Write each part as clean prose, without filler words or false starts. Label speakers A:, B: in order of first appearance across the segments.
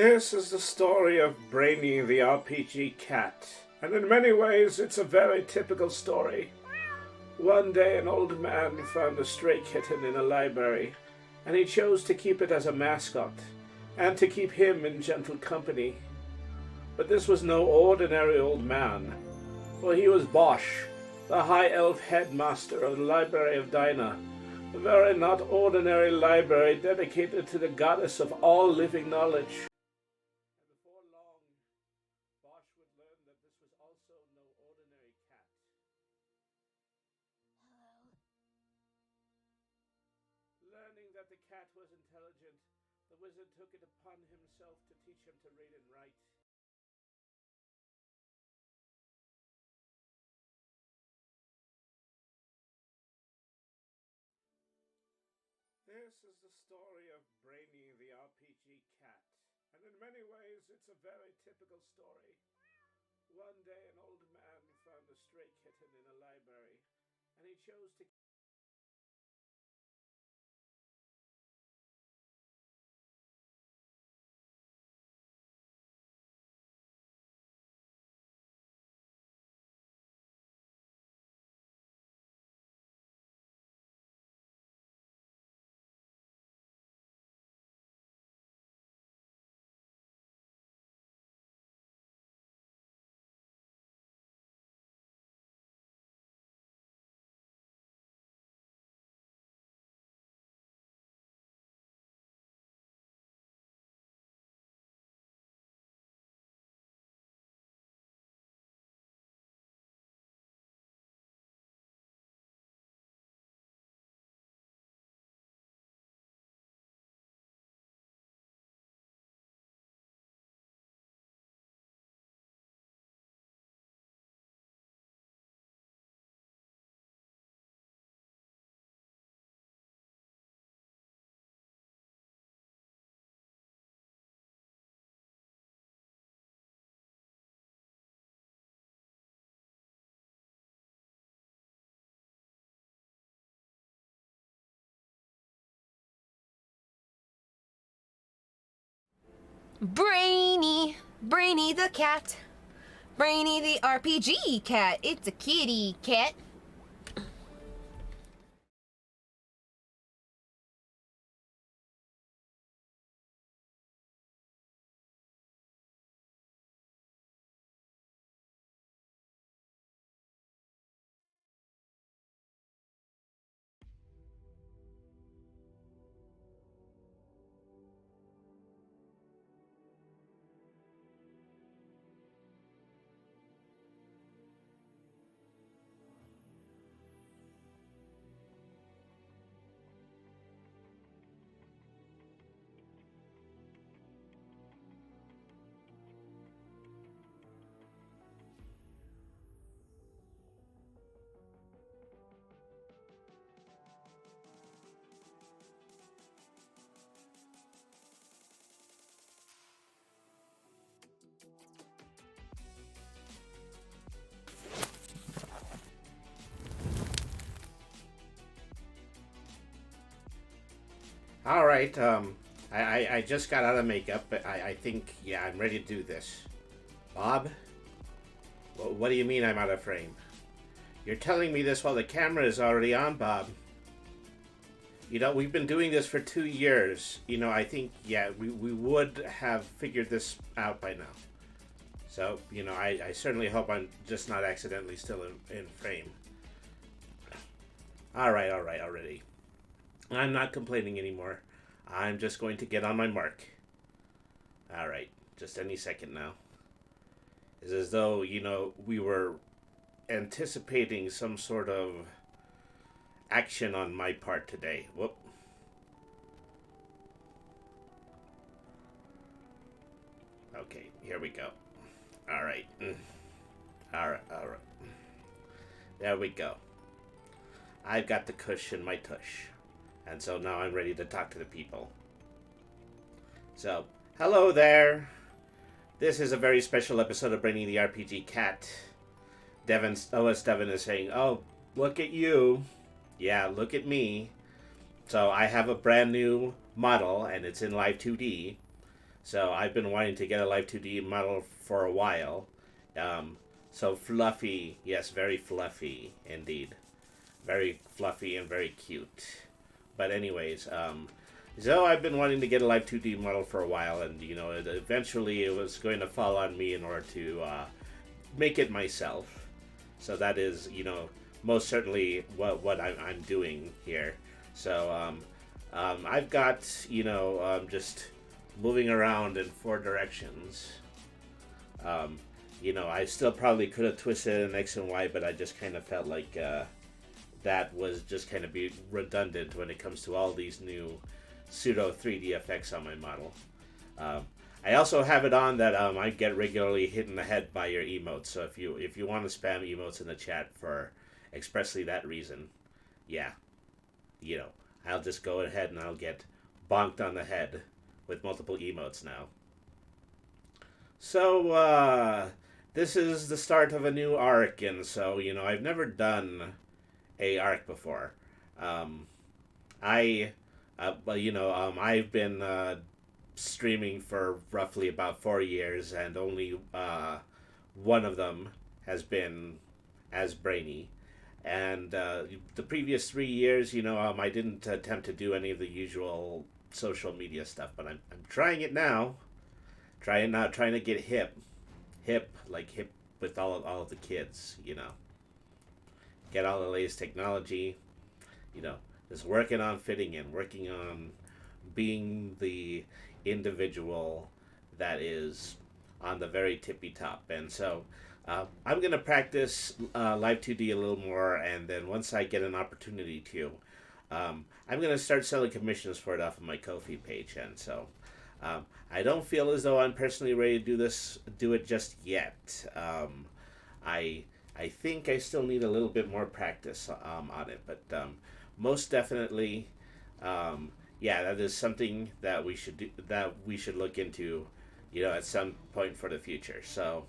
A: This is the story of Brainy the RPG cat, and in many ways it's a very typical story. One day an old man found a stray kitten in a library, and he chose to keep it as a mascot, and to keep him in gentle company. But this was no ordinary old man, for he was Bosch, the high elf headmaster of the Library of Dinah, a very not ordinary library dedicated to the goddess of all living knowledge. Before long, Bosch would learn that this was also no ordinary cat. Learning that the cat was intelligent, the wizard took it upon himself to teach him to read and write. This is the story of Brainy the RPG cat, and in many ways it's a very typical story. One day an old man found a stray kitten in a library, and he chose to
B: Brainy! Brainy the cat. Brainy the RPG cat. It's a kitty cat.
A: All right, I just got out of makeup, but I think, yeah, I'm ready to do this. Bob? What do you mean I'm out of frame? You're telling me this while the camera is already on, Bob. We've been doing this for 2 years. I think, yeah, we would have figured this out by now. So, I certainly hope I'm just not accidentally still in frame. All right, already. I'm not complaining anymore. I'm just going to get on my mark. All right, just any second now. It's as though, we were anticipating some sort of action on my part today. Whoop. Okay, here we go. All right. All right. There we go. I've got the cush in my tush. And so now I'm ready to talk to the people. So, hello there. This is a very special episode of Brainy the RPG Cat. Devin is saying, oh, look at you. Yeah, look at me. So I have a brand new model, and it's in Live 2D. So I've been wanting to get a Live 2D model for a while. Um, so fluffy, yes, very fluffy indeed. Very fluffy and very cute. But anyways, so I've been wanting to get a Live 2D model for a while, and eventually it was going to fall on me in order to make it myself. So that is, most certainly what I'm doing here. So I've got, just moving around in four directions. Um, I still probably could have twisted an X and Y, but I just kind of felt like that was just kind of be redundant when it comes to all these new pseudo 3D effects on my model. Um, I also have it on that I get regularly hit in the head by your emotes. So if you want to spam emotes in the chat for expressly that reason, yeah, I'll just go ahead and I'll get bonked on the head with multiple emotes now. So this is the start of a new arc, and so I've never done a arc before. Um, I, I've been streaming for roughly about 4 years, and only one of them has been as Brainy. And the previous 3 years, I didn't attempt to do any of the usual social media stuff, but I'm trying it now. Trying to get hip with all of the kids. Get all the latest technology. You know, just working on fitting in, working on being the individual that is on the very tippy top. And so I'm going to practice Live 2D a little more, and then once I get an opportunity to, I'm going to start selling commissions for it off of my Kofi page. And so I don't feel as though I'm personally ready to do it just yet. I I think I still need a little bit more practice on it, but most definitely, yeah, that is something that we should look into, at some point for the future. So,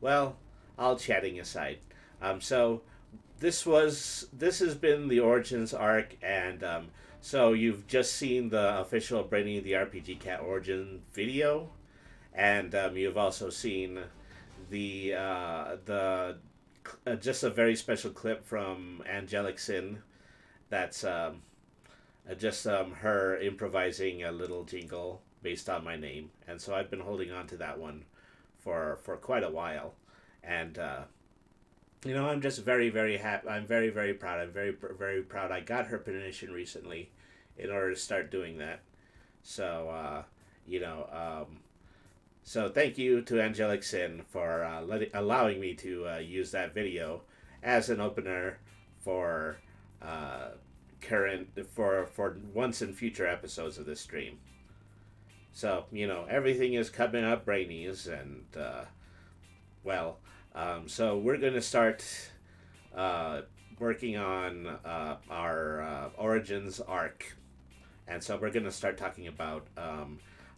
A: well, all chatting aside, so this has been the Origins arc, and so you've just seen the official Brainy the RPG Cat origin video, and you've also seen the just a very special clip from Angelic Sin. That's just her improvising a little jingle based on my name, and so I've been holding on to that one for quite a while, and I'm just very happy. I'm very proud. I'm very proud. I got her permission recently, in order to start doing that. So you know. So thank you to Angelic Sin for allowing me to use that video as an opener for current for once and future episodes of this stream. So everything is coming up Brainies, and well, so we're gonna start working on our Origins arc, and so we're gonna start talking about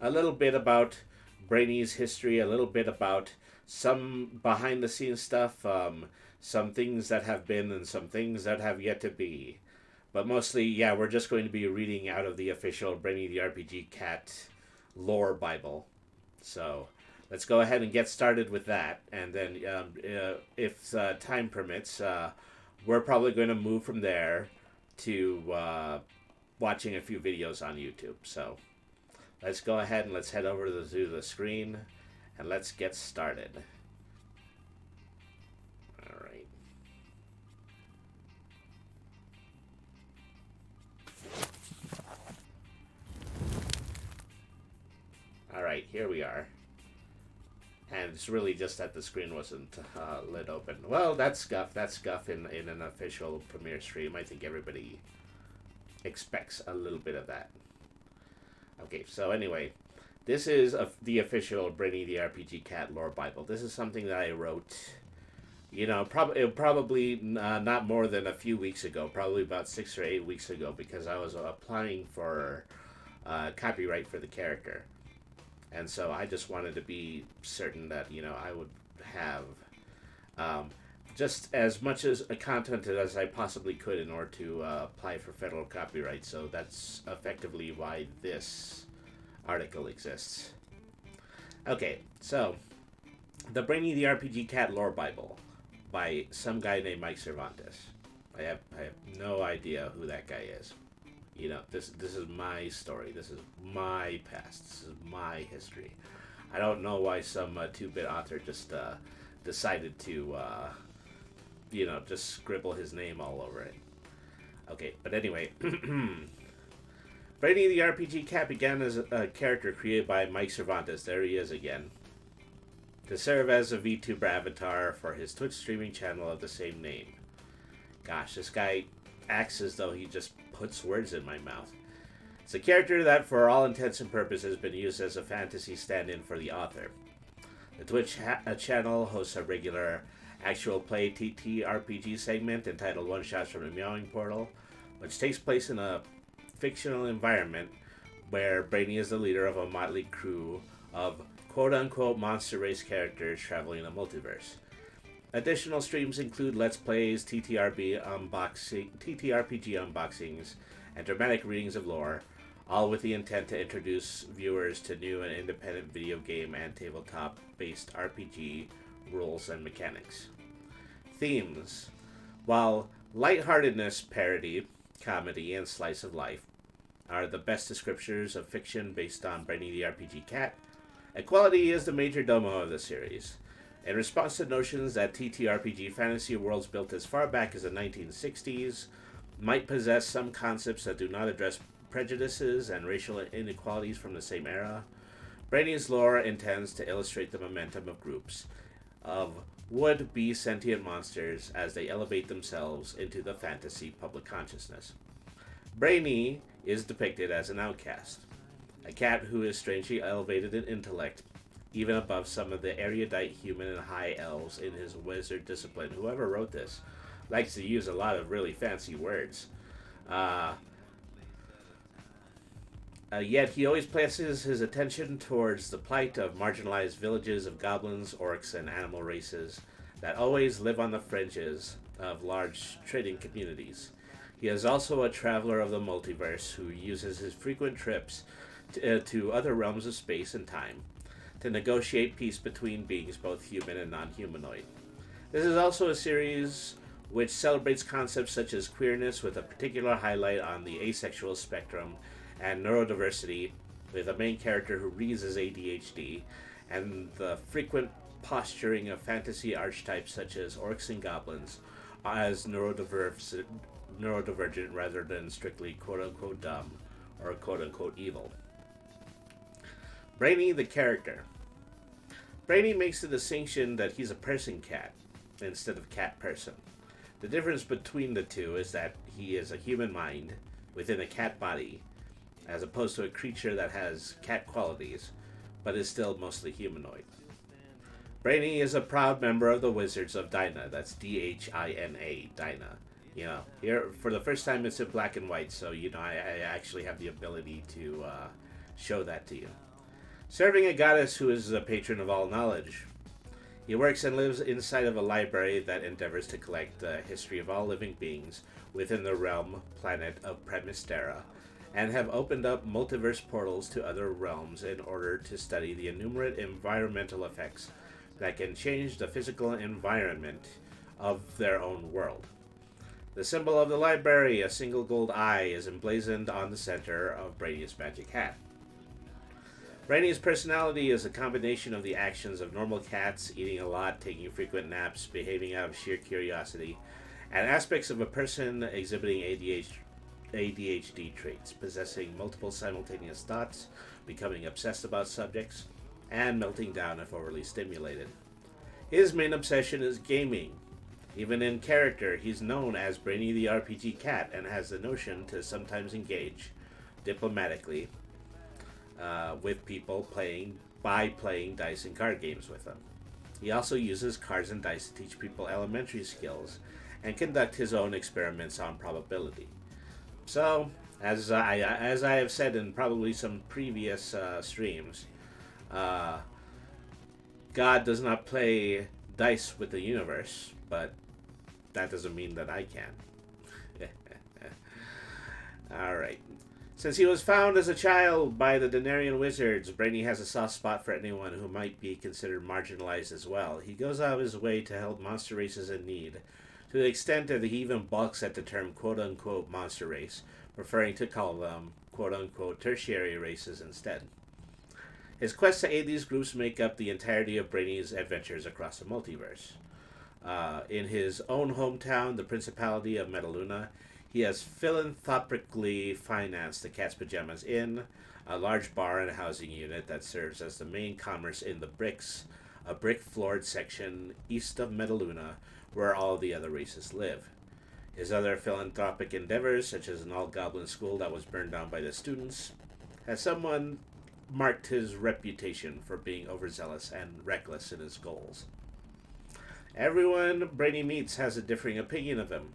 A: a little bit about Brainy's history, a little bit about some behind the scenes stuff, some things that have been and some things that have yet to be. But mostly, yeah, we're just going to be reading out of the official Brainy the RPG Cat lore Bible. So let's go ahead and get started with that. And then, if time permits, we're probably going to move from there to watching a few videos on YouTube. So let's go ahead and let's head over to the screen, and let's get started. All right. All right, here we are. And it's really just that the screen wasn't lit open. Well, that's scuff. That's scuff in an official premiere stream. I think everybody expects a little bit of that. Okay, so anyway, this is the official Brainy the RPG Cat lore Bible. This is something that I wrote, probably not more than a few weeks ago, probably about 6 or 8 weeks ago, because I was applying for copyright for the character. And so I just wanted to be certain that, I would have just as much as content as I possibly could in order to apply for federal copyright. So that's effectively why this article exists. Okay, so the Brainy the RPG Cat Lore Bible by some guy named Mike Cervantes. I have no idea who that guy is. You know, this is my story. This is my past. This is my history. I don't know why some 2-bit author just decided to, just scribble his name all over it. Okay, but anyway, Brainy the RPG Cat began as a character created by Mike Cervantes. There he is again. To serve as a VTuber avatar for his Twitch streaming channel of the same name. Gosh, this guy acts as though he just puts words in my mouth. It's a character that, for all intents and purposes, has been used as a fantasy stand-in for the author. The Twitch channel hosts a regular actual play TTRPG segment entitled One Shots from the Meowing Portal, which takes place in a fictional environment where Brainy is the leader of a motley crew of quote-unquote monster race characters traveling a multiverse. Additional streams include Let's Plays, TTRPG unboxings, and dramatic readings of lore, all with the intent to introduce viewers to new and independent video game and tabletop-based RPG rules and mechanics. Themes. While lightheartedness, parody, comedy, and slice of life are the best descriptors of fiction based on Brainy the RPG Cat, equality is the major domo of the series. In response to notions that TTRPG fantasy worlds built as far back as the 1960s might possess some concepts that do not address prejudices and racial inequalities from the same era, Brainy's lore intends to illustrate the momentum of groups of would-be sentient monsters as they elevate themselves into the fantasy public consciousness. Brainy is depicted as an outcast, a cat who is strangely elevated in intellect, even above some of the erudite human and high elves in his wizard discipline. Whoever wrote this likes to use a lot of really fancy words. Yet he always places his attention towards the plight of marginalized villages of goblins, orcs, and animal races that always live on the fringes of large trading communities. He is also a traveler of the multiverse who uses his frequent trips to other realms of space and time to negotiate peace between beings both human and non-humanoid. This is also a series which celebrates concepts such as queerness with a particular highlight on the asexual spectrum and neurodiversity, with a main character who reads as ADHD, and the frequent posturing of fantasy archetypes such as orcs and goblins as neurodivergent rather than strictly quote-unquote dumb or quote-unquote evil. Brainy the character. Brainy makes the distinction that he's a person cat instead of cat person. The difference between the two is that he is a human mind within a cat body, as opposed to a creature that has cat qualities, but is still mostly humanoid. Brainy is a proud member of the Wizards of Dyna. That's D-H-I-N-A, Dyna. You know, here for the first time it's in black and white, so I actually have the ability to show that to you. Serving a goddess who is the patron of all knowledge. He works and lives inside of a library that endeavors to collect the history of all living beings within the realm planet of Premistera, and have opened up multiverse portals to other realms in order to study the innumerate environmental effects that can change the physical environment of their own world. The symbol of the library, a single gold eye, is emblazoned on the center of Brainy's magic hat. Brainy's personality is a combination of the actions of normal cats, eating a lot, taking frequent naps, behaving out of sheer curiosity, and aspects of a person exhibiting ADHD traits, possessing multiple simultaneous thoughts, becoming obsessed about subjects, and melting down if overly stimulated. His main obsession is gaming. Even in character, he's known as Brainy the RPG Cat and has the notion to sometimes engage diplomatically with people by playing dice and card games with them. He also uses cards and dice to teach people elementary skills and conduct his own experiments on probability. So, as I have said in probably some previous streams, God does not play dice with the universe, but that doesn't mean that I can. Alright. Since he was found as a child by the Denarian wizards, Brainy has a soft spot for anyone who might be considered marginalized as well. He goes out of his way to help monster races in need, to the extent that he even balks at the term quote-unquote monster race, preferring to call them quote-unquote tertiary races instead. His quest to aid these groups make up the entirety of Brainy's adventures across the multiverse. In his own hometown, the Principality of Metaluna, he has philanthropically financed the Cat's Pajamas Inn, a large bar and housing unit that serves as the main commerce in the Bricks, a brick-floored section east of Metaluna where all the other races live. His other philanthropic endeavors, such as an all-goblin school that was burned down by the students, has someone marked his reputation for being overzealous and reckless in his goals. Everyone Brainy meets has a differing opinion of him.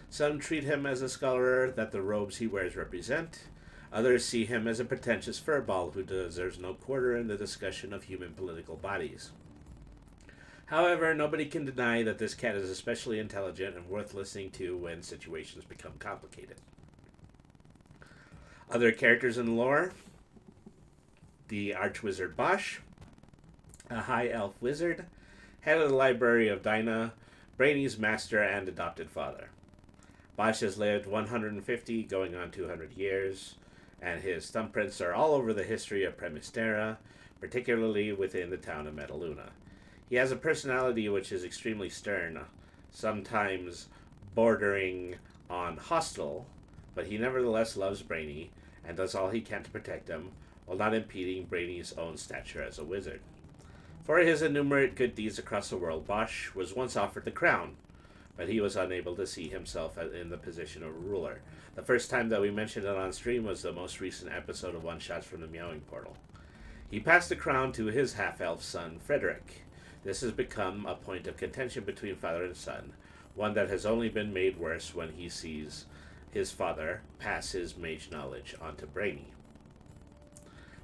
A: Some treat him as a scholar that the robes he wears represent. Others see him as a pretentious furball who deserves no quarter in the discussion of human political bodies. However, nobody can deny that this cat is especially intelligent and worth listening to when situations become complicated. Other characters in lore: the Archwizard Bosch, a high elf wizard, head of the Library of Dinah, Brainy's master and adopted father. Bosch has lived 150, going on 200 years, and his thumbprints are all over the history of Premistera, particularly within the town of Metaluna. He has a personality which is extremely stern, sometimes bordering on hostile, but he nevertheless loves Brainy and does all he can to protect him, while not impeding Brainy's own stature as a wizard. For his innumerate good deeds across the world, Bosch was once offered the crown, but he was unable to see himself in the position of a ruler. The first time that we mentioned it on stream was the most recent episode of One Shots from the Meowing Portal. He passed the crown to his half-elf son, Frederick. This has become a point of contention between father and son, one that has only been made worse when he sees his father pass his mage knowledge onto Brainy.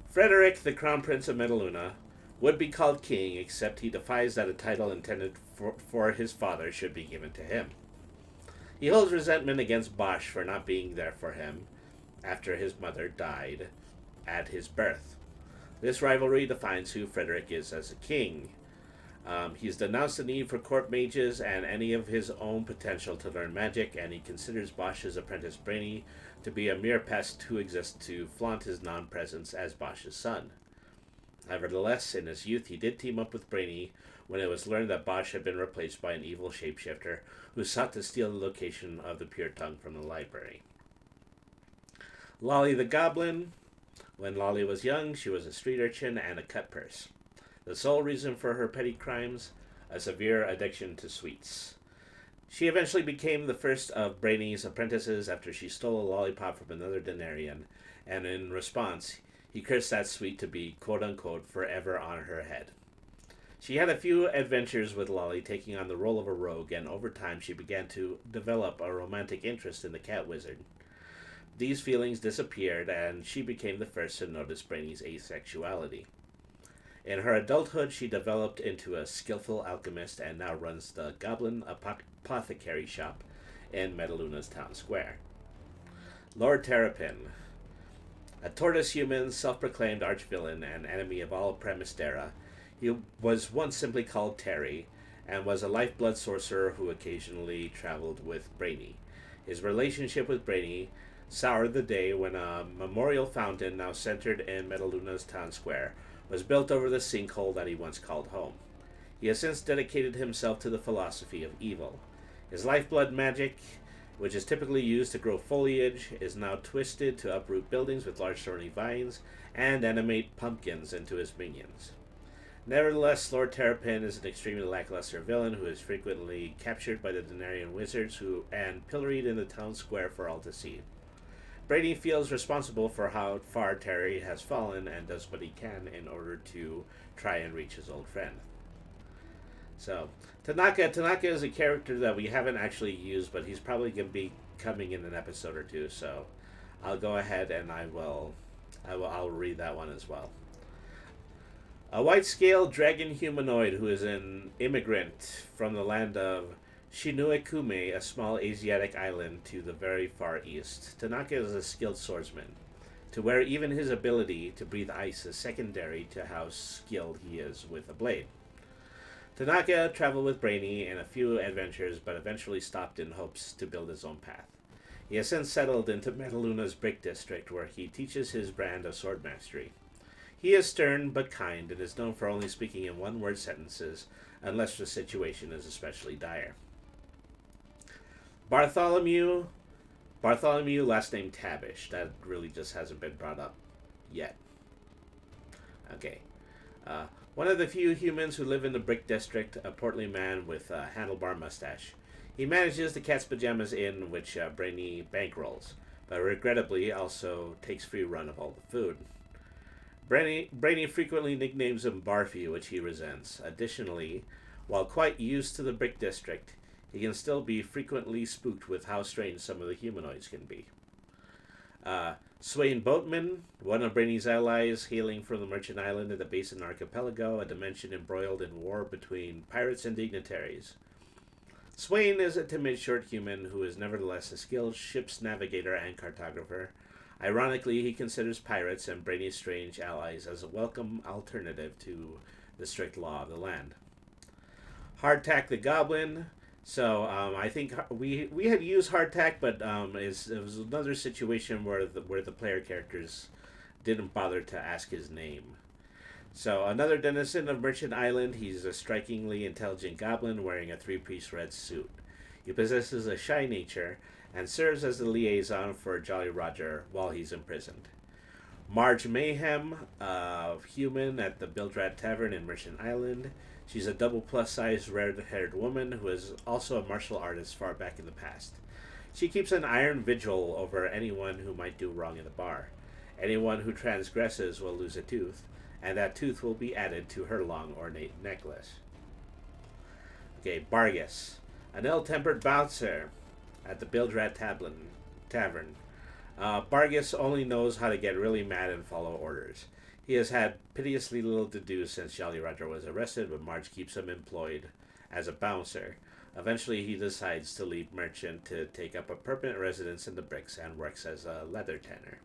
A: Frederick, the Crown Prince of Metaluna, would be called king, except he defies that a title intended for his father should be given to him. He holds resentment against Bosch for not being there for him after his mother died at his birth. This rivalry defines who Frederick is as a king. He's denounced the need for court mages and any of his own potential to learn magic, and he considers Bosch's apprentice Brainy to be a mere pest who exists to flaunt his non-presence as Bosch's son. Nevertheless, in his youth he did team up with Brainy when it was learned that Bosch had been replaced by an evil shapeshifter who sought to steal the location of the pure tongue from the library. Lolly the Goblin. When Lolly was young, she was a street urchin and a cut purse. The sole reason for her petty crimes, a severe addiction to sweets. She eventually became the first of Brainy's apprentices after she stole a lollipop from another Denarian, and in response, he cursed that sweet to be, quote-unquote, forever on her head. She had a few adventures with Lolly, taking on the role of a rogue, and over time she began to develop a romantic interest in the cat wizard. These feelings disappeared, and she became the first to notice Brainy's asexuality. In her adulthood, she developed into a skillful alchemist and now runs the Goblin Apothecary Shop in Metaluna's town square. Lord Terrapin. A tortoise-human, self-proclaimed arch-villain and enemy of all Premistera, he was once simply called Terry, and was a lifeblood sorcerer who occasionally traveled with Brainy. His relationship with Brainy soured the day when a memorial fountain, now centered in Metaluna's town square, was built over the sinkhole that he once called home. He has since dedicated himself to the philosophy of evil. His lifeblood magic, which is typically used to grow foliage, is now twisted to uproot buildings with large thorny vines and animate pumpkins into his minions. Nevertheless, Lord Terrapin is an extremely lackluster villain who is frequently captured by the Denarian wizards and pilloried in the town square for all to see. Brainy feels responsible for how far Terry has fallen and does what he can in order to try and reach his old friend. So, Tanaka is a character that we haven't actually used, but he's probably going to be coming in an episode or two, so I'll go ahead and I'll read that one as well. A white-scaled dragon humanoid who is an immigrant from the land of Shinuekume, a small Asiatic island to the very far east. Tanaka is a skilled swordsman. to where even his ability to breathe ice is secondary to how skilled he is with a blade. Tanaka traveled with Brainy in a few adventures, but eventually stopped in hopes to build his own path. He has since settled into Metaluna's Brick District, where he teaches his brand of sword mastery. He is stern but kind, and is known for only speaking in one-word sentences, unless the situation is especially dire. Bartholomew, last name Tabish. That really just hasn't been brought up yet. Okay. One of the few humans who live in the Brick District, a portly man with a handlebar mustache. He manages the Cat's Pajamas Inn, which Brainy bankrolls, but regrettably also takes free run of all the food. Brainy frequently nicknames him Barfy, which he resents. Additionally, while quite used to the Brick District, he can still be frequently spooked with how strange some of the humanoids can be. Swain Boatman, one of Brainy's allies, hailing from the Merchant Island of the Basin Archipelago, a dimension embroiled in war between pirates and dignitaries. Swain is a timid short human who is nevertheless a skilled ship's navigator and cartographer. Ironically, he considers pirates and Brainy's strange allies as a welcome alternative to the strict law of the land. Hardtack the Goblin. So I think we had used Hardtack, but it was another situation where the player characters didn't bother to ask his name. So another denizen of Merchant Island, he's a strikingly intelligent goblin wearing a three-piece red suit. He possesses a shy nature and serves as the liaison for Jolly Roger while he's imprisoned. Marge Mayhem, a human at the Bildrat Tavern in Merchant Island. She's a double plus-sized red-haired woman who is also a martial artist far back in the past. She keeps an iron vigil over anyone who might do wrong in the bar. Anyone who transgresses will lose a tooth, and that tooth will be added to her long ornate necklace. Okay, Bargus, an ill-tempered bouncer at the Bildrat Tavern. Bargus only knows how to get really mad and follow orders. He has had piteously little to do since Jolly Roger was arrested, but Marge keeps him employed as a bouncer. Eventually, he decides to leave Merchant to take up a permanent residence in the Bricks and works as a leather tanner.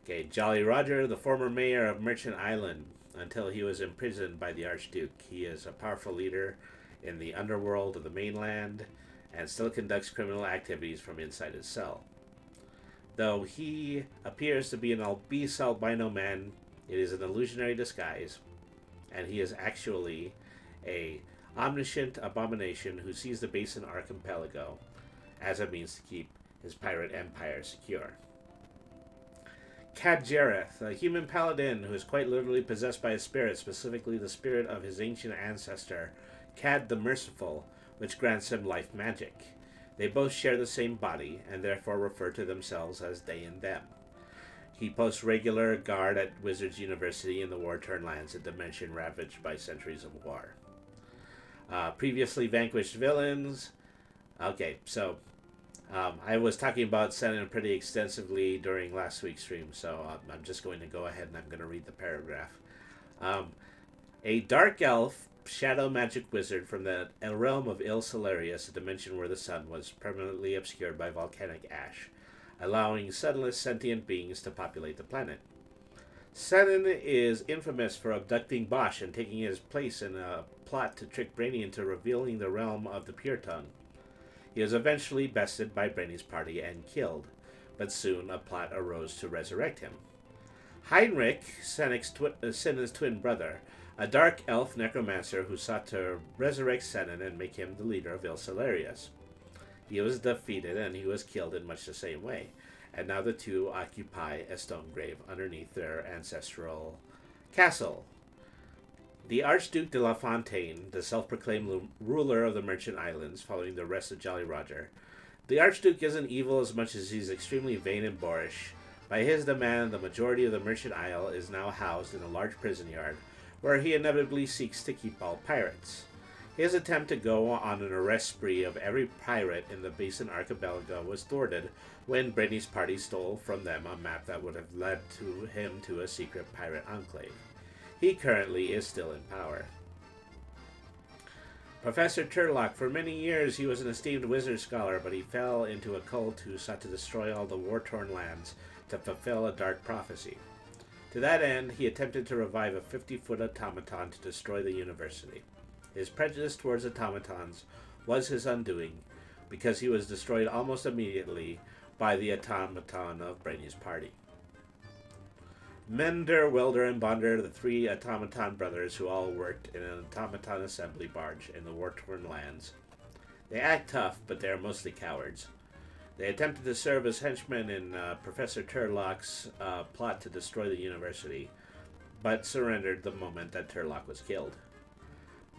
A: Okay, Jolly Roger, the former mayor of Merchant Island, until he was imprisoned by the Archduke. He is a powerful leader in the underworld of the mainland and still conducts criminal activities from inside his cell. Though he appears to be an obese albino man, it is an illusionary disguise, and he is actually a omniscient abomination who sees the Basin Archipelago as a means to keep his pirate empire secure. Cad Jareth, a human paladin who is quite literally possessed by a spirit, specifically the spirit of his ancient ancestor, Cad the Merciful, which grants him life magic. They both share the same body, and therefore refer to themselves as they and them. He posts regular guard at Wizards University in the war-torn lands, a dimension ravaged by centuries of war. Previously vanquished villains. Okay, so I was talking about Sennen pretty extensively during last week's stream, so I'm just going to go ahead and I'm going to read the paragraph. A dark elf shadow magic wizard from the realm of Il Solarius, a dimension where the sun was permanently obscured by volcanic ash, allowing sunless sentient beings to populate the planet. Sennen is infamous for abducting Bosch and taking his place in a plot to trick Brainy into revealing the realm of the Pure Tongue. He was eventually bested by Brainy's party and killed, but soon a plot arose to resurrect him. Heinrich, Sennen's twin brother, a dark elf necromancer who sought to resurrect Sennen and make him the leader of Il Solarius. He was defeated and he was killed in much the same way, and now the two occupy a stone grave underneath their ancestral castle. The Archduke de La Fontaine, the self-proclaimed ruler of the Merchant Islands, following the rest of Jolly Roger. The Archduke isn't evil as much as he's extremely vain and boorish. By his demand, the majority of the Merchant Isle is now housed in a large prison yard, where he inevitably seeks to keep all pirates. His attempt to go on an arrest spree of every pirate in the Basin Archipelago was thwarted when Brainy's party stole from them a map that would have led him to a secret pirate enclave. He currently is still in power. Professor Turlock, for many years he was an esteemed wizard scholar, but he fell into a cult who sought to destroy all the war-torn lands to fulfill a dark prophecy. To that end, he attempted to revive a 50-foot automaton to destroy the university. His prejudice towards automatons was his undoing, because he was destroyed almost immediately by the automaton of Brainy's party. Mender, Welder, and Bonder, the three automaton brothers who all worked in an automaton assembly barge in the war-torn lands. They act tough, but they are mostly cowards. They attempted to serve as henchmen in Professor Turlock's plot to destroy the university, but surrendered the moment that Turlock was killed.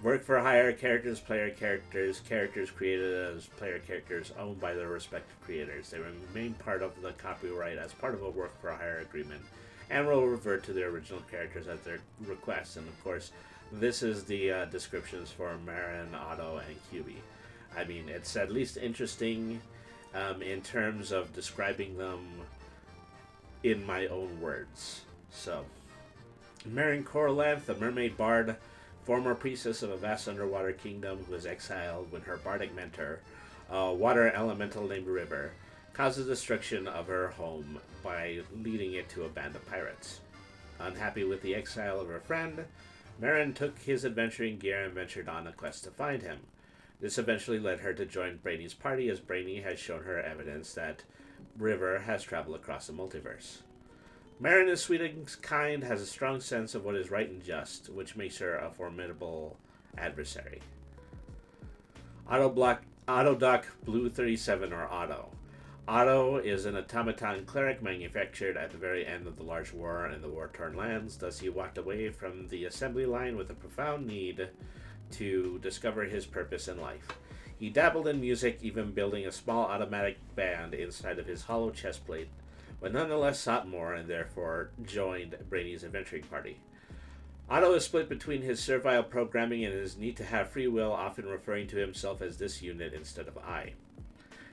A: Work for hire characters, player characters, characters created as player characters owned by their respective creators. They remain part of the copyright as part of a work for hire agreement, and will revert to their original characters at their request. And of course, this is the descriptions for Marin, Otto, and QB. I mean, it's at least interesting in terms of describing them in my own words. So, Marin Corlanth, the mermaid bard, former priestess of a vast underwater kingdom who was exiled when her bardic mentor, a water elemental named River, caused the destruction of her home by leading it to a band of pirates. Unhappy with the exile of her friend, Marin took his adventuring gear and ventured on a quest to find him. This eventually led her to join Brainy's party, as Brainy has shown her evidence that River has traveled across the multiverse. Marin is sweet and kind, has a strong sense of what is right and just, which makes her a formidable adversary. Autodoc Blue 37, or Otto. Otto is an automaton cleric manufactured at the very end of the large war in the war-torn lands. Thus, he walked away from the assembly line with a profound need to discover his purpose in life. He dabbled in music, even building a small automatic band inside of his hollow chest plate, but nonetheless sought more and therefore joined Brainy's adventuring party. Otto is split between his servile programming and his need to have free will, often referring to himself as this unit instead of I.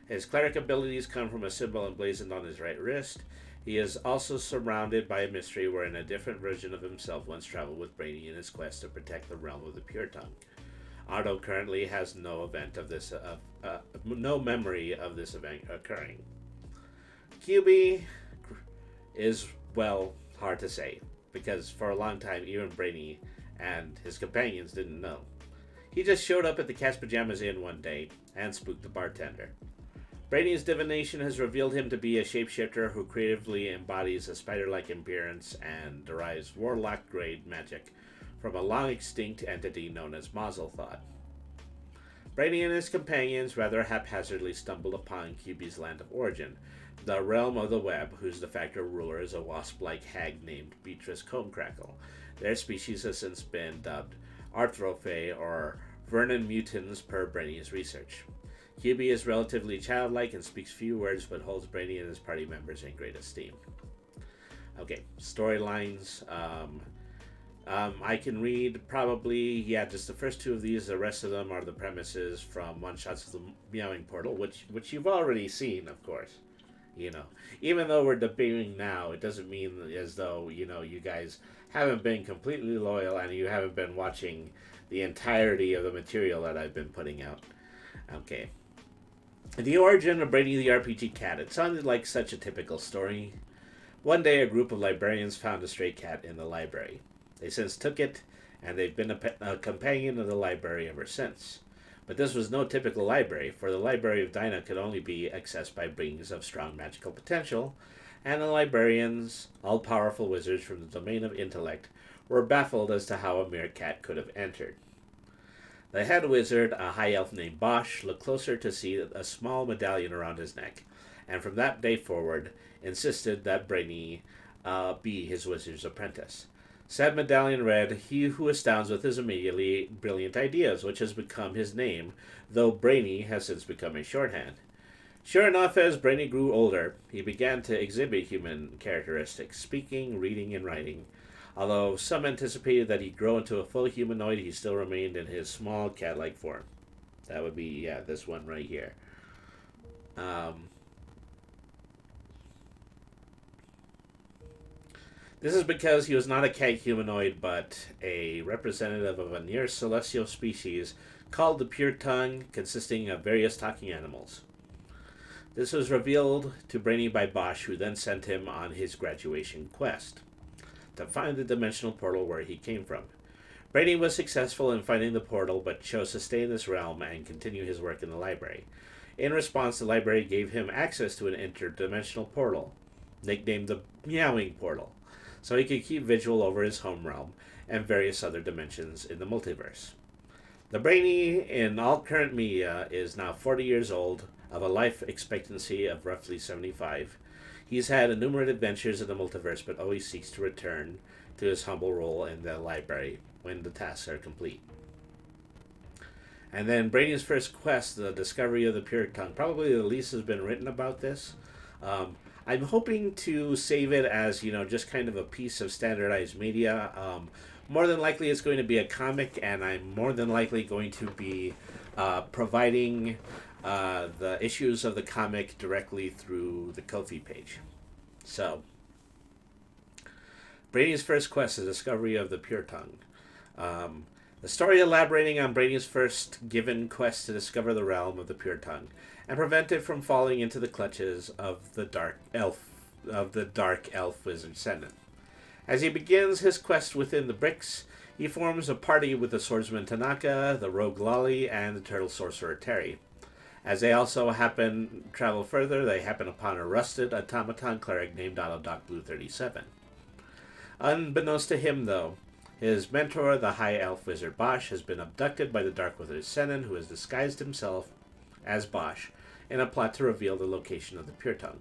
A: His cleric abilities come from a symbol emblazoned on his right wrist. He is also surrounded by a mystery wherein a different version of himself once traveled with Brainy in his quest to protect the realm of the Pure Tongue. Otto currently has no memory of this event occurring. QB is, well, hard to say, because for a long time even Brainy and his companions didn't know. He just showed up at the Cat's Pajamas Inn one day and spooked the bartender. Brainy's divination has revealed him to be a shapeshifter who creatively embodies a spider-like appearance and derives warlock-grade magic from a long-extinct entity known as Mazelthot. Brainy and his companions rather haphazardly stumbled upon QB's land of origin, the realm of the web, whose de facto ruler is a wasp-like hag named Beatrice Comecrackle. Their species has since been dubbed Arthrophae, or Vernon mutans, per Brainy's research. QB is relatively childlike and speaks few words, but holds Brainy and his party members in great esteem. Okay, storylines. I can read probably, just the first two of these. The rest of them are the premises from one-shots of the Meowing Portal, which you've already seen, of course. You know, even though we're debating now, it doesn't mean as though, you guys haven't been completely loyal and you haven't been watching the entirety of the material that I've been putting out. Okay. The origin of Brainy the RPG Cat. It sounded like such a typical story. One day, a group of librarians found a stray cat in the library. They since took it, and they've been a companion of the library ever since. But this was no typical library, for the Library of Dinah could only be accessed by beings of strong magical potential, and the librarians, all-powerful wizards from the domain of intellect, were baffled as to how a mere cat could have entered. The head wizard, a high elf named Bosch, looked closer to see a small medallion around his neck, and from that day forward insisted that Brainy be his wizard's apprentice. Said medallion read, "He who astounds with his immediately brilliant ideas," which has become his name, though Brainy has since become a shorthand. Sure enough, as Brainy grew older, he began to exhibit human characteristics, speaking, reading, and writing. Although some anticipated that he'd grow into a full humanoid, he still remained in his small cat-like form. That would be, this one right here. This is because he was not a cat humanoid, but a representative of a near celestial species called the Pure Tongue, consisting of various talking animals.
C: This was revealed to Brainy by Bosch, who then sent him on his graduation quest to find the dimensional portal where he came from. Brainy was successful in finding the portal, but chose to stay in this realm and continue his work in the library. In response, the library gave him access to an interdimensional portal, nicknamed the Meowing Portal, so he could keep vigil over his home realm and various other dimensions in the multiverse. The Brainy in all current media is now 40 years old, of a life expectancy of roughly 75. He's had numerous adventures in the multiverse, but always seeks to return to his humble role in the library when the tasks are complete. And then Brainy's first quest, the discovery of the pure tongue. Probably the least has been written about this. I'm hoping to save it as, just kind of a piece of standardized media. More than likely it's going to be a comic, and I'm more than likely going to be providing the issues of the comic directly through the Kofi page. So, Brainy's first quest, the discovery of the pure tongue. The story elaborating on Brainy's first given quest to discover the realm of the pure tongue and prevent it from falling into the clutches of the dark elf wizard Senan. As he begins his quest within the bricks, he forms a party with the swordsman Tanaka, the rogue Lolly, and the turtle sorcerer Terry. As they also travel further, they happen upon a rusted automaton cleric named Autodoc Blue 37. Unbeknownst to him, though, his mentor, the High Elf Wizard Bosch, has been abducted by the Dark Wizard Senan, who has disguised himself as Bosch in a plot to reveal the location of the Pure Tongue.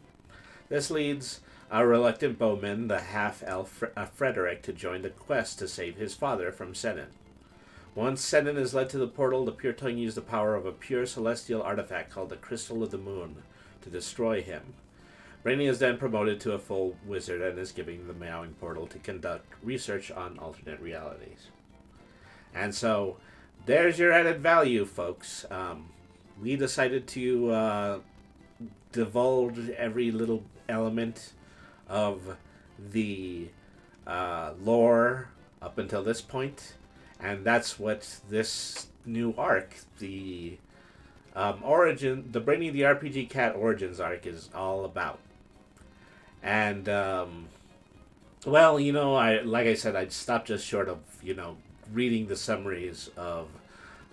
C: This leads a reluctant bowman, the half-elf Frederick, to join the quest to save his father from Senan. Once Senan is led to the portal, the Pure Tongue used the power of a pure celestial artifact called the Crystal of the Moon to destroy him. Brainy is then promoted to a full wizard and is given the Meowing Portal to conduct research on alternate realities. And so, there's your added value, folks. We decided to divulge every little element of the lore up until this point, and that's what this new arc, the Brainy the RPG Cat Origins arc, is all about. And like I said, I'd stop just short of reading the summaries of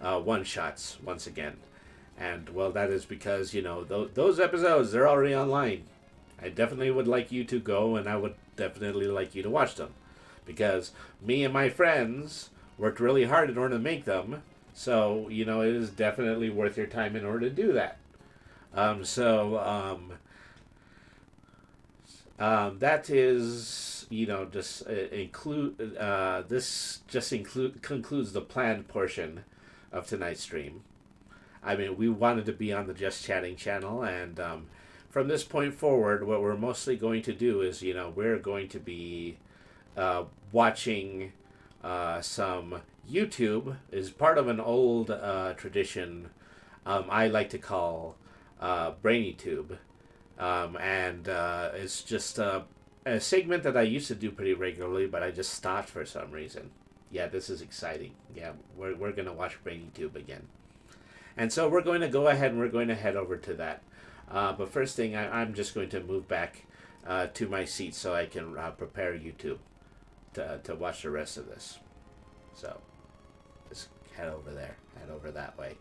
C: one shots once again, and that is because those episodes, they're already online. I definitely would like you to go, and I would definitely like you to watch them, because me and my friends worked really hard in order to make them. So it is definitely worth your time in order to do that. That is, concludes the planned portion of tonight's stream. I mean, we wanted to be on the Just Chatting channel, and from this point forward, what we're mostly going to do is, we're going to be watching some YouTube. Is part of an old tradition I like to call BrainyTube. And it's just a segment that I used to do pretty regularly, but I just stopped for some reason. Yeah, this is exciting. Yeah, we're going to watch BrainyTube again. And so we're going to go ahead and we're going to head over to that. But first thing, I'm just going to move back to my seat so I can prepare YouTube to watch the rest of this. So, just head over there. Head over that way.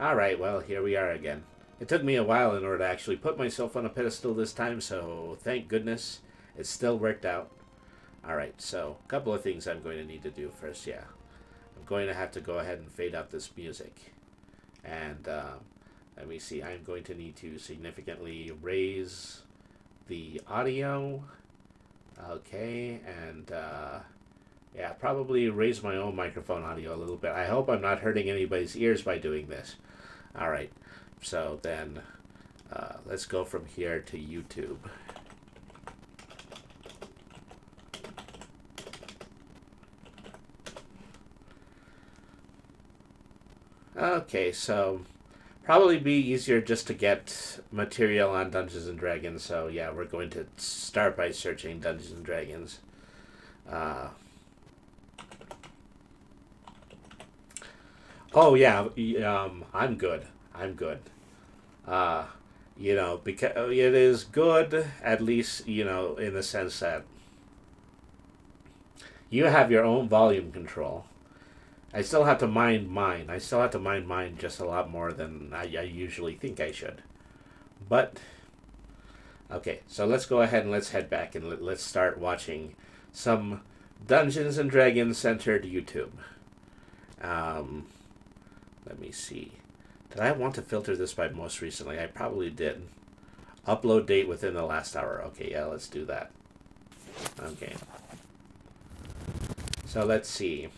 C: Alright, well, here we are again. It took me a while in order to actually put myself on a pedestal this time, so thank goodness it still worked out. Alright, so a couple of things I'm going to need to do first, yeah. I'm going to have to go ahead and fade out this music. And, let me see, I'm going to need to significantly raise the audio. Okay, and, yeah, probably raise my own microphone audio a little bit. I hope I'm not hurting anybody's ears by doing this. Alright, so then let's go from here to YouTube. Okay, so probably be easier just to get material on Dungeons and Dragons. So yeah, we're going to start by searching Dungeons and Dragons. Oh yeah, I'm good. I'm good. Uh, because it is good, at least, in the sense that you have your own volume control. I still have to mind mine. I still have to mind mine just a lot more than I usually think I should. But, okay, so let's go ahead and let's head back and let's start watching some Dungeons and Dragons centered YouTube. Um, Let me see. Did I want to filter this by most recently? I probably did. Upload date within the last hour. Okay, yeah, let's do that. Okay. So let's see.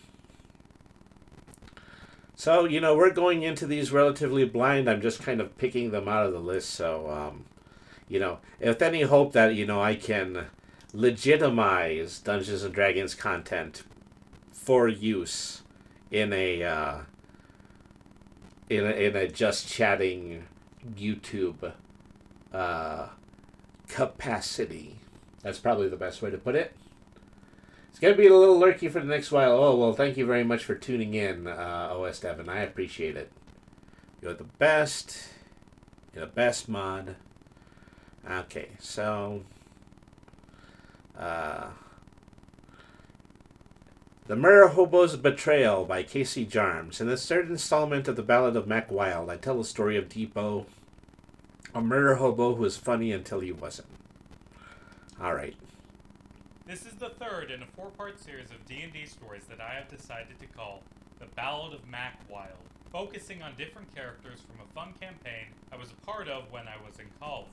C: So, we're going into these relatively blind. I'm just kind of picking them out of the list. So, with any hope that, I can legitimize Dungeons and Dragons content for use in a in a just chatting YouTube capacity. That's probably the best way to put it. It's going to be a little lurky for the next while. Oh, well, thank you very much for tuning in, OS Devin. I appreciate it. You're the best. You're the best mod. Okay, so... The Murder Hobo's Betrayal by Casey Jarms. In this third installment of the Ballad of Mac Wild, I tell the story of Depot, a murder hobo who was funny until he wasn't. Alright.
D: This is the third in a four-part series of D&D stories that I have decided to call The Ballad of Mac Wild, focusing on different characters from a fun campaign I was a part of when I was in college.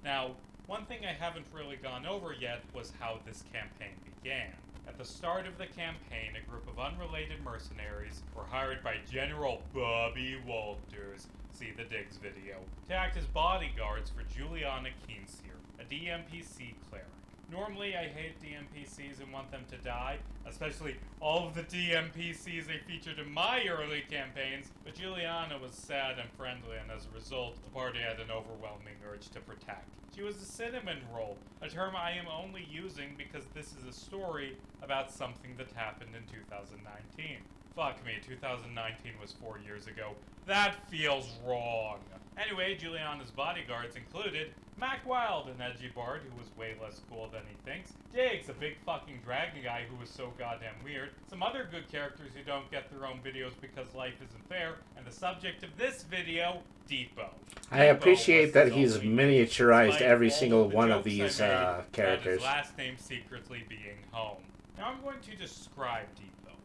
D: Now, one thing I haven't really gone over yet was how this campaign began. At the start of the campaign, a group of unrelated mercenaries were hired by General Bobby Walters, see the Diggs video, to act as bodyguards for Juliana Keenseer, a DMPC cleric. Normally, I hate DMPCs and want them to die, especially all of the DMPCs they featured in my early campaigns, but Juliana was sad and friendly, and as a result, the party had an overwhelming urge to protect. She was a cinnamon roll, a term I am only using because this is a story about something that happened in 2019. Fuck me, 2019 was 4 years ago. That feels wrong. Anyway, Juliana's bodyguards included Mac Wild, an edgy bard who was way less cool than he thinks, Diggs, a big fucking dragon guy who was so goddamn weird, some other good characters who don't get their own videos because life isn't fair, and the subject of this video, Depot.
C: I appreciate that he's
D: only
C: miniaturized every
D: all
C: single
D: the
C: one of
D: jokes I
C: these
D: made about
C: characters.
D: his last name secretly being Home. Now I'm going to describe Depot.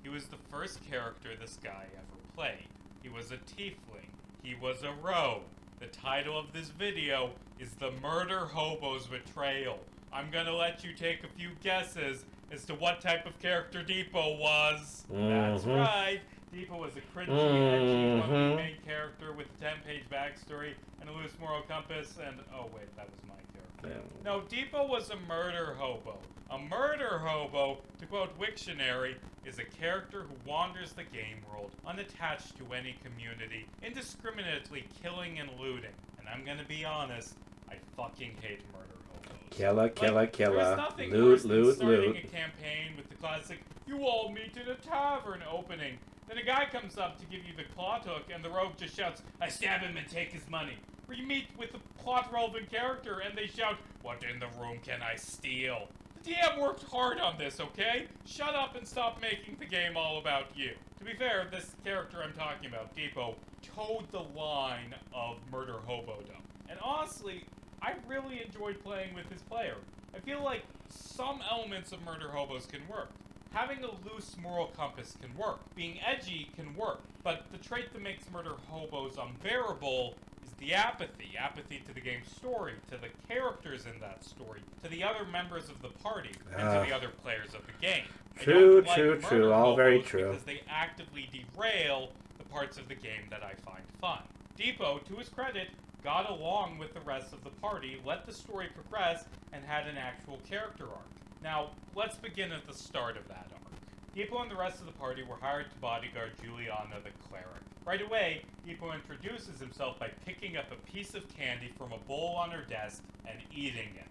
D: He was the first character this guy ever played. He was a tiefling. He was a rogue. The title of this video is The Murder Hobo's Betrayal. I'm gonna let you take a few guesses as to what type of character Depot was. That's right. Depot was a cringy, edgy, funky main character with a 10-page backstory and a loose moral compass and... oh wait, that was my character.
C: Yeah.
D: No, Depot was a murder hobo. A murder hobo, to quote Wiktionary, is a character who wanders the game world, unattached to any community, indiscriminately killing and looting. And I'm gonna be honest, I fucking hate murder hobos.
C: Killer, killer, killer.
D: There's nothing
C: Loot,
D: worse than
C: loot,
D: starting
C: loot.
D: a campaign with the classic, you all meet in a tavern opening. Then a guy comes up to give you the plot hook, and the rogue just shouts, I stab him and take his money. Or you meet with a plot-relevant character, and they shout, what in the room can I steal? The DM worked hard on this, okay? Shut up and stop making the game all about you. To be fair, this character I'm talking about, Depot, towed the line of murder hobodom. And honestly, I really enjoyed playing with this player. I feel like some elements of murder hobos can work. Having a loose moral compass can work. Being edgy can work. But the trait that makes murder hobos unbearable is the apathy. Apathy to the game's story, to the characters in that story, to the other members of the party, and to the other players of the game.
C: True,
D: I don't
C: true,
D: like
C: true.
D: murder
C: All very
D: hobos
C: true.
D: because they actively derail the parts of the game that I find fun. Depot, to his credit, got along with the rest of the party, let the story progress, and had an actual character arc. Now, let's begin at the start of that arc. Depot and the rest of the party were hired to bodyguard Juliana the cleric. Right away, Depot introduces himself by picking up a piece of candy from a bowl on her desk and eating it.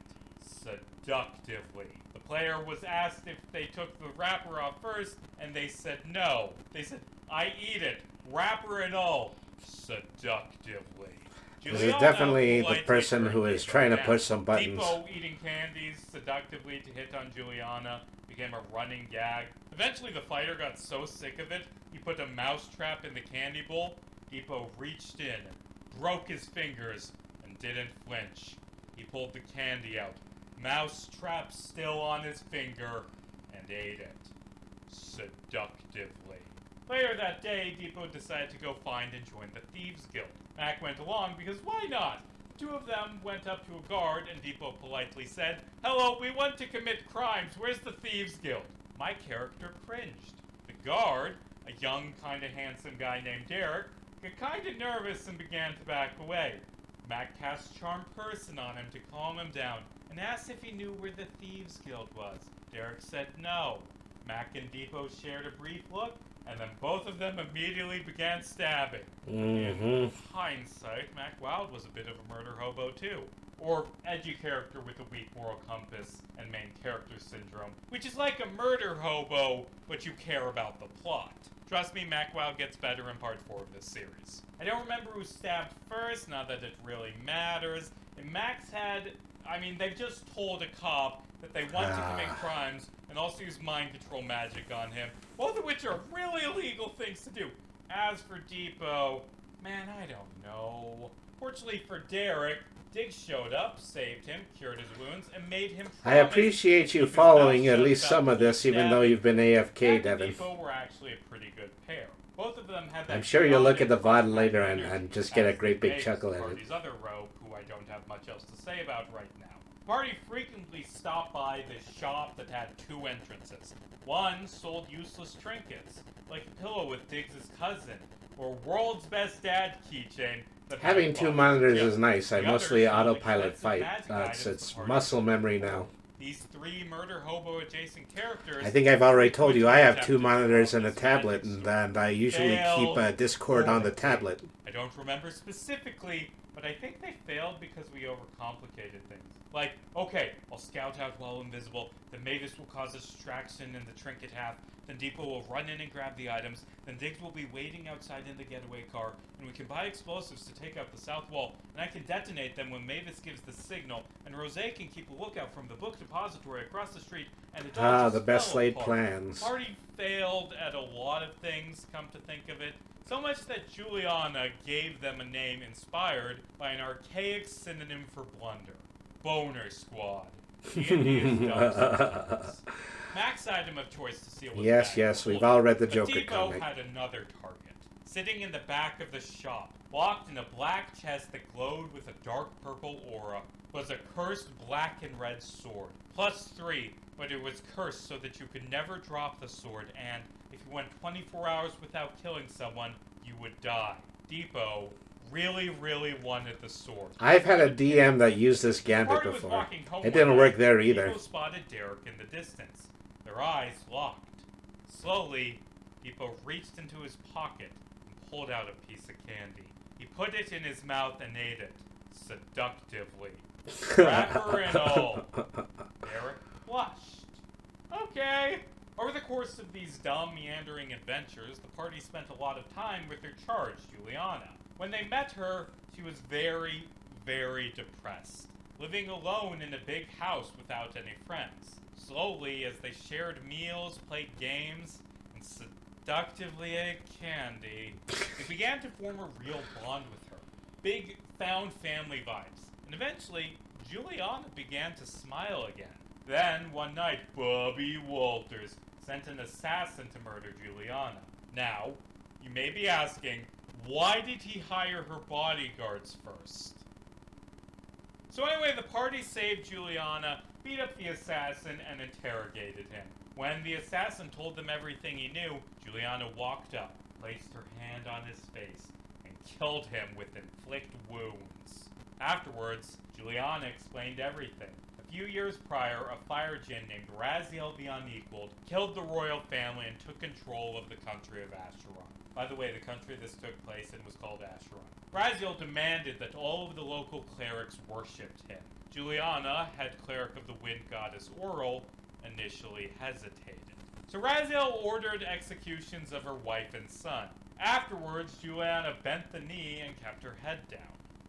D: Seductively. The player was asked if they took the wrapper off first, and they said no. They said, I eat it, wrapper and all, seductively.
C: This is
D: Juliana
C: definitely the
D: politely
C: person who
D: turned
C: is
D: Depot
C: trying to
D: down.
C: push some buttons.
D: Depot eating candies seductively to hit on Juliana became a running gag. Eventually, the fighter got so sick of it, he put a mouse trap in the candy bowl. Depot reached in, broke his fingers, and didn't flinch. He pulled the candy out, mouse trap still on his finger, and ate it. Seductively. Later that day, Depot decided to go find and join the Thieves Guild. Mac went along because why not? Two of them went up to a guard and Depot politely said, "Hello, we want to commit crimes. Where's the Thieves Guild?" My character cringed. The guard, a young, kinda handsome guy named Derek, got kinda nervous and began to back away. Mac cast Charm Person on him to calm him down and asked if he knew where the Thieves Guild was. Derek said no. Mac and Depot shared a brief look, and then both of them immediately began stabbing. In hindsight, Mac Wild was a bit of a murder hobo too. Or edgy character with a weak moral compass and main character syndrome, which is like a murder hobo, but you care about the plot. Trust me, Mac Wild gets better in part 4 of this series. I don't remember who stabbed first, not that it really matters. In Mac's head, they've just told a cop that they want to commit crimes and also use mind control magic on him, both of which are really illegal things to do. As for Depot, man, I don't know. Fortunately for Derek, Diggs showed up, saved him, cured his wounds, and made him promise
C: I appreciate you
D: to keep his
C: following
D: mouth
C: at
D: shut
C: least
D: about
C: some of
D: the
C: this, even though
D: stabbing.
C: you've been AFK,
D: Mac and
C: Devin.
D: Depot were actually a pretty good pair. Both of them had that
C: I'm sure you'll look at the
D: chaotic,
C: VOD later
D: energy
C: and just get a
D: as
C: great big
D: Diggs,
C: chuckle
D: the
C: at it.
D: party's other rogue, who I don't have much else to say about right now. The party frequently stopped by this shop that had two entrances. One sold useless trinkets, like a pillow with Diggs' cousin, or World's Best Dad keychain. that
C: Having
D: Mac
C: two
D: bought
C: monitors
D: for
C: is
D: Jim.
C: nice. I
D: The other
C: mostly
D: sold
C: autopilot
D: expensive
C: fight.
D: magic items
C: It's
D: the party
C: muscle
D: could
C: memory
D: afford.
C: now.
D: These three murder hobo adjacent characters.
C: I think I've already told you I have two
D: attempted to
C: monitors
D: rob
C: and a
D: this
C: tablet,
D: magic
C: and
D: store.
C: I usually keep
D: Failed
C: Discord on the
D: horribly.
C: tablet.
D: I don't remember specifically, but I think they failed because we overcomplicated things. Like, okay, I'll scout out while invisible, then Mavis will cause a distraction in the trinket half, then Depot will run in and grab the items, then Diggs will be waiting outside in the getaway car, and we can buy explosives to take out the south wall, and I can detonate them when Mavis gives the signal, and Rose can keep a lookout from the book depository across the street, and it all
C: Ah,
D: just
C: the best
D: fell
C: laid
D: apart.
C: plans.
D: Party failed at a lot of things, come to think of it. So much that Juliana gave them a name inspired by an archaic synonym for blunder. Boner Squad. D&D is dumb sometimes. Mac's item of choice to seal was
C: Yes,
D: bag
C: yes,
D: full
C: we've
D: of
C: all
D: it.
C: read the
D: But
C: Joker
D: Depot
C: comic.
D: had another target. Sitting in the back of the shop, locked in a black chest that glowed with a dark purple aura, was a cursed black and red sword. +3, but it was cursed so that you could never drop the sword, and if you went 24 hours without killing someone, you would die. Depot really, really wanted the sword.
C: I've had a DM that used this gambit
D: Party was
C: before.
D: walking home
C: It didn't
D: one
C: work
D: night,
C: there
D: and
C: either.
D: Depot spotted Derek in the distance. Their eyes locked. Slowly, Depot reached into his pocket and pulled out a piece of candy. He put it in his mouth and ate it, seductively. Wrapper and all. Derek blushed. Okay. Over the course of these dumb, meandering adventures, the party spent a lot of time with their charge, Juliana. When they met her, she was very, very depressed, living alone in a big house without any friends. Slowly, as they shared meals, played games, and seductively ate candy, they began to form a real bond with her. Big, found family vibes. And eventually, Juliana began to smile again. Then, one night, Bobby Walters sent an assassin to murder Juliana. Now, you may be asking, why did he hire her bodyguards first? So anyway, the party saved Juliana, beat up the assassin, and interrogated him. When the assassin told them everything he knew, Juliana walked up, placed her hand on his face, and killed him with inflict wounds. Afterwards, Juliana explained everything. A few years prior, a fire djinn named Raziel the Unequaled killed the royal family and took control of the country of Acheron. By the way, the country this took place in was called Acheron. Raziel demanded that all of the local clerics worshipped him. Juliana, head cleric of the wind goddess Oral, initially hesitated. So Raziel ordered executions of her wife and son. Afterwards, Juliana bent the knee and kept her head down.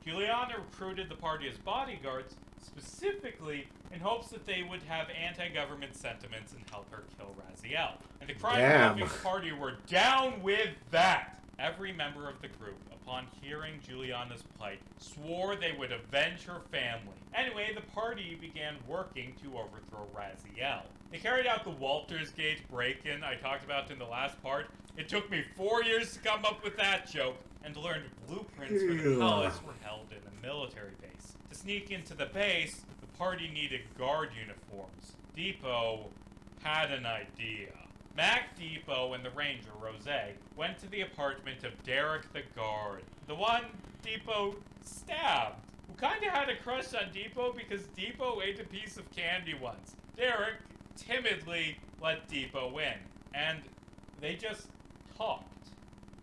D: Juliana recruited the party as bodyguards, specifically in hopes that they would have anti-government sentiments and help her kill Raziel. And the crime-loving party were down with that! Every member of the group, upon hearing Juliana's plight, swore they would avenge her family. Anyway, the party began working to overthrow Raziel. They carried out the Walters Gate break-in I talked about in the last part. It took me 4 years to come up with that joke, and learned blueprints for the palace were held in a military base. To sneak into the base, the party needed guard uniforms. Depot had an idea. Mac Depot and the ranger, Rose, went to the apartment of Derek the guard, the one Depot stabbed, who kinda had a crush on Depot because Depot ate a piece of candy once. Derek timidly let Depot in, and they just talked.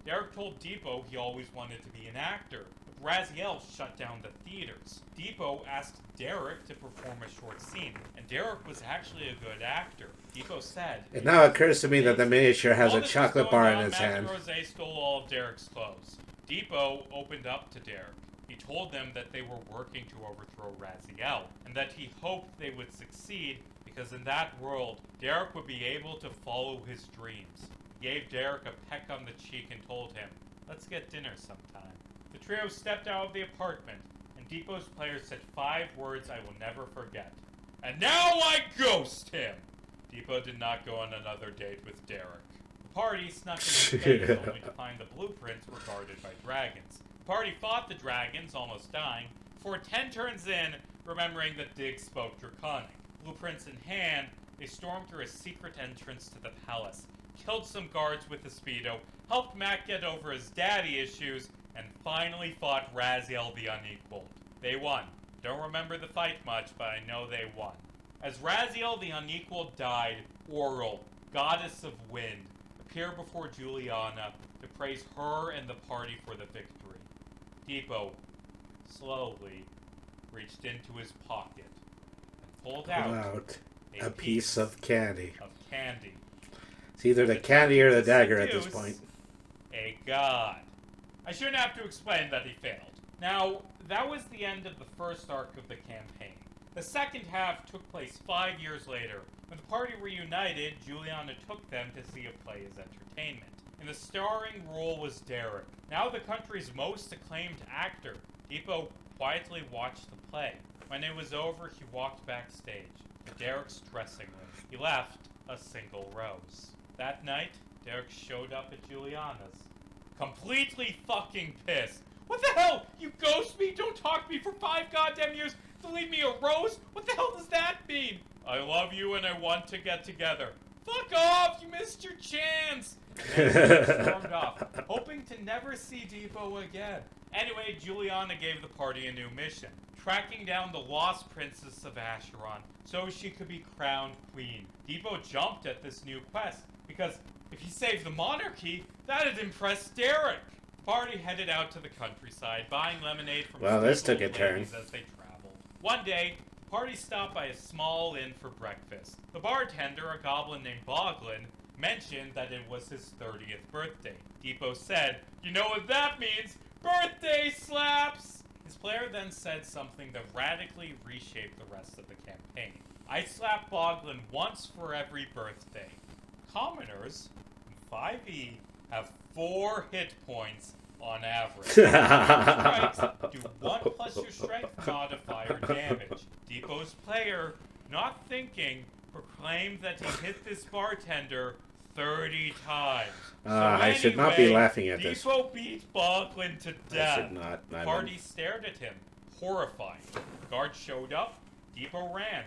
D: Derek told Depot he always wanted to be an actor, but Raziel shut down the theaters. Depot asked Derek to perform a short scene, and Derek was actually a good actor. Depot said,
C: "It now occurs to me that the miniature has a chocolate bar in its
D: Mac
C: hand."
D: and Rose stole all of Derek's clothes. Depot opened up to Derek. He told them that they were working to overthrow Raziel, and that he hoped they would succeed because in that world, Derek would be able to follow his dreams. He gave Derek a peck on the cheek and told him, "Let's get dinner sometime." The trio stepped out of the apartment, and Depot's player said 5 words I will never forget. "And now I ghost him!" Depot did not go on another date with Derek. The party snuck into the base only to find the blueprints were guarded by dragons. The party fought the dragons, almost dying, before 10 turns in, remembering that Dig spoke Draconic. Blueprints in hand, they stormed through a secret entrance to the palace, killed some guards with a Speedo, helped Mac get over his daddy issues, and finally fought Raziel the Unequaled. They won. Don't remember the fight much, but I know they won. As Raziel the Unequaled died, Oral, goddess of wind, appeared before Juliana to praise her and the party for the victory. Depot slowly reached into his pocket and pulled out
C: a piece of candy.
D: Candy.
C: It's either the candy or the dagger at this point.
D: A god. I shouldn't have to explain that he failed. Now, that was the end of the first arc of the campaign. The second half took place 5 years later. When the party reunited, Juliana took them to see a play as entertainment. In the starring role was Derek, now the country's most acclaimed actor. Depot quietly watched the play. When it was over, he walked backstage to Derek's dressing room. He left a single rose. That night, Derek showed up at Juliana's, completely fucking pissed. "What the hell? You ghost me? Don't talk to me for 5 goddamn years to leave me a rose? What the hell does that mean? I love you and I want to get together." "Fuck off! You missed your chance!" And then he stormed off, hoping to never see Depot again. Anyway, Juliana gave the party a new mission, tracking down the lost princess of Acheron so she could be crowned queen. Depot jumped at this new quest because if he saved the monarchy, that'd impress Derek. The party headed out to the countryside, buying lemonade from
C: this took a
D: ladies
C: turn.
D: as they traveled. One day, the party stopped by a small inn for breakfast. The bartender, a goblin named Boglin, mentioned that it was his 30th birthday. Depot said, "You know what that means? Birthday slaps!" His player then said something that radically reshaped the rest of the campaign. "I slap Boglin once for every birthday. Commoners in 5e have 4 hit points on average. Strikes do 1 plus your strength modifier damage." Depot's player, not thinking, proclaimed that he hit this bartender 30 times.
C: I should not be laughing at this.
D: Depot beat Boglin to death.
C: I should not.
D: The party stared at him, horrified. The guard showed up, Depot ran,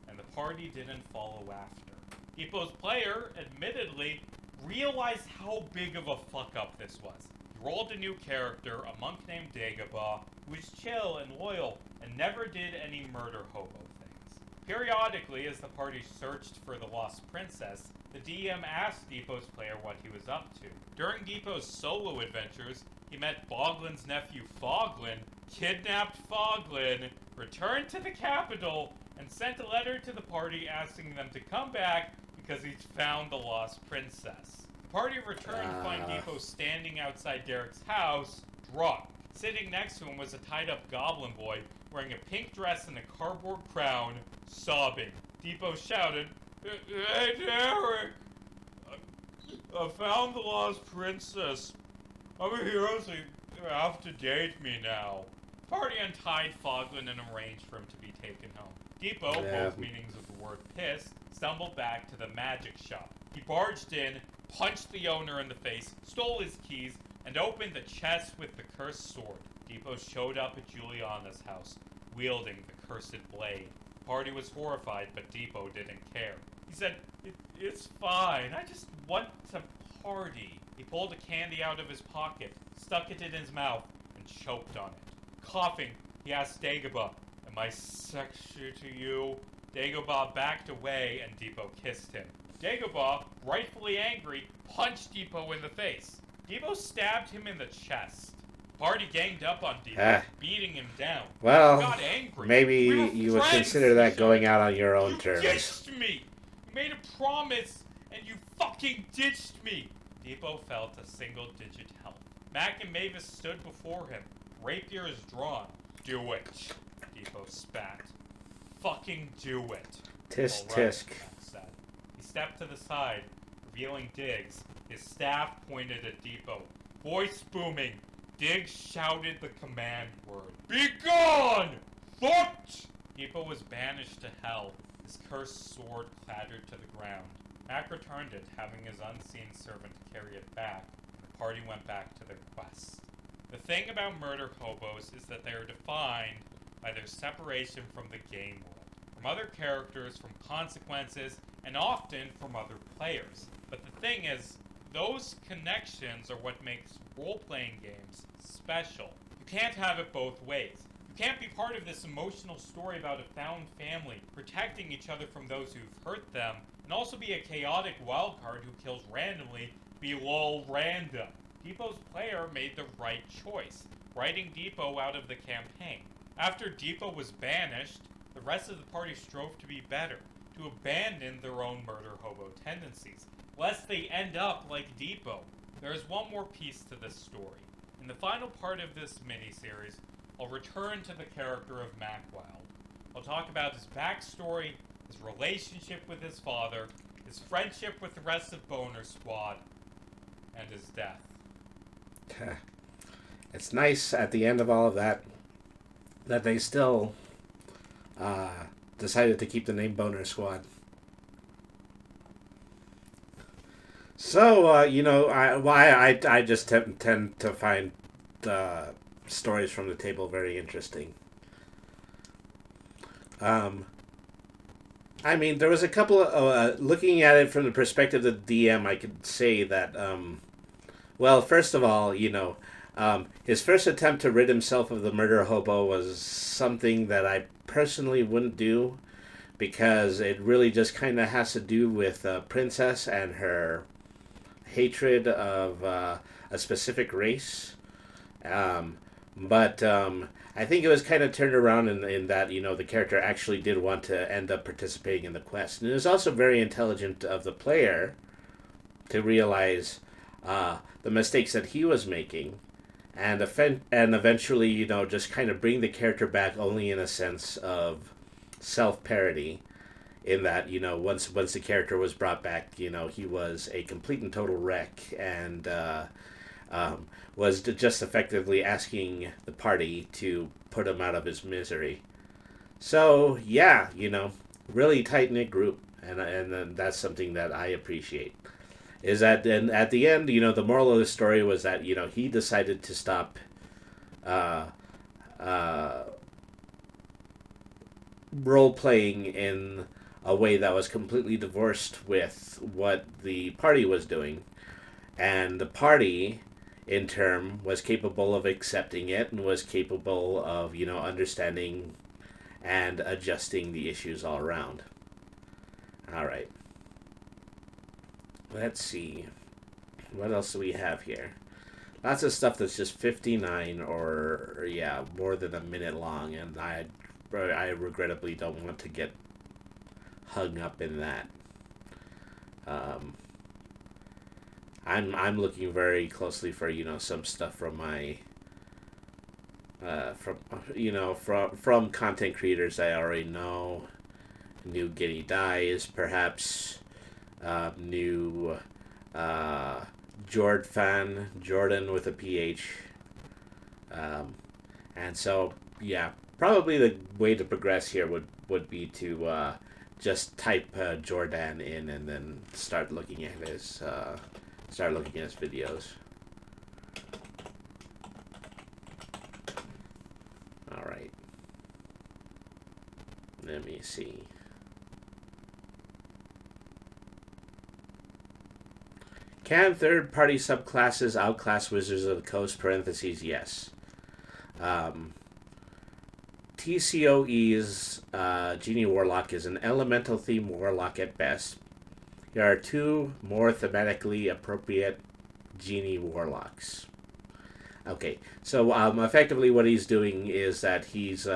D: and the party didn't follow after. Depot's player, admittedly, realized how big of a fuck-up this was. He rolled a new character, a monk named Dagobah, who was chill and loyal, and never did any murder hobo things. Periodically, as the party searched for the lost princess, the DM asked Depot's player what he was up to. During Depot's solo adventures, he met Boglin's nephew Foglin, kidnapped Foglin, returned to the capital, and sent a letter to the party asking them to come back because he's found the lost princess. The party returned to find Depot standing outside Derek's house, drunk. Sitting next to him was a tied-up goblin boy wearing a pink dress and a cardboard crown, sobbing. Depot shouted, "Hey, Derek! I found the lost princess. I'm a hero, so you have to date me now." The party untied Foglin and arranged for him to be taken home. Depot, both meanings of the word piss, stumbled back to the magic shop. He barged in, punched the owner in the face, stole his keys, and opened the chest with the cursed sword. Depot showed up at Juliana's house, wielding the cursed blade. The party was horrified, but Depot didn't care. He said, It's fine, I just want to party." He pulled a candy out of his pocket, stuck it in his mouth, and choked on it. Coughing, he asked Dagobah, "Am I sexy to you?" Dagobah backed away and Depot kissed him. Dagobah, rightfully angry, punched Depot in the face. Depot stabbed him in the chest. The party ganged up on Depot, beating him down.
C: Well,
D: He got angry.
C: maybe
D: "We were
C: you would
D: friends,"
C: consider
D: he
C: that
D: shouted.
C: going out on your own
D: "You
C: terms.
D: ditched me! You made a promise, and you fucking ditched me!" Depot felt a single-digit health. Mac and Mavis stood before him. Rapiers drawn. "Do it," Depot spat. "Fucking do it."
C: Tisk
D: "All right,"
C: tisk.
D: Mac said. He stepped to the side, revealing Diggs. His staff pointed at Depot. Voice booming, Diggs shouted the command word. "Be gone! Foot!" Depot was banished to hell. His cursed sword clattered to the ground. Mac returned it, having his unseen servant carry it back, and the party went back to their quest. The thing about murder hobos is that they are defined by their separation from the game world, from other characters, from consequences, and often from other players. But the thing is, those connections are what makes role-playing games special. You can't have it both ways. You can't be part of this emotional story about a found family, protecting each other from those who've hurt them, and also be a chaotic wildcard who kills randomly, be lol random. Depot's player made the right choice, writing Depot out of the campaign. After Depot was banished, the rest of the party strove to be better, to abandon their own murder hobo tendencies, lest they end up like Depot. There is one more piece to this story. In the final part of this miniseries, I'll return to the character of Mac Wild. I'll talk about his backstory, his relationship with his father, his friendship with the rest of Boner Squad, and his death.
C: It's nice at the end of all of that that they still decided to keep the name Boner Squad. So, I just tend to find stories from the table very interesting. I mean, there was a couple of, looking at it from the perspective of the DM, I could say that, well, first of all, his first attempt to rid himself of the murder hobo was something that I personally wouldn't do, because it really just kind of has to do with Princess and her hatred of a specific race. But I think it was kind of turned around in that, the character actually did want to end up participating in the quest. And it was also very intelligent of the player to realize the mistakes that he was making, and eventually, just kind of bring the character back only in a sense of self-parody, in that, once the character was brought back, he was a complete and total wreck, and was just effectively asking the party to put him out of his misery. So, yeah, really tight-knit group, and that's something that I appreciate. Is that, and at the end, the moral of the story was that, he decided to stop role-playing in a way that was completely divorced with what the party was doing. And the party, in turn, was capable of accepting it and was capable of, understanding and adjusting the issues all around. All right. Let's see. What else do we have here? Lots of stuff that's just 59 or, more than a minute long, and I regrettably don't want to get hung up in that. Um, I'm looking very closely for some stuff from my from content creators I already know. New Giddy Dies, perhaps. New Jordan with a PH. And so, yeah, probably the way to progress here would be to just type Jordan in and then start looking at his videos. All right. Let me see. Can third-party subclasses outclass Wizards of the Coast? Parentheses, yes. TCOE's Genie Warlock is an elemental theme warlock at best. There are two more thematically appropriate Genie Warlocks. Okay, so effectively what he's doing is that he's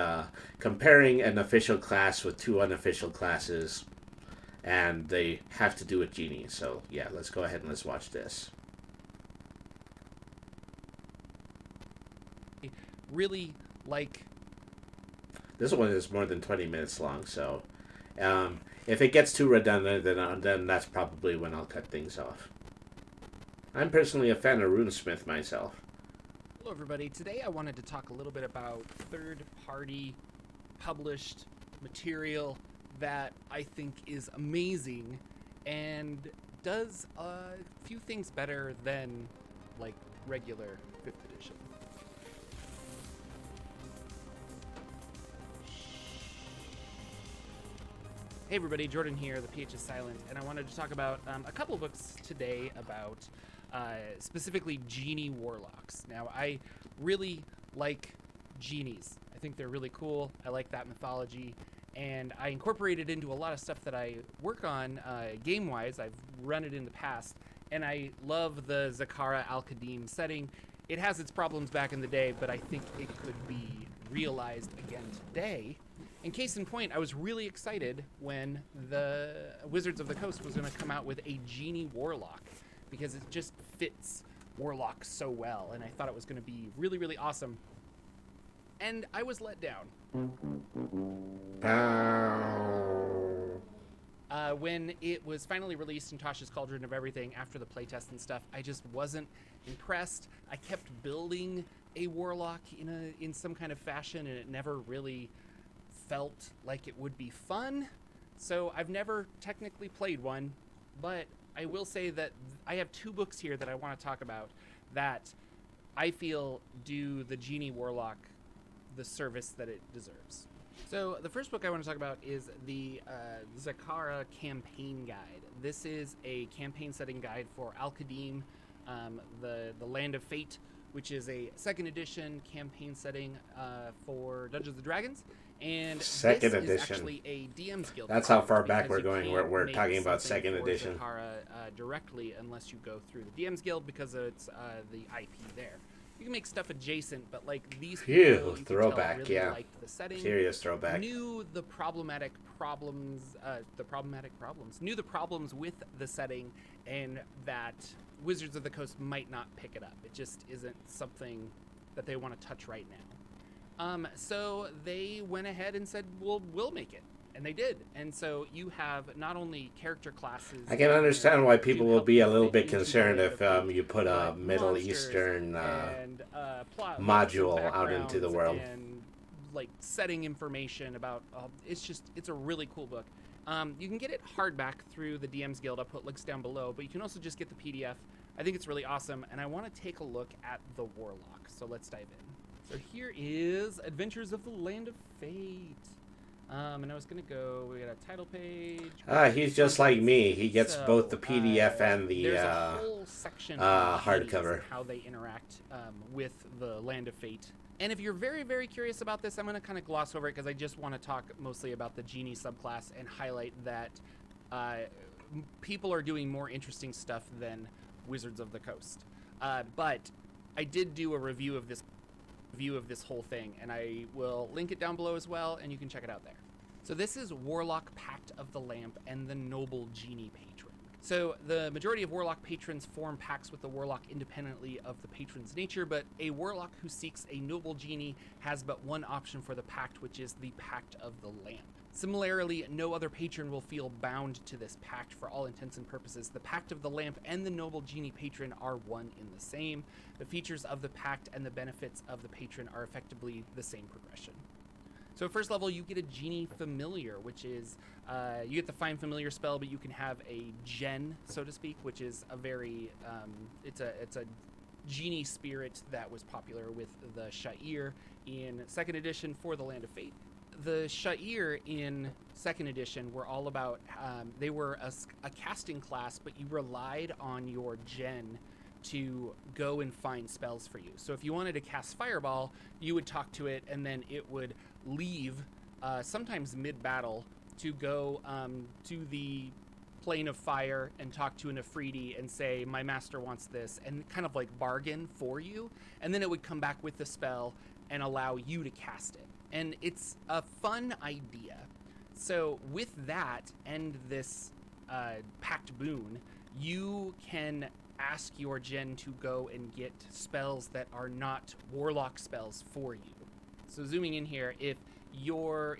C: comparing an official class with two unofficial classes, and they have to do with genies. So yeah, let's go ahead and let's watch this.
E: Really like...
C: This one is more than 20 minutes long, so if it gets too redundant, then that's probably when I'll cut things off. I'm personally a fan of RuneSmith myself.
E: Hello everybody, today I wanted to talk a little bit about third-party published material that I think is amazing and does a few things better than like regular 5th edition. Hey everybody, Jordan here, the PH is silent, and I wanted to talk about a couple books today about specifically Genie Warlocks. Now, I really like genies. I think they're really cool. I like that mythology, and I incorporate it into a lot of stuff that I work on game-wise. I've run it in the past, and I love the Zakara Al-Qadim setting. It has its problems back in the day, but I think it could be realized again today. In case in point, I was really excited when the Wizards of the Coast was going to come out with a Genie Warlock, because it just fits Warlock so well, and I thought it was going to be really, really awesome. And I was let down. When it was finally released in Tasha's Cauldron of Everything after the playtest and stuff, I just wasn't impressed. I kept building a Warlock in some kind of fashion, and it never really felt like it would be fun. So I've never technically played one, but I will say that I have two books here that I want to talk about that I feel do the Genie Warlock the service that it deserves. So the first book I want to talk about is the Zakara Campaign Guide. This is a campaign setting guide for Al-Qadim, the Land of Fate, which is a 2nd edition campaign setting for Dungeons & Dragons. And
C: Second
E: this
C: edition.
E: is actually a DM's Guild.
C: That's how far back
E: because
C: we're
E: you
C: going.
E: can't
C: We're
E: make
C: talking about
E: something
C: 2nd
E: for
C: edition.
E: Zakara directly unless you go through the DM's Guild, because it's the IP there. You can make stuff adjacent, but like these people, you can
C: throwback,
E: tell really
C: yeah.
E: liked the setting.
C: Serious throwback.
E: Knew the problematic problems with the setting, and that Wizards of the Coast might not pick it up. It just isn't something that they want to touch right now. So they went ahead and said, well, we'll make it. And they did. And so you have not only character classes...
C: I can understand why people will be a little bit
E: into the
C: concerned
E: Land
C: if
E: of Fate,
C: you put a
E: but
C: Middle
E: monsters
C: Eastern
E: and, plot,
C: module
E: some
C: out into the
E: backgrounds
C: world.
E: and like setting information about... it's a really cool book. You can get it hardback through the DM's Guild. I'll put links down below, but you can also just get the PDF. I think it's really awesome, and I want to take a look at the Warlock. So let's dive in. So here is Adventures of the Land of Fate. And I was going to go, we got a title page.
C: He's just like me. He gets
E: So,
C: both the PDF and the
E: there's a whole section on
C: hardcover.
E: and how they interact with the Land of Fate. And if you're very, very curious about this, I'm going to kind of gloss over it because I just want to talk mostly about the Genie subclass and highlight that people are doing more interesting stuff than Wizards of the Coast. But I did do a review of this whole thing, and I will link it down below as well, and you can check it out there. So this is Warlock Pact of the Lamp and the Noble Genie Patron. So the majority of Warlock patrons form pacts with the Warlock independently of the patron's nature, but a Warlock who seeks a noble genie has but one option for the pact, which is the Pact of the Lamp. Similarly, no other patron will feel bound to this pact for all intents and purposes. The Pact of the Lamp and the noble genie patron are one in the same. The features of the pact and the benefits of the patron are effectively the same progression. So at first level, you get a Genie Familiar, which is, you get the Find Familiar spell, but you can have a gen, so to speak, which is a very, it's a genie spirit that was popular with the Sha'ir in 2nd edition for the Land of Fate. The Sha'ir in 2nd edition were all about, they were a casting class, but you relied on your gen to go and find spells for you. So if you wanted to cast Fireball, you would talk to it, and then it would leave, sometimes mid-battle, to go to the plane of fire and talk to an Afridi and say, my master wants this, and kind of like bargain for you. And then it would come back with the spell and allow you to cast it. And it's a fun idea. So with that and this pact boon, you can ask your gen to go and get spells that are not Warlock spells for you. So zooming in here, if your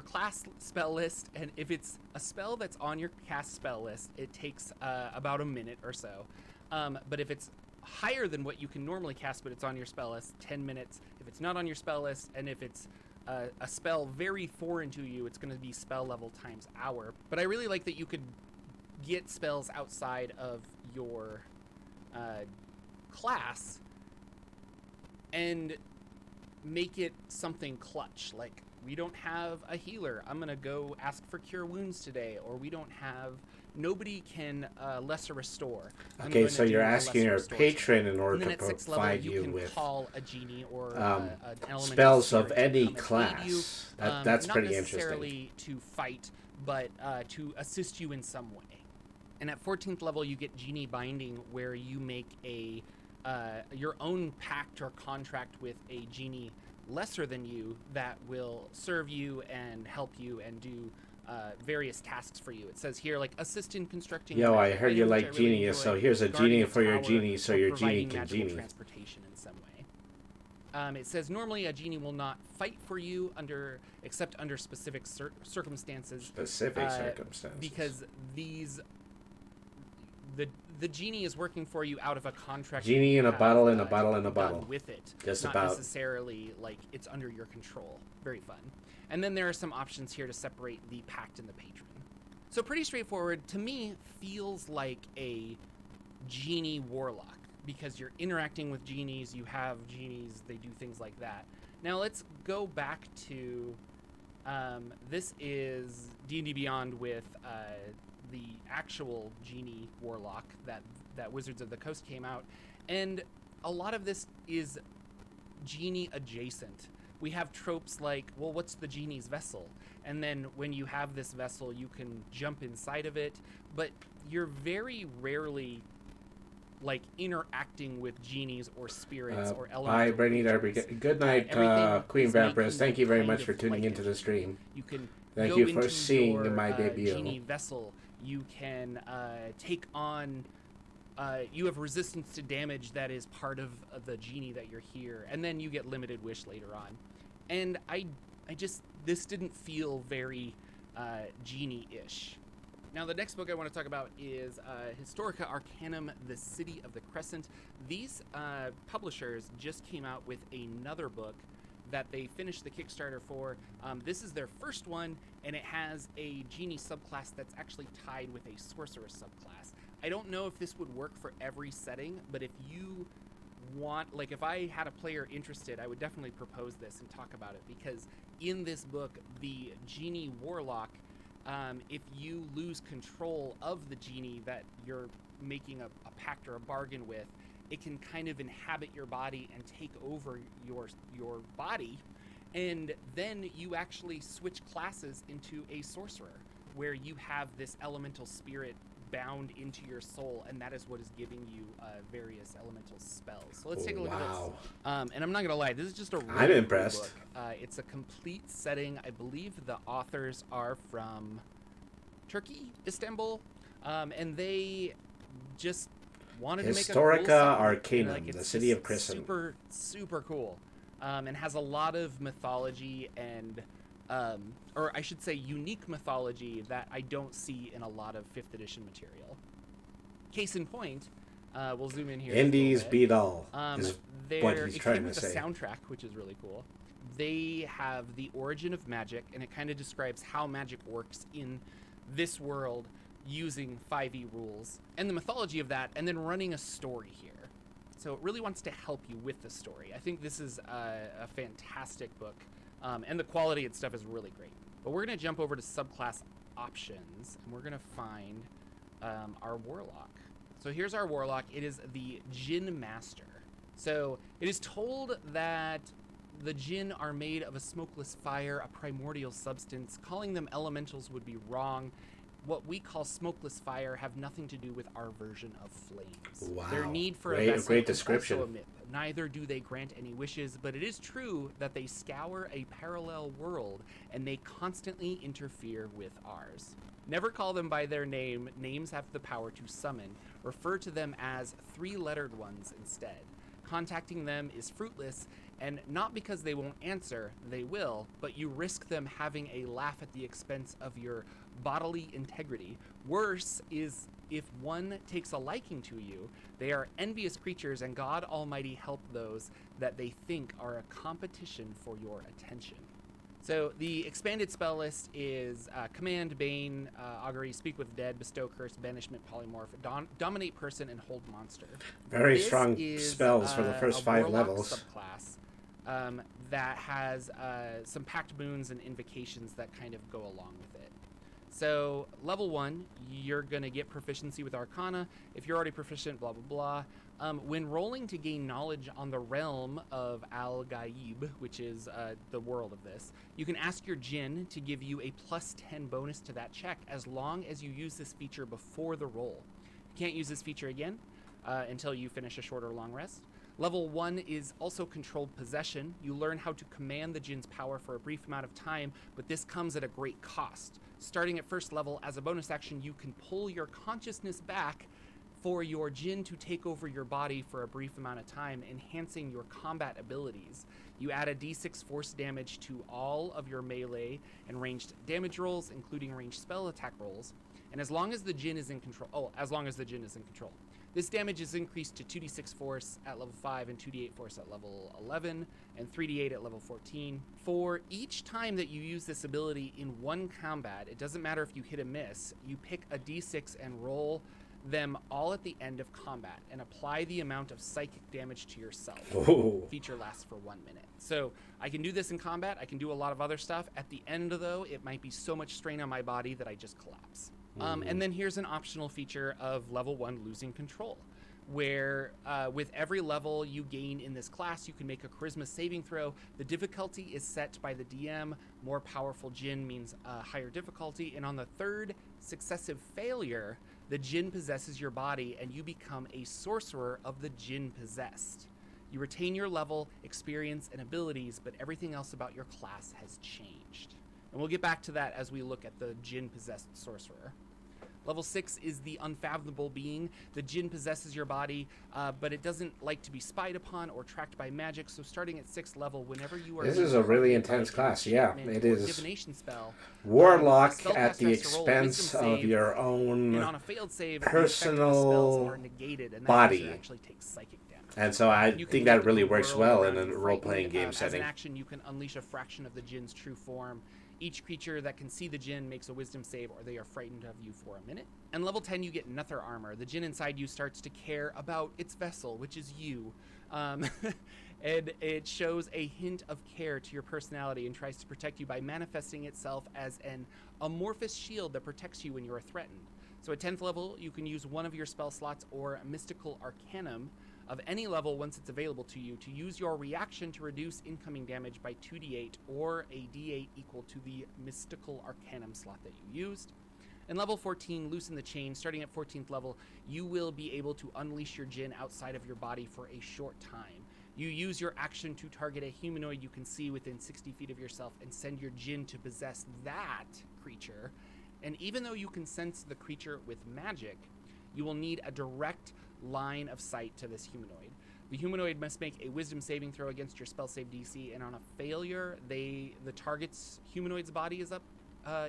E: class spell list, and if it's a spell that's on your cast spell list, it takes about a minute or so. But if it's higher than what you can normally cast, but it's on your spell list, 10 minutes. If it's not on your spell list, and if it's a spell very foreign to you, it's going to be spell level times hour. But I really like that you could get spells outside of your class and make it something clutch. Like, we don't have a healer, I'm gonna go ask for cure wounds today. Or we don't have, nobody can lesser restore.
C: Okay, so you're asking your patron in order to provide you with
E: call a genie or an elemental
C: spells of
E: spirit to
C: any
E: come and aid
C: class.
E: you.
C: That's
E: not
C: pretty
E: necessarily
C: interesting.
E: to fight, but to assist you in some way. And at 14th level, you get Genie Binding, where you make a your own pact or contract with a genie lesser than you that will serve you and help you and do various tasks for you. It says here, like, assist in constructing.
C: Yo, I heard you like
E: really
C: genie, so here's a genie for your genie, so your genie can genie.
E: Transportation in some way. It says normally a genie will not fight for you except under specific circumstances.
C: Specific circumstances.
E: Because the genie is working for you out of a contract.
C: Genie in a bottle, in a bottle, in a bottle.
E: With it,
C: just
E: not
C: about.
E: necessarily like it's under your control. Very fun. And then there are some options here to separate the pact and the patron. So pretty straightforward. To me, feels like a genie warlock because you're interacting with genies. You have genies. They do things like that. Now let's go back to this is D&D Beyond with the actual genie warlock that Wizards of the Coast came out, and a lot of this is genie adjacent. We have tropes like, well, what's the genie's vessel? And then when you have this vessel, you can jump inside of it, but you're very rarely like interacting with genies or spirits or elemental.
C: Bye, Brainy. Good night, Queen Vampiress. Thank you very much for tuning into the stream.
E: You can
C: Thank
E: go
C: you for
E: into
C: seeing
E: your,
C: my debut.
E: Genie vessel. You can take on. You have resistance to damage that is part of the genie that you're here, and then you get limited wish later on. And I just this didn't feel very genie-ish. Now the next book I want to talk about is Historica Arcanum: The City of the Crescent. These publishers just came out with another book that they finished the Kickstarter for. This is their first one, and it has a genie subclass that's actually tied with a sorceress subclass. I don't know if this would work for every setting, but if you want, like, if I had a player interested, I would definitely propose this and talk about it, because in this book, the genie warlock, if you lose control of the genie that you're making a pact or a bargain with, it can kind of inhabit your body and take over your body, and then you actually switch classes into a sorcerer, where you have this elemental spirit bound into your soul, and that is what is giving you various elemental spells. So let's take a look at this. And I'm not gonna lie, this is just a really
C: I'm impressed.
E: Cool book. It's a complete setting. I believe the authors are from Turkey, Istanbul. And they just wanted to make a
C: Historica
E: cool setting.
C: Arcanum,
E: Like,
C: the
E: it's
C: city
E: just
C: of Chrism.
E: super, super cool. And has a lot of mythology and, or I should say unique mythology that I don't see in a lot of 5th edition material. Case in point, we'll zoom in here.
C: Indies
E: beat
C: beat all. Is what he's
E: it
C: trying
E: came
C: to
E: with
C: say.
E: a soundtrack, which is really cool. They have the origin of magic, and it kind of describes how magic works in this world using 5e rules and the mythology of that, and then running a story here. So it really wants to help you with the story. I think this is a fantastic book, and the quality and stuff is really great. But we're going to jump over to subclass options, and we're going to find our warlock. So here's our warlock. It is the Djinn Master. So it is told that the Djinn are made of a smokeless fire, a primordial substance. Calling them elementals would be wrong. What we call smokeless fire have nothing to do with our version of flames.
C: Wow.
E: Their need for
C: Great-
E: a vessel
C: great
E: is
C: description.
E: also a myth. Neither do they grant any wishes, but it is true that they scour a parallel world and they constantly interfere with ours. Never call them by their name. Names have the power to summon. Refer to them as 3-lettered ones instead. Contacting them is fruitless, and not because they won't answer, they will, but you risk them having a laugh at the expense of your bodily integrity. Worse is if one takes a liking to you, they are envious creatures, and God Almighty help those that they think are a competition for your attention. So the expanded spell list is Command, Bane, Augury, Speak with Dead, Bestow Curse, Banishment, Polymorph, Dominate Person, and Hold Monster.
C: Very
E: This
C: strong
E: is,
C: spells for the first
E: a
C: 5
E: warlock
C: levels.
E: subclass that has some packed boons and invocations that kind of go along with it. So level 1, you're going to get proficiency with Arcana. If you're already proficient, blah, blah, blah. When rolling to gain knowledge on the realm of Al-Gaib, which is the world of this, you can ask your Djinn to give you a +10 bonus to that check as long as you use this feature before the roll. You can't use this feature again until you finish a short or long rest. Level 1 is also controlled possession. You learn how to command the Djinn's power for a brief amount of time, but this comes at a great cost. Starting at first level, as a bonus action, you can pull your consciousness back for your Djinn to take over your body for a brief amount of time, enhancing your combat abilities. You add a d6 force damage to all of your melee and ranged damage rolls, including ranged spell attack rolls, and as long as the Djinn is in control, This damage is increased to 2d6 force at level 5 and 2d8 force at level 11 and 3d8 at level 14. For each time that you use this ability in one combat, it doesn't matter if you hit a miss, you pick a d6 and roll them all at the end of combat and apply the amount of psychic damage to yourself.
C: Ooh.
E: Feature lasts for 1 minute. So I can do this in combat. I can do a lot of other stuff. At the end, though, it might be so much strain on my body that I just collapse. And then here's an optional feature of level 1, losing control, where with every level you gain in this class, you can make a charisma saving throw. The difficulty is set by the DM. More powerful Djinn means higher difficulty. And on the 3rd successive failure, the Djinn possesses your body and you become a sorcerer of the Djinn possessed. You retain your level, experience, and abilities, but everything else about your class has changed. And we'll get back to that as we look at the Djinn possessed sorcerer. Level 6 is the unfathomable being. The Djinn possesses your body, but it doesn't like to be spied upon or tracked by magic. So starting at 6th level, whenever you are...
C: This is a really intense class, yeah. It is
E: divination spell,
C: warlock
E: spellcaster
C: at the
E: has to roll a wisdom
C: expense of
E: save,
C: your
E: and on
C: own
E: a failed save,
C: personal
E: the effect of the spells are negated, and that
C: body.
E: user actually takes psychic damage.
C: And so I
E: You can
C: think that
E: make
C: really
E: a
C: works
E: world
C: well
E: around
C: in a
E: you
C: role-playing
E: frightened.
C: game
E: As
C: setting.
E: an action, you can unleash a fraction of the Djinn's true form. Each creature that can see the Djinn makes a wisdom save, or they are frightened of you for a minute. And level 10, you get Nether armor. The Djinn inside you starts to care about its vessel, which is you. And it shows a hint of care to your personality and tries to protect you by manifesting itself as an amorphous shield that protects you when you are threatened. So at 10th level, you can use one of your spell slots or mystical arcanum of any level once it's available to you to use your reaction to reduce incoming damage by 2d8 or a d8 equal to the mystical arcanum slot that you used. And level 14, loosen the chain. Starting at 14th level, you will be able to unleash your Djinn outside of your body for a short time. You use your action to target a humanoid you can see within 60 feet of yourself and send your Djinn to possess that creature. And even though you can sense the creature with magic, you will need a direct line of sight to this humanoid. The humanoid must make a wisdom saving throw against your spell save DC, and on a failure, the target's humanoid's body is up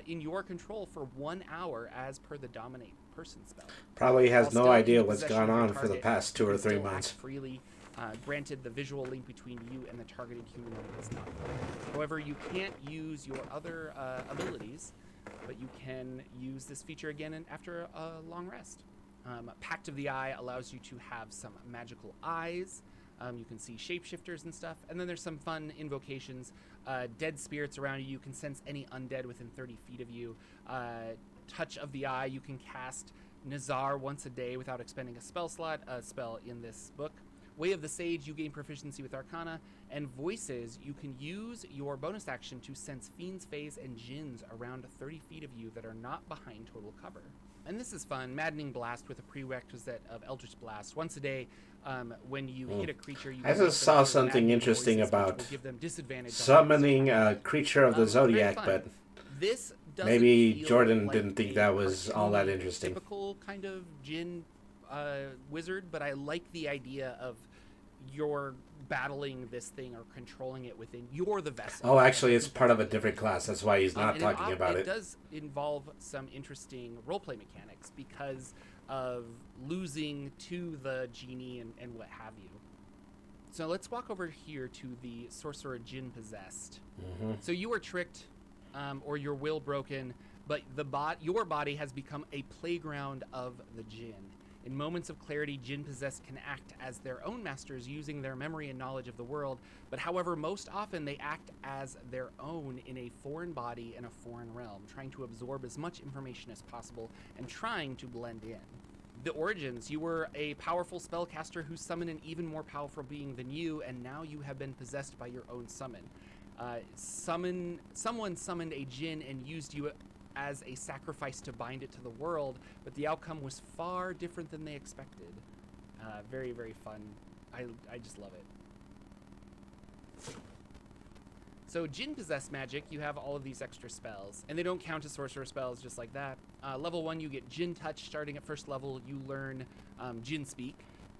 E: in your control for 1 hour as per the Dominate Person spell.
C: Probably has
E: While
C: no
E: still in
C: idea
E: the
C: what's
E: possession
C: gone
E: of your
C: on for the
E: target,
C: past
E: you
C: 2 or
E: can
C: 3
E: still
C: months.
E: act freely. Granted, the visual link between you and the targeted humanoid is not there. However, you can't use your other abilities, but you can use this feature again after a long rest. Pact of the Eye allows you to have some magical eyes. You can see shapeshifters and stuff. And then there's some fun invocations. Dead spirits around you. You can sense any undead within 30 feet of you. Touch of the Eye. You can cast Nazar once a day without expending a spell slot. A spell in this book. Way of the Sage. You gain proficiency with Arcana. And Voices. You can use your bonus action to sense fiends, fays, and jinns around 30 feet of you that are not behind total cover. And this is fun. Maddening Blast with a prerequisite of Eldritch Blast. Once a day, when you hit a creature, you
C: I just saw something interesting about summoning a creature of the Zodiac, but
E: this
C: maybe Jordan didn't think that was all that interesting.
E: Typical kind of djinn wizard, but I like the idea of you're battling this thing or controlling it within. You're the vessel.
C: Oh, actually, it's part of a different class. That's why he's not talking about it.
E: It does involve some interesting roleplay mechanics because of losing to the genie and what have you. So let's walk over here to the sorcerer Jinn possessed.
C: Mm-hmm.
E: So you were tricked, or your will broken, but your body has become a playground of the Jinn. In moments of clarity, Jinn possessed can act as their own masters using their memory and knowledge of the world, but however, most often they act as their own in a foreign body in a foreign realm, trying to absorb as much information as possible and trying to blend in. The origins: you were a powerful spellcaster who summoned an even more powerful being than you, and now you have been possessed by your own summon. Someone summoned a Jinn and used you as a sacrifice to bind it to the world, but the outcome was far different than they expected. Very, very fun. I just love it. So Jinn possessed magic, you have all of these extra spells, and they don't count as sorcerer spells just like that. Level 1, you get Jinn Touch. Starting at first level, you learn Jinn Speak,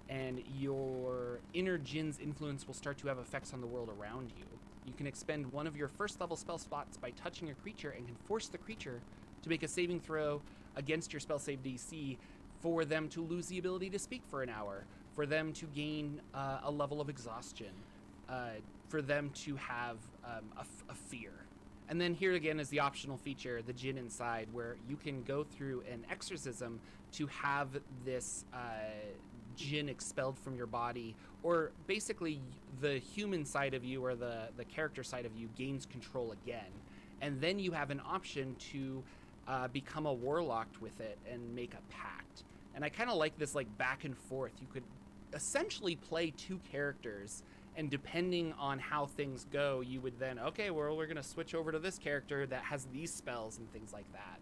E: and your inner Jinn's influence will start to have effects on the world around you. You can expend one of your first level spell slots by touching a creature and can force the creature to make a saving throw against your spell save DC for them to lose the ability to speak for an hour, for them to gain a level of exhaustion, for them to have a fear. And then here again is the optional feature, the Jinn Inside, where you can go through an exorcism to have this Jinn expelled from your body, or basically the human side of you or the character side of you gains control again. And then you have an option to become a warlock with it and make a pact. And I kind of like this like back and forth. You could essentially play two characters, and depending on how things go, you would then, okay, well, we're going to switch over to this character that has these spells and things like that.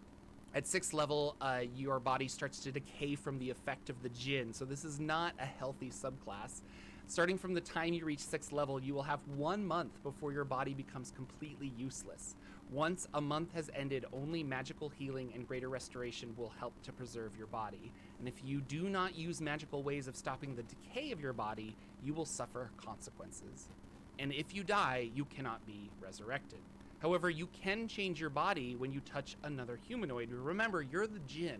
E: At 6th level, your body starts to decay from the effect of the Jinn, so this is not a healthy subclass. Starting from the time you reach 6th level, you will have 1 month before your body becomes completely useless. Once a month has ended, only magical healing and greater restoration will help to preserve your body. And if you do not use magical ways of stopping the decay of your body, you will suffer consequences. And if you die, you cannot be resurrected. However, you can change your body when you touch another humanoid. Remember, you're the Jinn,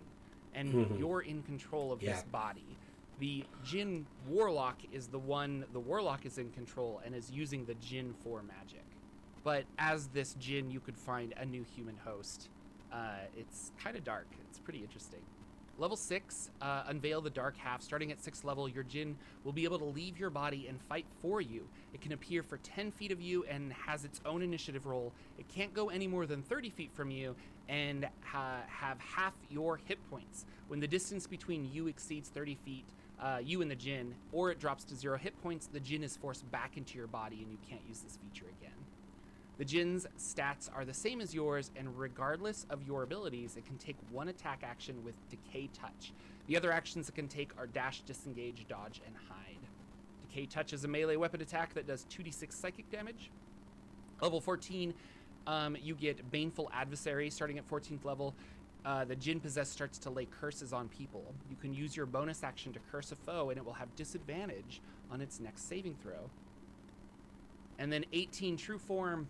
E: and you're in control of this body. The Jinn Warlock is the Warlock is in control and is using the Jinn for magic. But as this Jinn, you could find a new human host. It's kind of dark. It's pretty interesting. Level 6, Unveil the Dark Half. Starting at 6th level, your Jinn will be able to leave your body and fight for you. It can appear for 10 feet of you and has its own initiative roll. It can't go any more than 30 feet from you and have half your hit points. When the distance between you exceeds 30 feet, you and the Jinn, or it drops to 0 hit points, the Jinn is forced back into your body and you can't use this feature again. The Jinn's stats are the same as yours, and regardless of your abilities, it can take 1 attack action with Decay Touch. The other actions it can take are Dash, Disengage, Dodge, and Hide. Decay Touch is a melee weapon attack that does 2d6 psychic damage. Level 14, you get Baneful Adversary. Starting at 14th level, the Jinn possessed starts to lay curses on people, you can use your bonus action to curse a foe, and it will have disadvantage on its next saving throw. And then 18, True Form.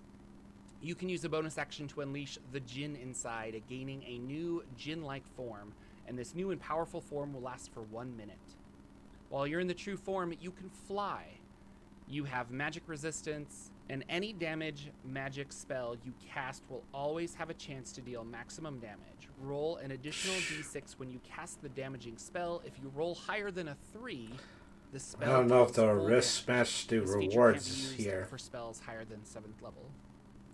E: You can use a bonus action to unleash the Jinn inside, gaining a new Jinn-like form, and this new and powerful form will last for 1 minute. While you're in the True Form, you can fly. You have magic resistance, and any damage magic spell you cast will always have a chance to deal maximum damage. Roll an additional d6 when you cast the damaging spell. If you roll higher than a 3, the spell
C: I don't know if
E: deals
C: the
E: full
C: wrist
E: damage.
C: smash do
E: This feature can't be
C: rewards
E: used
C: here.
E: for spells higher than 7th level.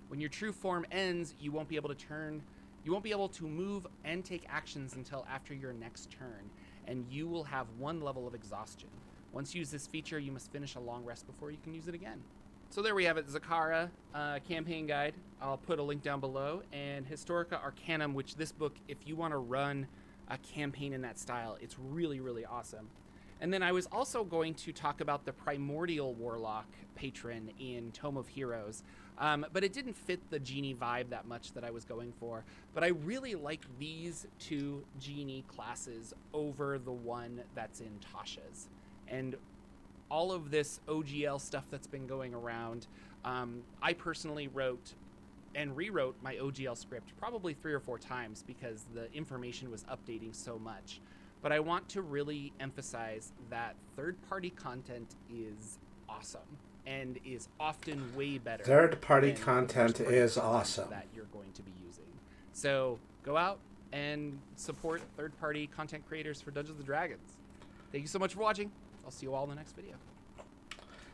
E: When your True Form ends, you won't be able to move and take actions until after your next turn, and you will have 1 level of exhaustion. Once you use this feature, you must finish a long rest before you can use it again. So there we have it, Zakara campaign guide. I'll put a link down below, and Historica Arcanum, which this book, if you want to run a campaign in that style, it's really, really awesome. And then I was also going to talk about the Primordial Warlock patron in Tome of Heroes, but it didn't fit the Genie vibe that much that I was going for. But I really like these 2 Genie classes over the one that's in Tasha's. And all of this OGL stuff that's been going around, I personally wrote and rewrote my OGL script probably 3 or 4 times because the information was updating so much. But I want to really emphasize that third-party content is awesome and is often way better.
C: Third-party
E: than
C: content
E: first-party
C: is
E: content
C: awesome.
E: that you're going to be using. So go out and support third-party content creators for Dungeons & Dragons. Thank you so much for watching. I'll see you all in the next video.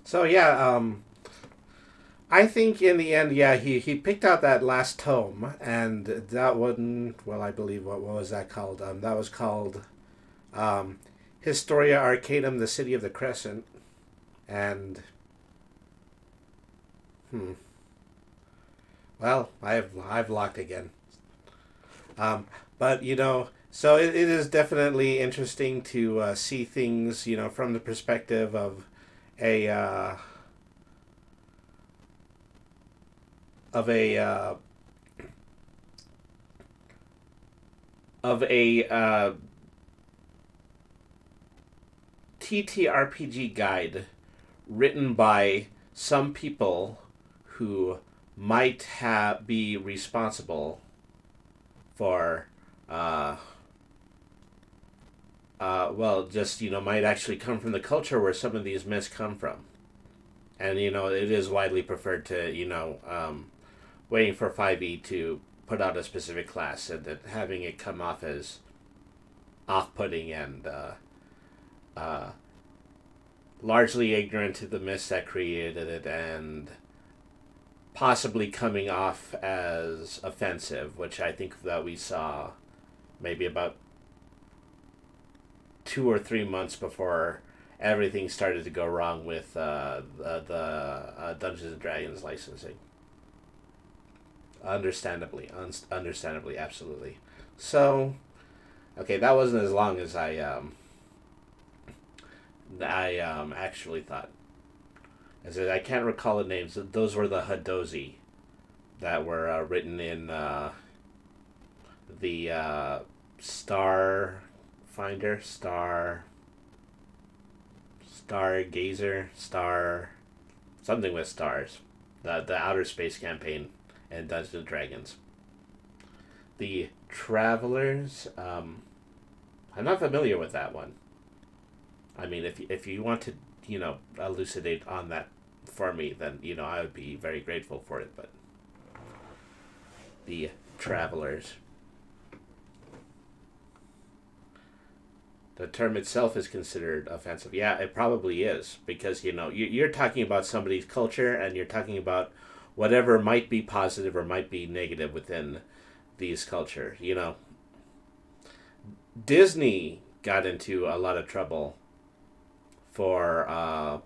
C: So yeah, I think in the end, yeah, he picked out that last tome, and that one, well, I believe, what was that called? That was called Historia Arcanum, the City of the Crescent, and well, I've locked again. But you know, so it is definitely interesting to see things, you know, from the perspective of a TTRPG guide written by some people who might be responsible for well, just, you know, might actually come from the culture where some of these myths come from. And, you know, it is widely preferred to, you know, waiting for 5e to put out a specific class and then having it come off as off-putting and largely ignorant to the myths that created it and possibly coming off as offensive, which I think that we saw maybe about 2 or 3 months before everything started to go wrong with the Dungeons & Dragons licensing. Understandably, absolutely. So, okay, that wasn't as long as I actually thought. As I can't recall the names. Those were the Hadozi that were written in the Stargazer, something with stars. The Outer Space campaign and Dungeons & Dragons. The Travelers, I'm not familiar with that one. I mean, if you want to, you know, elucidate on that for me, then, you know, I would be very grateful for it, but the Travelers. The term itself is considered offensive. Yeah, it probably is, because, you know, you're talking about somebody's culture, and you're talking about whatever might be positive or might be negative within these culture. You know, Disney got into a lot of trouble for,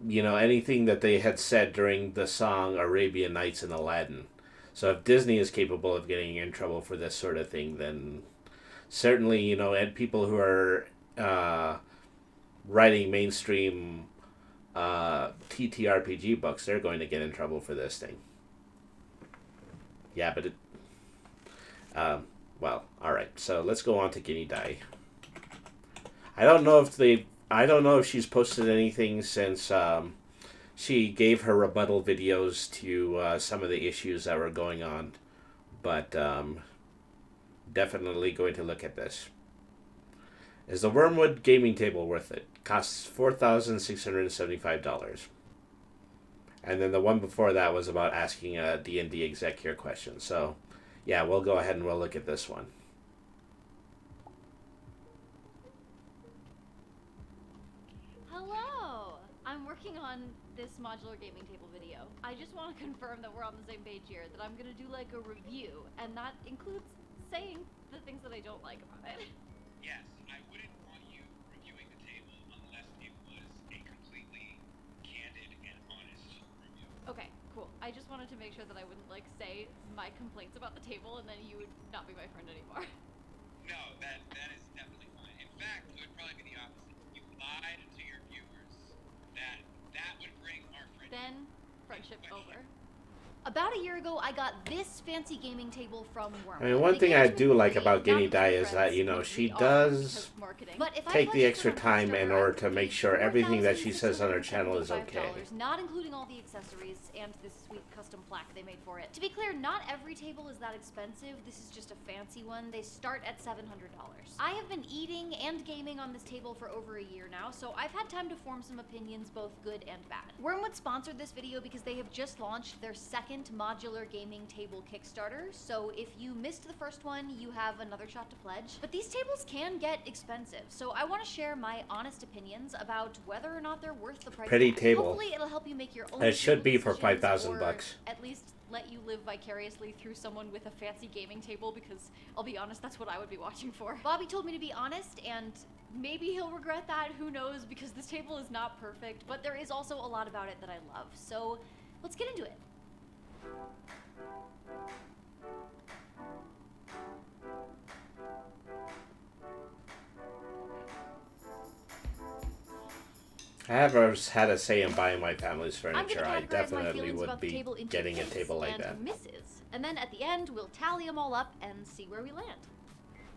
C: you know, anything that they had said during the song Arabian Nights and Aladdin. So if Disney is capable of getting in trouble for this sort of thing, then certainly, you know, and people who are writing mainstream TTRPG books, they're going to get in trouble for this thing. Yeah, but Well, all right. So let's go on to Guinea Dye. I don't know if she's posted anything since she gave her rebuttal videos to some of the issues that were going on, but definitely going to look at this. Is the Wormwood gaming table worth it? Costs $4,675. And then the one before that was about asking a D&D exec here question. So, yeah, we'll go ahead and we'll look at this one.
F: Hello! I'm working on this modular gaming table video. I just want to confirm that we're on the same page here, that I'm going to do like a review, and that includes saying the things that I don't like about it.
G: Yes, I wouldn't want you reviewing the table unless it was a completely candid and honest review.
F: Okay, cool. I just wanted to make sure that I wouldn't like say my complaints about the table and then you would not be my friend anymore.
G: No, that is definitely fine. In fact, it would probably be the opposite. You lied to your viewers. That would bring our friendship.
F: Then, friendship over. About a year ago, I got this fancy gaming table from Wormwood.
C: I mean, one thing I do like about Guinea Dye is that, she does take the extra time in order to make sure everything that she says on her channel is okay.
F: Not including all the accessories and this sweet custom plaque they made for it. To be clear, not every table is that expensive. This is just a fancy one. They start at $700. I have been eating and gaming on this table for over a year now, so I've had time to form some opinions, both good and bad. Wormwood sponsored this video because they have just launched their second modular gaming table Kickstarter, so if you missed the first one, you have another shot to pledge. But these tables can get expensive, so I want to share my honest opinions about whether or not they're worth the price.
C: Pretty table.
F: Hopefully it'll help you make your own.
C: It should be for
F: decisions,
C: $5,000
F: or
C: bucks.
F: At least let you live vicariously through someone with a fancy gaming table, because I'll be honest, that's what I would be watching for. Bobby told me to be honest, and maybe he'll regret that, who knows, because this table is not perfect, but there is also a lot about it that I love. So let's get into it.
C: I have ever had a say in buying my family's
F: I'm
C: furniture.
F: gonna
C: I
F: categorize my
C: definitely
F: feelings
C: would
F: about the
C: be
F: table into
C: getting a
F: hits
C: table like
F: and
C: that.
F: misses, and then at the end we'll tally them all up and see where we land.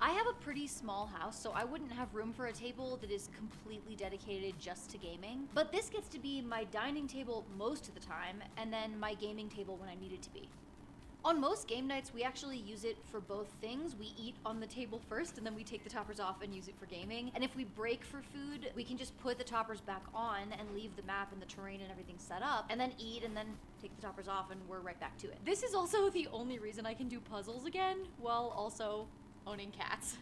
F: I have a pretty small house, so I wouldn't have room for a table that is completely dedicated just to gaming, but this gets to be my dining table most of the time, and then my gaming table when I need it to be. On most game nights, we actually use it for both things. We eat on the table first, and then we take the toppers off and use it for gaming. And if we break for food, we can just put the toppers back on and leave the map and the terrain and everything set up, and then eat, and then take the toppers off, and we're right back to it. This is also the only reason I can do puzzles again, while also owning cats.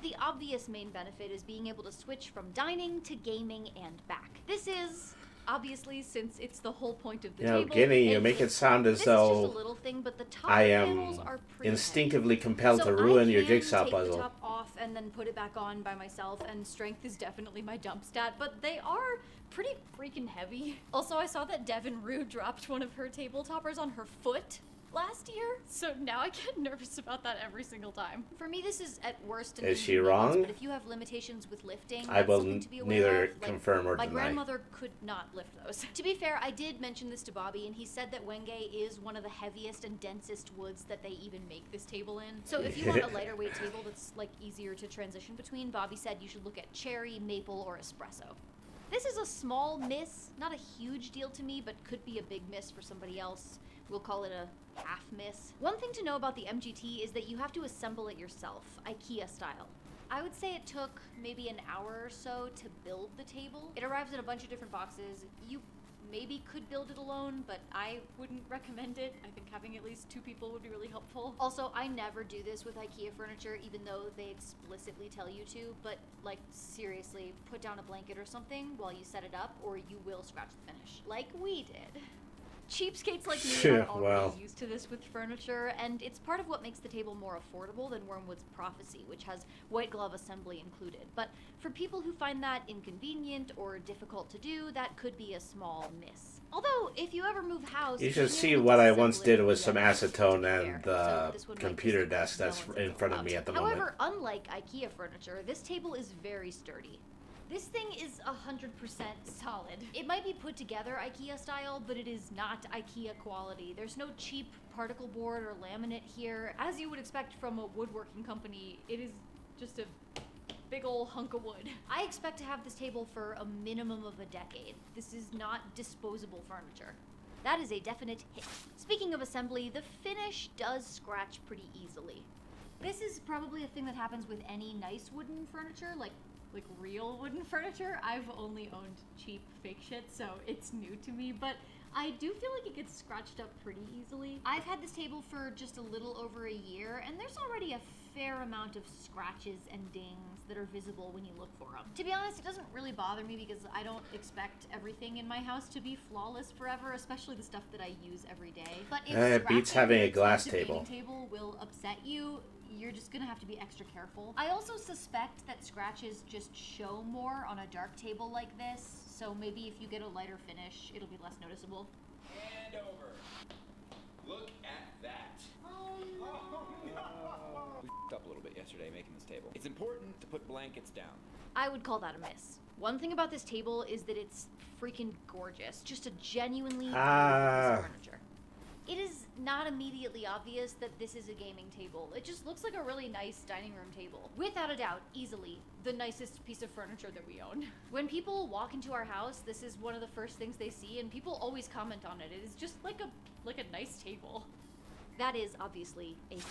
F: The obvious main benefit is being able to switch from dining to gaming and back. This is, obviously, since it's the whole point of the table.
C: Guinea, you make it sound as
F: this
C: though
F: is just a little thing, but the top
C: I
F: panels
C: am
F: are pretty
C: instinctively
F: heavy.
C: compelled
F: So
C: to ruin your
F: I can
C: jigsaw
F: take
C: puzzle.
F: the top off and then put it back on by myself, and strength is definitely my dump stat, but they are pretty freaking heavy. Also, I saw that Devin Rue dropped one of her table toppers on her foot last year, so now I get nervous about that every single time. For me, this is at worst an
C: Is she
F: inconvenience,
C: wrong?
F: but if you have limitations with lifting,
C: I
F: that's
C: will
F: something to be aware
C: neither
F: of. Like,
C: confirm or
F: my
C: deny.
F: grandmother could not lift those. To be fair, I did mention this to Bobby, and he said that Wenge is one of the heaviest and densest woods that they even make this table in. So if you want a lighter weight table that's like easier to transition between, Bobby said you should look at cherry, maple, or espresso. This is a small miss, not a huge deal to me, but could be a big miss for somebody else. We'll call it a half miss. One thing to know about the MGT is that you have to assemble it yourself, IKEA style. I would say it took maybe an hour or so to build the table. It arrives in a bunch of different boxes. You maybe could build it alone, but I wouldn't recommend it. I think having at least 2 people would be really helpful. Also, I never do this with IKEA furniture, even though they explicitly tell you to, but like seriously, put down a blanket or something while you set it up, or you will scratch the finish, like we did. Cheapskates like me are already used to this with furniture, and it's part of what makes the table more affordable than Wormwood's Prophecy, which has white glove assembly included. But for people who find that inconvenient or difficult to do, that could be a small miss. Although, if you ever move house,
C: You should see what I once did with some acetone and the computer desk that's in front of me at the moment.
F: However, unlike IKEA furniture, this table is very sturdy. This thing is 100% solid. It might be put together IKEA style, but it is not IKEA quality. There's no cheap particle board or laminate here. As you would expect from a woodworking company, it is just a big ol' hunk of wood. I expect to have this table for a minimum of a decade. This is not disposable furniture. That is a definite hit. Speaking of assembly, the finish does scratch pretty easily. This is probably a thing that happens with any nice wooden furniture, like real wooden furniture. I've only owned cheap fake shit, so it's new to me, but I do feel like it gets scratched up pretty easily. I've had this table for just a little over a year, and there's already a fair amount of scratches and dings that are visible when you look for them. To be honest, it doesn't really bother me because I don't expect everything in my house to be flawless forever, especially the stuff that I use every day. But if
C: It beats having a glass
F: table will upset you, you're just gonna have to be extra careful. I also suspect that scratches just show more on a dark table like this, so maybe if you get a lighter finish, it'll be less noticeable.
H: And over. Look at that. We f***ed up a little bit yesterday making this table. It's important to put blankets down.
F: I would call that a miss. One thing about this table is that it's freaking gorgeous. Just a genuinely beautiful piece of furniture. It is not immediately obvious that this is a gaming table. It just looks like a really nice dining room table. Without a doubt, easily, the nicest piece of furniture that we own. When people walk into our house, this is one of the first things they see, and people always comment on it. It is just like a nice table. That is obviously a hit.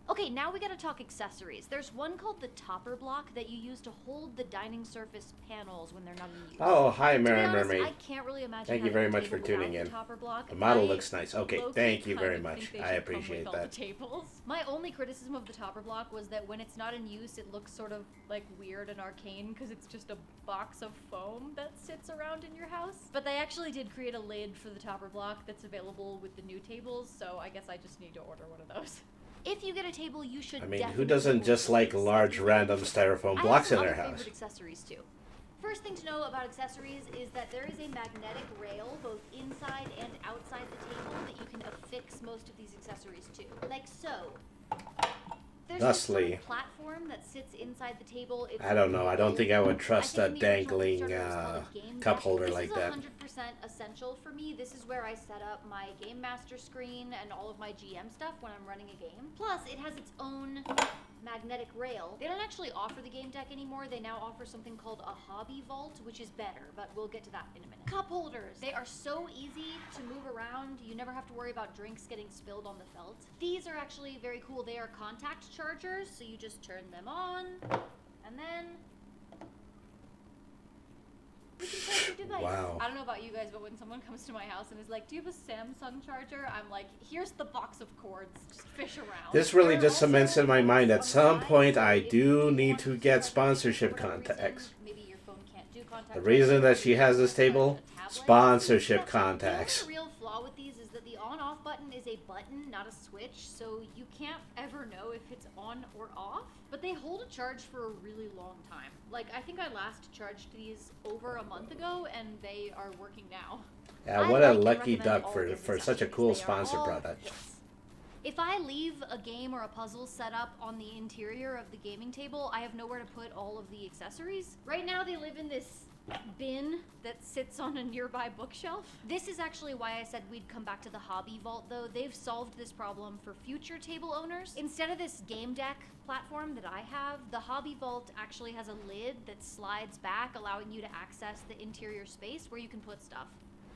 F: Okay, now we gotta talk accessories. There's one called the topper block that you use to hold the dining surface panels when they're not in use.
C: Oh, hi,
F: To be
C: Merry
F: honest,
C: Mermaid.
F: I can't really imagine
C: Thank you
F: having
C: very
F: a
C: much for
F: table
C: tuning
F: without
C: in.
F: the topper block.
C: The model
F: I
C: looks nice. Okay,
F: low-key
C: thank you
F: kind
C: very
F: of
C: much.
F: think they
C: I
F: should come
C: appreciate
F: with all
C: that.
F: the tables. My only criticism of the topper block was that when it's not in use, it looks sort of like weird and arcane because it's just a box of foam that sits around in your house. But they actually did create a lid for the topper block that's available with the new tables, so I guess I just need to order one of those. If you get a table, you should.
C: I mean,
F: definitely
C: who doesn't
F: hold
C: just
F: the
C: like
F: legs.
C: large random styrofoam blocks in
F: I
C: their
F: have some
C: house?
F: other favorite accessories too. First thing to know about accessories is that there is a magnetic rail both inside and outside the table that you can affix most of these accessories to, like so. There's this sort
C: Thusly.
F: of platform that sits inside the table. It's
C: I don't know. I don't think I would trust
F: I
C: a
F: think in the original
C: dangling
F: Kickstarter it was called a game
C: cup
F: deck.
C: holder like that.
F: This is 100% essential for me. This is where I set up my Game Master screen and all of my GM stuff when I'm running a game. Plus, it has its own magnetic rail. They don't actually offer the game deck anymore. They now offer something called a hobby vault, which is better, but we'll get to that in a minute. Cup holders. They are so easy to move around. You never have to worry about drinks getting spilled on the felt. These are actually very cool. They are contact chargers, so you just turn them on, and then you can charge your device.
C: Wow.
F: I don't know about you guys, but when someone comes to my house and is like, do you have a Samsung charger? I'm like, here's the box of cords. Just fish around.
C: This really
F: There are
C: just
F: also
C: cements in my mind. At
F: on the
C: some
F: side,
C: point,
F: so
C: I
F: if
C: do
F: you
C: need
F: want
C: to
F: to
C: get
F: charge it,
C: sponsorship
F: for whatever reason,
C: contacts.
F: maybe your phone can't do contact
C: The reason that she has this
F: charging,
C: table,
F: a tablet.
C: sponsorship
F: The
C: contacts.
F: only real flaw with these is that the on-off button is a button, not a switch, so you can't ever know if it's on or off. But they hold a charge for a really long time. Like, I think I last charged these over a month ago, and they are working now.
C: Yeah,
F: I
C: what a
F: like and
C: lucky
F: recommend
C: duck
F: all
C: for
F: these
C: such a
F: accessories.
C: cool
F: They are
C: sponsor
F: all
C: product.
F: hits. If I leave a game or a puzzle set up on the interior of the gaming table, I have nowhere to put all of the accessories. Right now they live in this bin that sits on a nearby bookshelf. This is actually why I said we'd come back to the hobby vault though. They've solved this problem for future table owners. Instead of this game deck platform that I have, the hobby vault actually has a lid that slides back, allowing you to access the interior space where you can put stuff.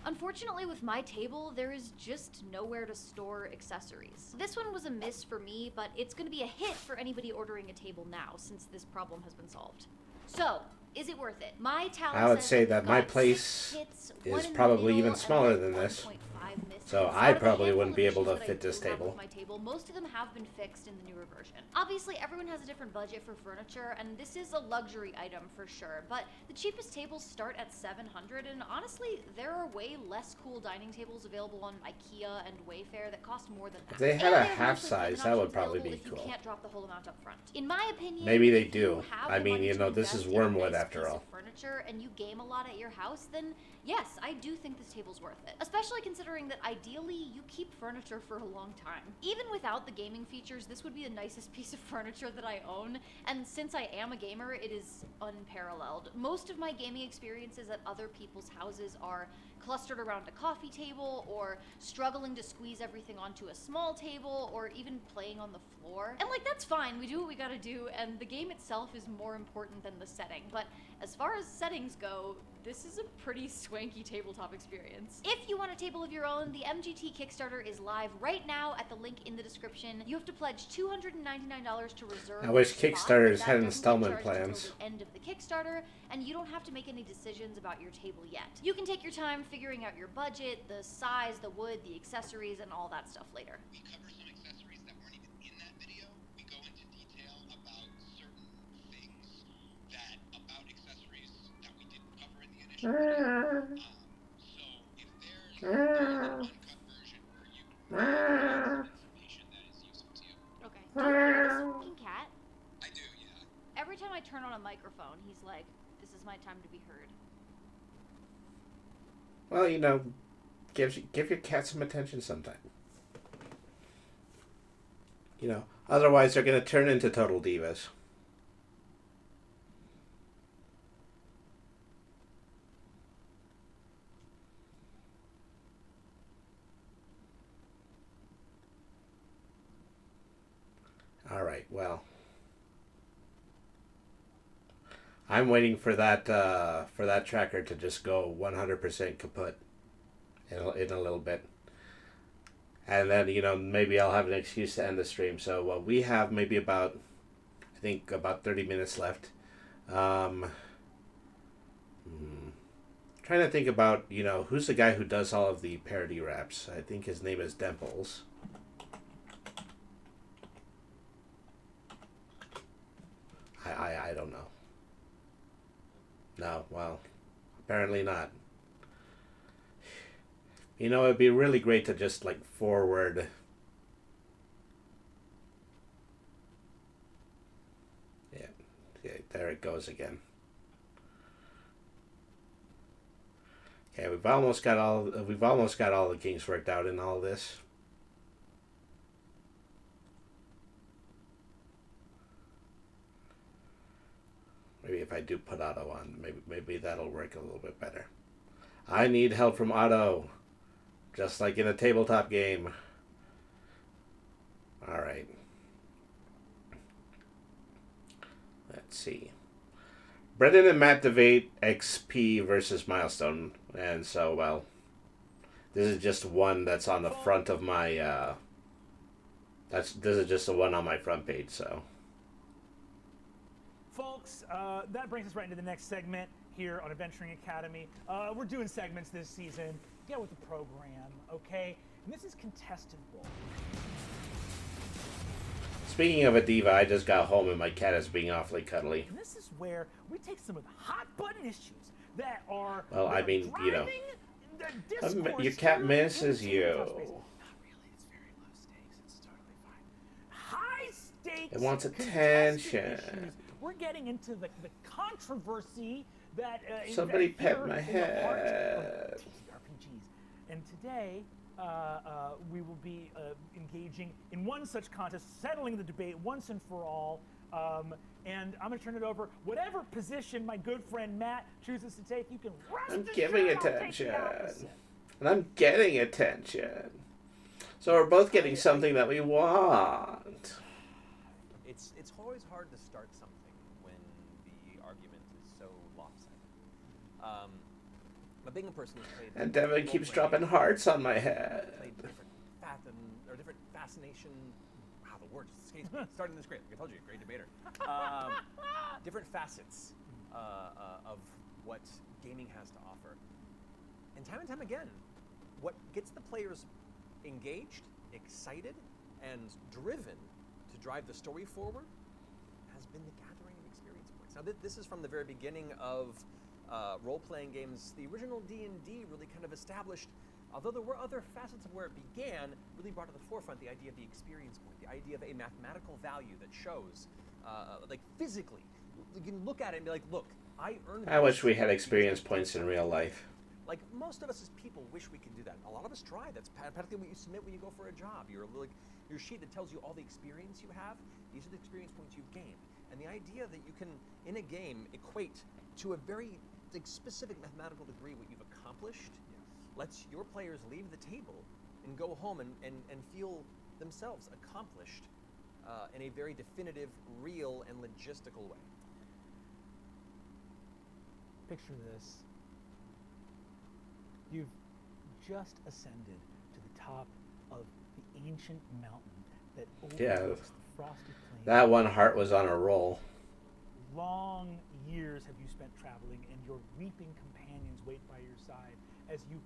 F: Unfortunately, with my table, there is just nowhere to store accessories. This one was a miss for me, but it's going to be a hit for anybody ordering a table now, since this problem has been solved. So, is it worth it? My tally
C: I would
F: says
C: say
F: we've
C: that my
F: got
C: place
F: 6 hits,
C: is
F: 1 in the
C: probably
F: middle,
C: even
F: and
C: smaller
F: then
C: than this.
F: 1.5 misses.
C: So
F: Out
C: I
F: of the
C: probably
F: handful
C: wouldn't
F: of
C: be able to
F: issues that I
C: fit this
F: do have with
C: table.
F: my table, most of them have been fixed in the newer version. Obviously, everyone has a different budget for furniture, and this is a luxury item for sure, but the cheapest tables start at $700, and honestly, there are way less cool dining tables available on IKEA and Wayfair that cost more than that.
C: If they had
F: And
C: a
F: they have
C: half
F: monthly
C: size,
F: payment
C: that would
F: options
C: probably
F: available
C: be
F: if you
C: cool.
F: can't drop the whole amount up front. In my opinion,
C: Maybe they
F: if you
C: do.
F: have
C: I
F: the
C: mean,
F: money
C: you
F: to
C: know, this
F: invest
C: is
F: in a
C: Wormwood
F: nice
C: after
F: piece
C: all.
F: of furniture, furniture and you game a lot at your house, then yes, I do think this table's worth it. Especially considering that ideally you keep furniture for a long time. Even without the gaming features, this would be the nicest piece of furniture that I own, and since I am a gamer, it is unparalleled. Most of my gaming experiences at other people's houses are clustered around a coffee table, or struggling to squeeze everything onto a small table, or even playing on the floor. And like, that's fine, we do what we gotta do, and the game itself is more important than the setting. But as far as settings go, this is a pretty swanky tabletop experience. If you want a table of your own, the MGT Kickstarter is live right now at the link in the description. You have to pledge $299 to reserve.
C: I wish
F: a spot,
C: Kickstarters
F: but
C: had
F: that
C: installment
F: doesn't get charged
C: plans.
F: until the end of the Kickstarter, and you don't have to make any decisions about your table yet. You can take your time figuring out your budget, the size, the wood, the accessories, and all that stuff later.
G: We cover some accessories that weren't even in that video. We go into detail about certain things about accessories that we didn't cover in the initial video. So if there's an uncut version where you information that is useful to you.
F: Okay. Do you hear this fucking cat?
G: I do, yeah.
F: Every time I turn on a microphone, he's like, "This is my time to be heard."
C: Well, give your cat some attention sometime. Otherwise they're going to turn into total divas. All right, well, I'm waiting for that tracker to just go 100% kaput in a little bit, and then maybe I'll have an excuse to end the stream. So we have maybe about 30 minutes left. Trying to think about who's the guy who does all of the parody raps. I think his name is Demples. I don't know. No, well, apparently not. It'd be really great to just forward. Yeah, there it goes again. Okay, we've almost got all the kinks worked out in all this. Maybe if I do put Otto on, maybe that'll work a little bit better. I need help from Otto, just like in a tabletop game. All right. Let's see. Brendan and Matt debate XP versus Milestone, and so well, this is just one that's on the front of my. This is just the one on my front page, so.
I: Folks, that brings us right into the next segment here on Adventuring Academy. We're doing segments this season. Get with the program, okay? And this is Contestant Bowl.
C: Speaking of a diva, I just got home and my cat is being awfully cuddly.
I: And this is where we take some of the hot button issues that are.
C: Well, I mean, your cat misses you.
I: Not really. It's very low stakes. It's totally fine. High stakes.
C: It wants
I: contested
C: attention.
I: issues. We're getting into the controversy that
C: Somebody
I: that
C: pet
I: here
C: my
I: in the heart
C: head.
I: of TTRPGs. And today, we will be engaging in one such contest, settling the debate once and for all. And I'm going to turn it over. Whatever position my good friend Matt chooses to take, you can rest
C: I'm
I: assured
C: giving
I: I'll take the
C: attention.
I: opposite.
C: And I'm getting attention. So we're both getting something that we want.
J: It's always hard to start something when the argument is so lopsided. But being a person who's played...
C: And Devin keeps dropping hearts on my head.
J: Played different fascination... Wow, the word just escapes me. Starting this great. Like I told you, great debater. Different facets of what gaming has to offer. And time again, what gets the players engaged, excited, and driven to drive the story forward has been the gathering of experience points. Now, this is from the very beginning of role-playing games. The original D&D really kind of established, although there were other facets of where it began, really brought to the forefront the idea of the experience point, the idea of a mathematical value that shows, like physically, you can look at it and be like, look, I earned.
C: I wish
J: this.
C: we had experience points in real life.
J: Like most of us as people wish we could do that. A lot of us try. That's practically what you submit when you go for a job. Your sheet that tells you all the experience you have. These are the experience points you've gained. And the idea that you can, in a game, equate to a very specific mathematical degree what you've accomplished, lets your players leave the table and go home and feel themselves accomplished in a very definitive, real, and logistical way.
I: Picture this. You've just ascended to the top of the ancient mountain that overlooks the frosty plains.
C: That one heart was on a roll.
I: Long years have you spent traveling, and your weeping companions wait by your side as you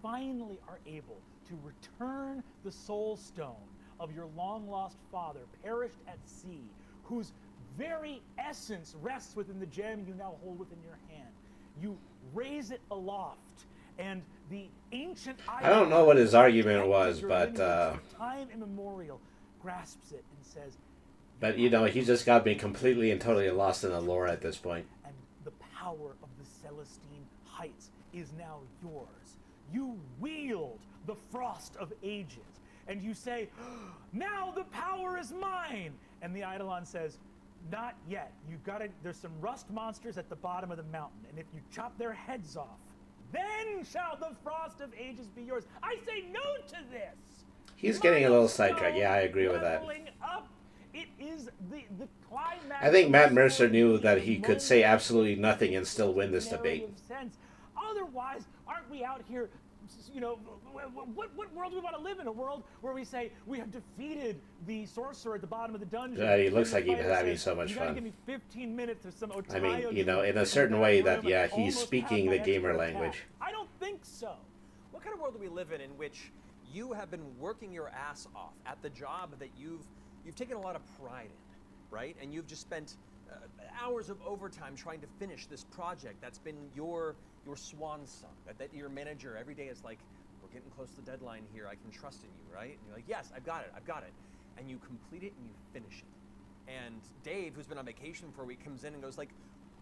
I: finally are able to return the soul stone of your long-lost father, perished at sea, whose very essence rests within the gem you now hold within your hand. You raise it aloft, and the ancient
C: I don't know what his argument was, but
I: time immemorial grasps it and says,
C: but you know, he's just got me completely and totally lost in the lore at this point.
I: and the power of the Celestine Heights is now yours. You wield the frost of ages, and you say, now the power is mine. And the Eidolon says, not yet. You've got to, there's some rust monsters at the bottom of the mountain, and if you chop their heads off, then shall the frost of ages be yours. I say no to this.
C: He's getting a little sidetracked. Yeah, I agree with that.
I: Leveling up. It is the climax.
C: I think
I: of
C: Matt
I: the
C: Mercer
I: story
C: knew
I: in
C: that
I: the
C: he could
I: moment
C: say absolutely nothing and still win this debate.
I: narrative sense. Otherwise, aren't we out here, you know, what world do we want to live in? A world where we say we have defeated the sorcerer at the bottom of the dungeon.
C: Yeah, he looks
I: and
C: like
I: the
C: he's
I: fighter
C: having
I: says,
C: so much
I: you gotta
C: fun.
I: give me 15 minutes or some
C: I mean,
I: Otayo
C: you know, in a
I: drink
C: certain
I: that
C: way
I: room
C: that,
I: and
C: yeah, he's
I: almost
C: speaking
I: have
C: the
I: my
C: gamer
I: expert
C: language.
I: attack. I don't think so.
J: What kind of world do we live in which you have been working your ass off at the job that you've taken a lot of pride in, right? And you've just spent hours of overtime trying to finish this project that's been your swan song, that your manager every day is like, we're getting close to the deadline here, I can trust in you, right? And you're like, yes, I've got it. And you complete it and you finish it. And Dave, who's been on vacation for a week, comes in and goes like,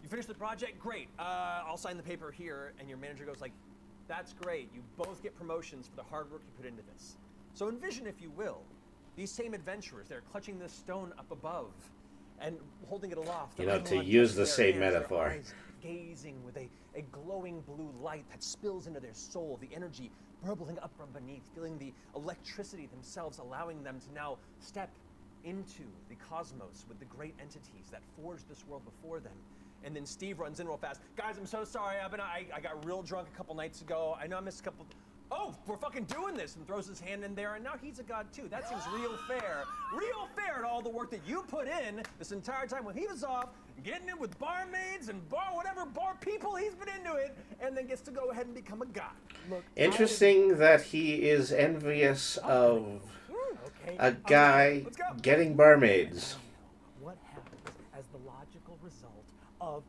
J: you finished the project? Great, I'll sign the paper here. And your manager goes like, that's great, you both get promotions for the hard work you put into this. So envision, if you will, these same adventurers, they're clutching this stone up above and holding it aloft.
C: You know,
J: The
C: to
J: Eidolon
C: use
J: touching
C: the
J: their
C: same
J: hands, their
C: metaphor.
J: eyes gazing with a glowing blue light that spills into their soul, the energy burbling up from beneath, feeling the electricity themselves, allowing them to now step into the cosmos with the great entities that forged this world before them. And then Steve runs in real fast. Guys, I'm so sorry. I got real drunk a couple nights ago. I know I missed a couple. Oh, we're fucking doing this, and throws his hand in there, and now he's a god too. That seems real fair to all the work that you put in this entire time when he was off, getting in with barmaids and bar people, he's been into it, and then gets to go ahead and become a god. Look,
C: Interesting that he is envious of a guy getting barmaids.
I: What happens as the logical result of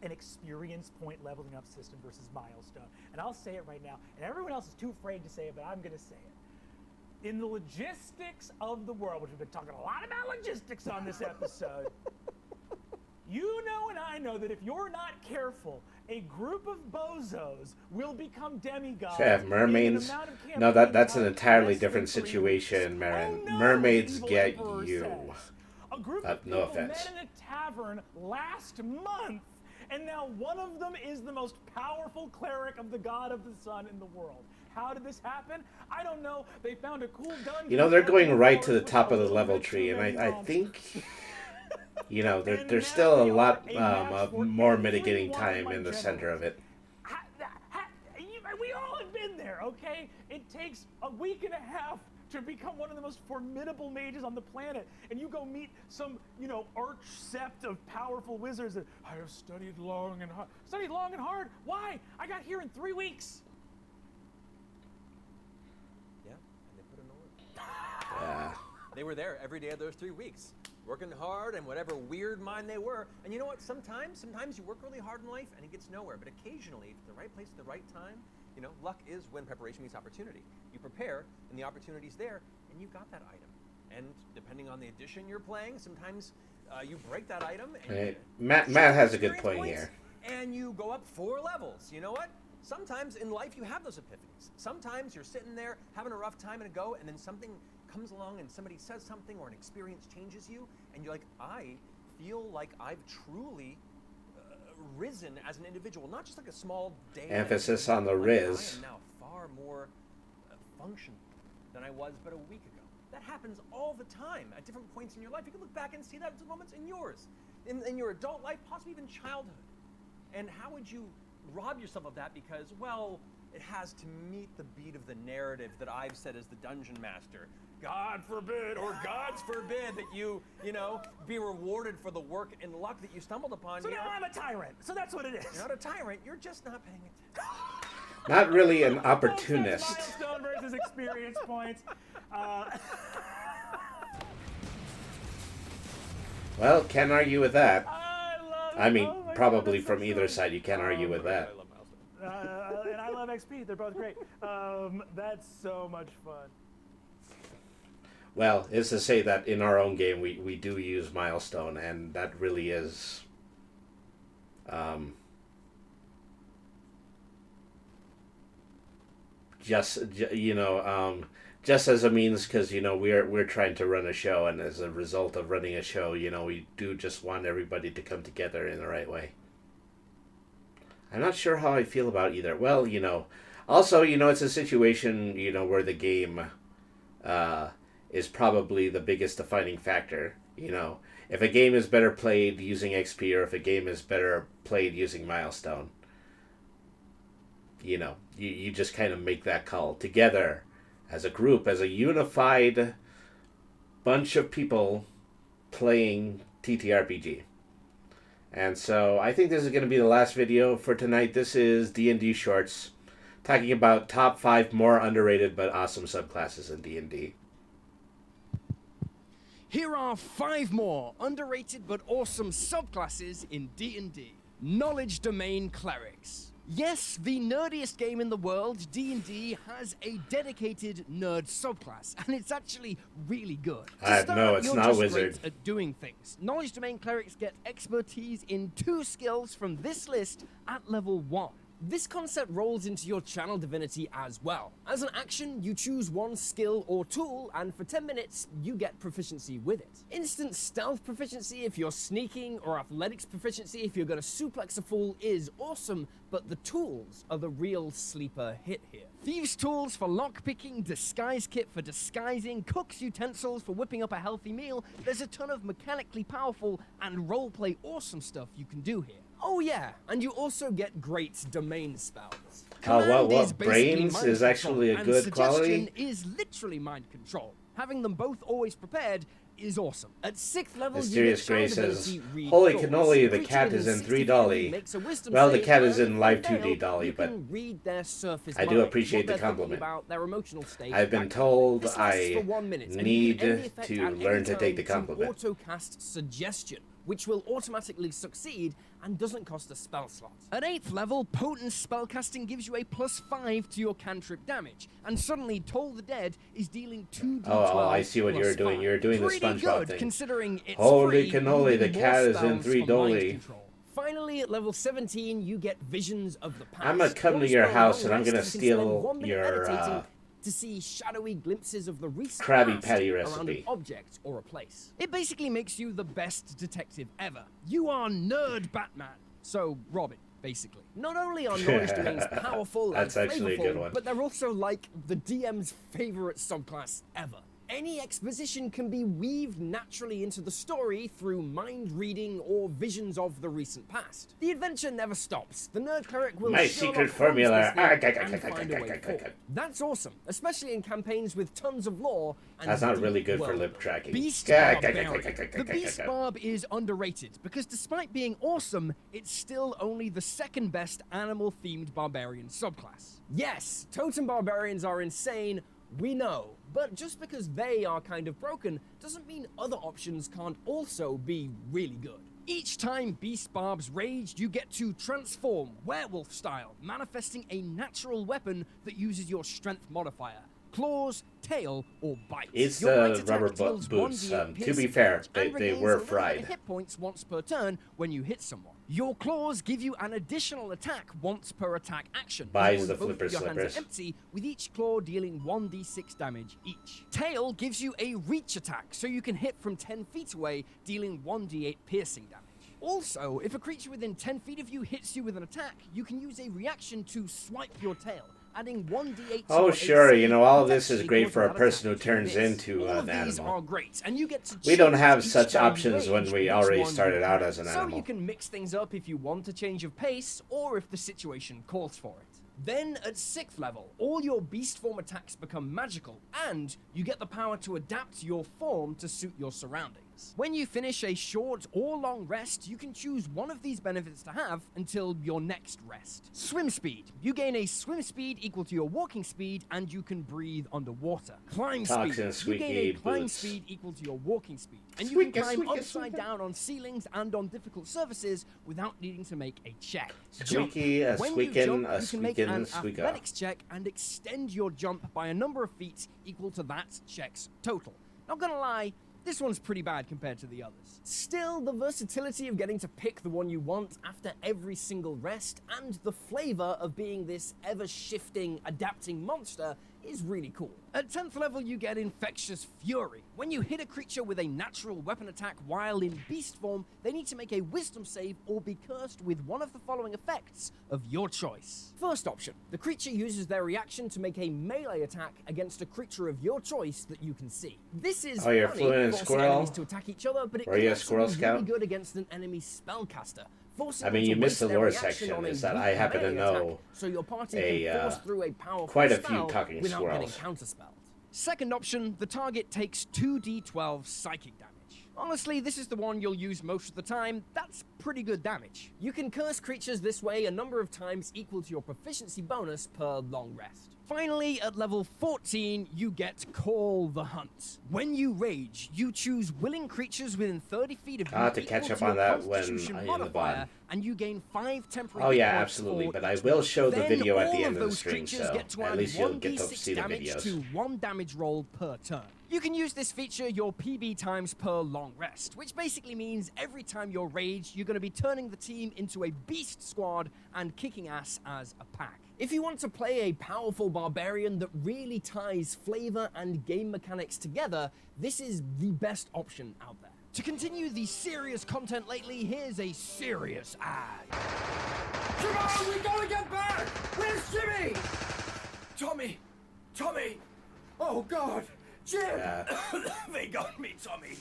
I: an experience point leveling up system versus milestone? And I'll say it right now, and everyone else is too afraid to say it, but I'm going to say it. In the logistics of the world, which we've been talking a lot about logistics on this episode, you know and I know that if you're not careful, a group of bozos will become demigods.
C: Yeah, mermaids. No, that's an entirely different situation, Marin.
I: Oh, no,
C: Mermaids
I: evil
C: get
I: emperor
C: you.
I: says. A group of
C: No
I: people
C: offense.
I: met in a tavern last month, and now one of them is the most powerful cleric of the god of the sun in the world. How did this happen? I don't know. They found a cool dungeon.
C: You know, they're going right to the
I: with
C: top
I: a
C: of the
I: little
C: level
I: bit
C: tree,
I: too
C: and
I: many
C: I
I: monsters.
C: think, you know,
I: And
C: there's
I: now
C: still a
I: we
C: lot
I: are a match
C: of
I: for
C: more
I: every
C: mitigating
I: one of
C: time
I: my
C: in the center of it.
I: We all have been there, okay? It takes a week and a half to become one of the most formidable mages on the planet, and you go meet some, you know, arch-sept of powerful wizards that I have studied long and hard. Studied long and hard? Why? I got here in 3 weeks.
J: Yeah, and they put in the work.
C: Yeah.
J: They were there every day of those 3 weeks, working hard and whatever weird mind they were. And you know what? Sometimes you work really hard in life and it gets nowhere. But occasionally, if the right place at the right time, you know, luck is when preparation meets opportunity. You prepare, and the opportunity's there, and you got that item. And depending on the edition you're playing, sometimes You break that item, and
C: Right.
J: you
C: Matt
J: shoot
C: has a good
J: experience
C: point
J: points,
C: here.
J: and you go up 4 levels. You know what? Sometimes in life you have those epiphanies. Sometimes you're sitting there having a rough time and a go, and then something comes along and somebody says something or an experience changes you, and you're like, I feel like I've truly risen as an individual, not just like a small day.
C: Emphasis on the
J: I
C: riz.
J: am now far more functional than I was but a week ago. That happens all the time at different points in your life. You can look back and see that at moments in yours, in your adult life, possibly even childhood. And how would you rob yourself of that because, well, it has to meet the beat of the narrative that I've said as the dungeon master. God forbid, or God's forbid that you know, be rewarded for the work and luck that you stumbled upon.
I: So
J: here.
I: now I'm a tyrant. So that's what it is.
J: You're not a tyrant, you're just not paying attention.
C: Not really an
I: Folks,
C: opportunist.
I: that's milestone versus experience points.
C: Well, can't argue with that.
I: I love it.
C: I mean,
I: Oh my
C: probably
I: God,
C: from
I: that's
C: either
I: so
C: side, you can't argue with that.
J: I love Milestone.
I: and I love XP. They're both great. That's so much fun.
C: Well, it's to say that in our own game, we do use Milestone, and that really is... just as a means, because we're trying to run a show, and as a result of running a show, we do just want everybody to come together in the right way. I'm not sure how I feel about either. Well, also, it's a situation, where the game is probably the biggest defining factor. If a game is better played using XP, or if a game is better played using Milestone, you just kind of make that call together as a group, as a unified bunch of people playing TTRPG. And so I think this is going to be the last video for tonight. This is D&D Shorts, talking about top 5 more underrated but awesome subclasses in D&D.
K: Here are 5 more underrated but awesome subclasses in D&D. Knowledge Domain Clerics. Yes, the nerdiest game in the world, D&D, has a dedicated nerd subclass, and it's actually really good.
C: No, it's
K: you're
C: not
K: just
C: wizard.
K: great at doing things. Knowledge Domain Clerics get expertise in 2 skills from this list at level 1. This concept rolls into your channel divinity as well. As an action, you choose one skill or tool, and for 10 minutes, you get proficiency with it. Instant stealth proficiency if you're sneaking, or athletics proficiency if you're gonna suplex a fool is awesome, but the tools are the real sleeper hit here. Thieves' tools for lockpicking, disguise kit for disguising, cook's utensils for whipping up a healthy meal. There's a ton of mechanically powerful and roleplay awesome stuff you can do here. Oh yeah, and you also get great domain spells. Command is basically
C: Brains
K: mind
C: is
K: control,
C: actually a
K: and
C: good
K: suggestion
C: quality.
K: is literally mind control. Having them both always prepared is awesome. At 6th level,
C: Mysterious
K: you
C: Gray
K: get
C: says,
K: ability Read
C: "Holy
K: Thoughts.
C: cannoli, the
K: Creature
C: cat is
K: within
C: in
K: 60
C: 3
K: feet
C: dolly."
K: makes a wisdom
C: Well, the
K: save,
C: cat is
K: and
C: in
K: if
C: live
K: they
C: 2D
K: fail,
C: dolly,
K: you
C: but
K: can read their surface
C: I do
K: mind,
C: appreciate
K: what
C: the
K: they're thinking
C: compliment.
K: about, their emotional state,
C: I've been
K: that kind of thing.
C: told
K: This lasts for
C: I
K: 1 minute, and you
C: need
K: can end the effect
C: to
K: at any
C: learn to take the
K: time
C: compliment.
K: auto-cast Suggestion, which will automatically succeed and doesn't cost a spell slot. At 8th level, Potent Spellcasting gives you a +5 to your cantrip damage, and suddenly Toll the Dead is dealing 2d12
C: Oh, I see what
K: plus
C: you're doing.
K: 5.
C: You're doing the
K: Pretty
C: SpongeBob
K: good,
C: thing.
K: considering it's
C: Holy
K: free,
C: cannoli,
K: you
C: the
K: get
C: cat
K: more
C: is in
K: spells
C: 3
K: for mind
C: dolly.
K: control. Finally, at level 17, you get Visions of the Past.
C: I'm gonna come to
K: Once
C: your
K: per
C: house
K: long
C: and I'm
K: rest,
C: gonna
K: you can spend
C: steal
K: 1 minute
C: your,
K: meditating to see shadowy glimpses of the recent
C: Krabby
K: past
C: Patty
K: around
C: recipe.
K: an object or a place. It basically makes you the best detective ever. You are Nerd Batman. So, Robin, basically. Not only are knowledge domains powerful
C: That's
K: and
C: actually a
K: flavorful,
C: good one.
K: but they're also like the DM's favorite subclass ever. Any exposition can be weaved naturally into the story through mind reading or visions of the recent past. The adventure never stops. The nerd cleric will
C: My
K: Sherlock
C: secret
K: Holmes
C: formula.
K: this world and find a way forward. That's awesome, especially in campaigns with tons of lore and
C: That's not
K: deep
C: really good for
K: world
C: lip tracking.
K: Beast
C: Ga- ga-
K: Barbarian.
C: ga- ga- ga- ga-
K: The
C: ga-
K: Beast
C: ga- ga.
K: Barb is underrated because despite being awesome, it's still only the second best animal-themed barbarian subclass. Yes, totem barbarians are insane, we know, but just because they are kind of broken doesn't mean other options can't also be really good. Each time Beast Barbs rage, you get to transform werewolf style, manifesting a natural weapon that uses your strength modifier. claws, tail, or bite.
C: It's
K: Your bite
C: the
K: attack
C: rubber
K: deals
C: boots.
K: 1d8
C: To be
K: piercing
C: fair,
K: damage and
C: they
K: regains
C: were
K: a little bit of
C: fried.
K: hit points once per turn when you hit someone. Your claws give you an additional attack once per attack action.
C: Buys
K: as long
C: the
K: as both
C: flipper
K: of your hands
C: slippers.
K: are empty, with each claw dealing 1d6 damage each. Tail gives you a reach attack, so you can hit from 10 feet away, dealing 1d8 piercing damage. Also, if a creature within 10 feet of you hits you with an attack, you can use a reaction to swipe your tail, adding 1d8 to
C: Oh,
K: your
C: sure.
K: AC,
C: You know, all of this is
K: potentially
C: great for a
K: causing that
C: person who
K: attack to
C: turns
K: miss.
C: into
K: All
C: an
K: of these
C: animal.
K: are great, and you get to
C: We don't
K: choose
C: have
K: each
C: such
K: time you
C: options when
K: rage
C: we
K: which
C: already
K: one you
C: started out
K: have.
C: as an
K: So
C: animal.
K: you can mix things up if you want a change of pace, or if the situation calls for it. Then, at 6th level, all your beast form attacks become magical, and you get the power to adapt your form to suit your surroundings. When you finish a short or long rest, you can choose one of these benefits to have until your next rest. Swim speed. You gain a swim speed equal to your walking speed, and you can breathe underwater. Climb
C: Toxin,
K: speed. You gain a
C: squeaky
K: climb
C: boots.
K: speed equal to your walking speed, and you
C: Squeaky,
K: can climb
C: squeaky,
K: upside
C: squeaky.
K: down on ceilings and on difficult surfaces without needing to make a check.
C: Squeaky, a
K: When
C: squeaking,
K: you jump,
C: a
K: you can make
C: squeaking,
K: an
C: squeaker.
K: athletics check and extend your jump by a number of feet equal to that check's total. Not gonna lie, this one's pretty bad compared to the others. Still, the versatility of getting to pick the one you want after every single rest, and the flavor of being this ever-shifting, adapting monster is really cool. At 10th level, you get Infectious Fury. When you hit a creature with a natural weapon attack while in beast form, they need to make a wisdom save or be cursed with one of the following effects of your choice. First option, the creature uses their reaction to make a melee attack against a creature of your choice that you can see. This is
C: Oh, you're
K: funny,
C: fluent in
K: forcing
C: squirrel?
K: enemies to attack each other, but it
C: Were
K: can
C: you a
K: also
C: squirrel
K: be
C: scout?
K: really good against an enemy spellcaster. Forcing
C: I mean,
K: them
C: you
K: to
C: missed
K: waste
C: the
K: their
C: lore
K: reaction
C: section,
K: on a
C: is that
K: weak
C: I happen to
K: melee attack,
C: know
K: so your party
C: a,
K: can force through a powerful
C: quite a few
K: spell
C: talking
K: without getting
C: squirrels.
K: counterspelled. Second option, the target takes 2d12 psychic damage. Honestly, this is the one you'll use most of the time. That's pretty good damage. You can curse creatures this way a number of times equal to your proficiency bonus per long rest. Finally, at level 14, you get Call the Hunt. When you rage, you choose willing creatures within 30 feet of you
C: I'll have to catch
K: equal
C: up
K: to
C: on
K: your
C: that when
K: Constitution
C: I am the
K: modifier,
C: bond.
K: and you gain 5 temporary
C: Oh
K: hit
C: yeah,
K: points
C: absolutely.
K: for
C: But I
K: each
C: will
K: one.
C: show the
K: Then
C: video at
K: all
C: the
K: of
C: end of the
K: those
C: stream,
K: creatures
C: so
K: get to
C: at
K: add
C: least you'll get to
K: 1d6
C: see the
K: damage
C: videos.
K: to 1 damage roll per turn. You can use this feature your PB times per long rest, which basically means every time you're raged, you're going to be turning the team into a beast squad and kicking ass as a pack. If you want to play a powerful barbarian that really ties flavor and game mechanics together, this is the best option out there. To continue the serious content lately, here's a serious ad.
L: Come on, we gotta get back! Where's Jimmy? Tommy! Tommy! Oh God! Jim! They got me, Tommy!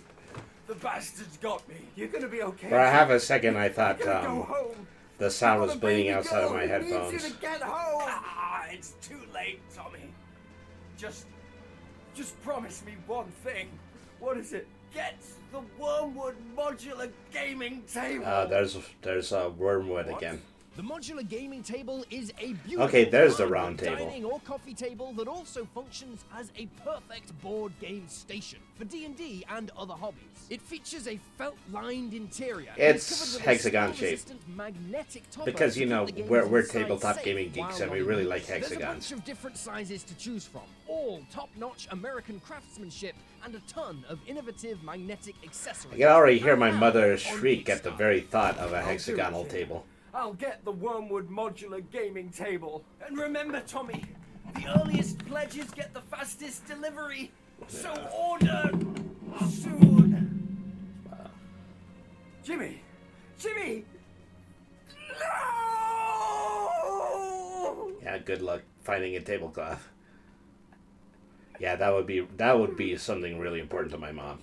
L: The bastards got me. You're gonna be okay.
C: For a half a second, I thought
L: You're gonna go home.
C: the sound
L: Come
C: was
L: on,
C: bleeding
L: baby,
C: outside of
L: go.
C: my
L: He needs
C: headphones.
L: you to get home. Ah, it's too late, Tommy. Just promise me one thing. What is it? Get the Wormwood modular gaming table.
C: There's Wormwood again.
K: The modular gaming table is a beautiful
C: Okay, there's the
K: hardwood
C: round table.
K: dining or coffee table that also functions as a perfect board game station for D&D and other hobbies. It features a felt-lined interior. and
C: It's
K: covered with a
C: hexagon
K: spill-resistant magnetic topper
C: Because,
K: to
C: you
K: keep
C: know,
K: the games
C: we're
K: inside
C: tabletop
K: safe
C: gaming geeks
K: while
C: and we
K: on
C: really
K: use.
C: like
K: There's a
C: hexagons.
K: bunch of different sizes to choose from, all top-notch American craftsmanship and a ton of innovative magnetic accessories.
C: I can already hear my
K: Now
C: mother
K: on
C: shriek at the
K: Kickstarter.
C: very thought of a
L: I'll do it,
C: hexagonal
L: Jim.
C: table.
L: I'll get the Wormwood modular gaming table. And remember, Tommy, the earliest pledges get the fastest delivery. So order soon. Jimmy! Jimmy! No!
C: Yeah, good luck finding a tablecloth. Yeah, that would be something really important to my mom.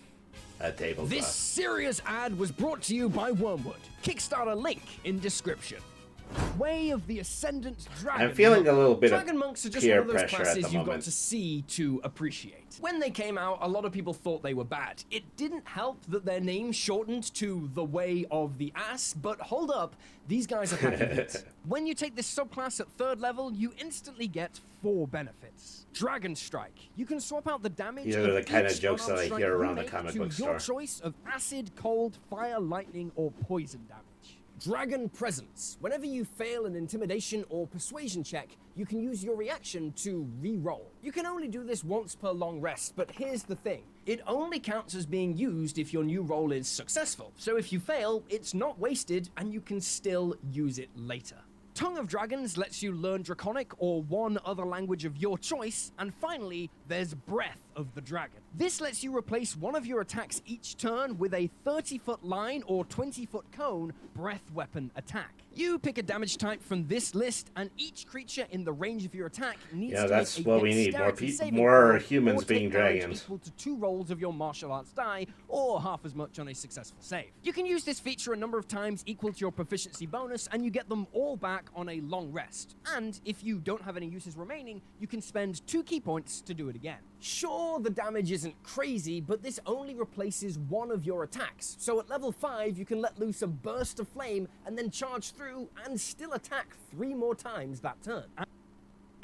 C: A tablecloth.
K: This serious ad was brought to you by Wormwood. Kickstarter link in description. Way of the Ascendant Dragon.
C: I'm feeling a little bit of
K: Dragon monks are just
C: peer
K: one of those
C: pressure at
K: classes
C: the
K: you've got
C: moment.
K: to see to appreciate. When they came out, a lot of people thought they were bad. It didn't help that their name shortened to the Way of the Ass, but hold up, these guys are packing heat. When you take this subclass at 3rd level, you instantly get 4 benefits. Dragon Strike. You can swap out the damage
C: These are the kind of
K: each
C: jokes that I
K: unarmed
C: hear
K: strike
C: around
K: you
C: the
K: make
C: comic
K: to
C: book
K: your
C: store.
K: choice of acid, cold, fire, lightning, or poison damage. Dragon Presence. Whenever you fail an intimidation or persuasion check, you can use your reaction to re-roll. You can only do this once per long rest, but here's the thing. It only counts as being used if your new roll is successful. So if you fail, it's not wasted and you can still use it later. Tongue of Dragons lets you learn Draconic or one other language of your choice, and finally, there's Breath of the Dragon. This lets you replace one of your attacks each turn with a 30-foot line or 20-foot cone breath weapon attack. You pick a damage type from this list, and each creature in the range of your attack needs to
C: that's
K: make a
C: what we need.
K: dexterity saving
C: More
K: throw
C: humans
K: or take
C: being
K: damage
C: dragons.
K: equal to 2 rolls of your martial arts die, or half as much on a successful save. You can use this feature a number of times equal to your proficiency bonus, and you get them all back on a long rest. And if you don't have any uses remaining, you can spend 2 key points to do it again. Sure, the damage isn't crazy, but this only replaces one of your attacks. So at level 5, you can let loose a burst of flame and then charge through and still attack 3 more times that turn.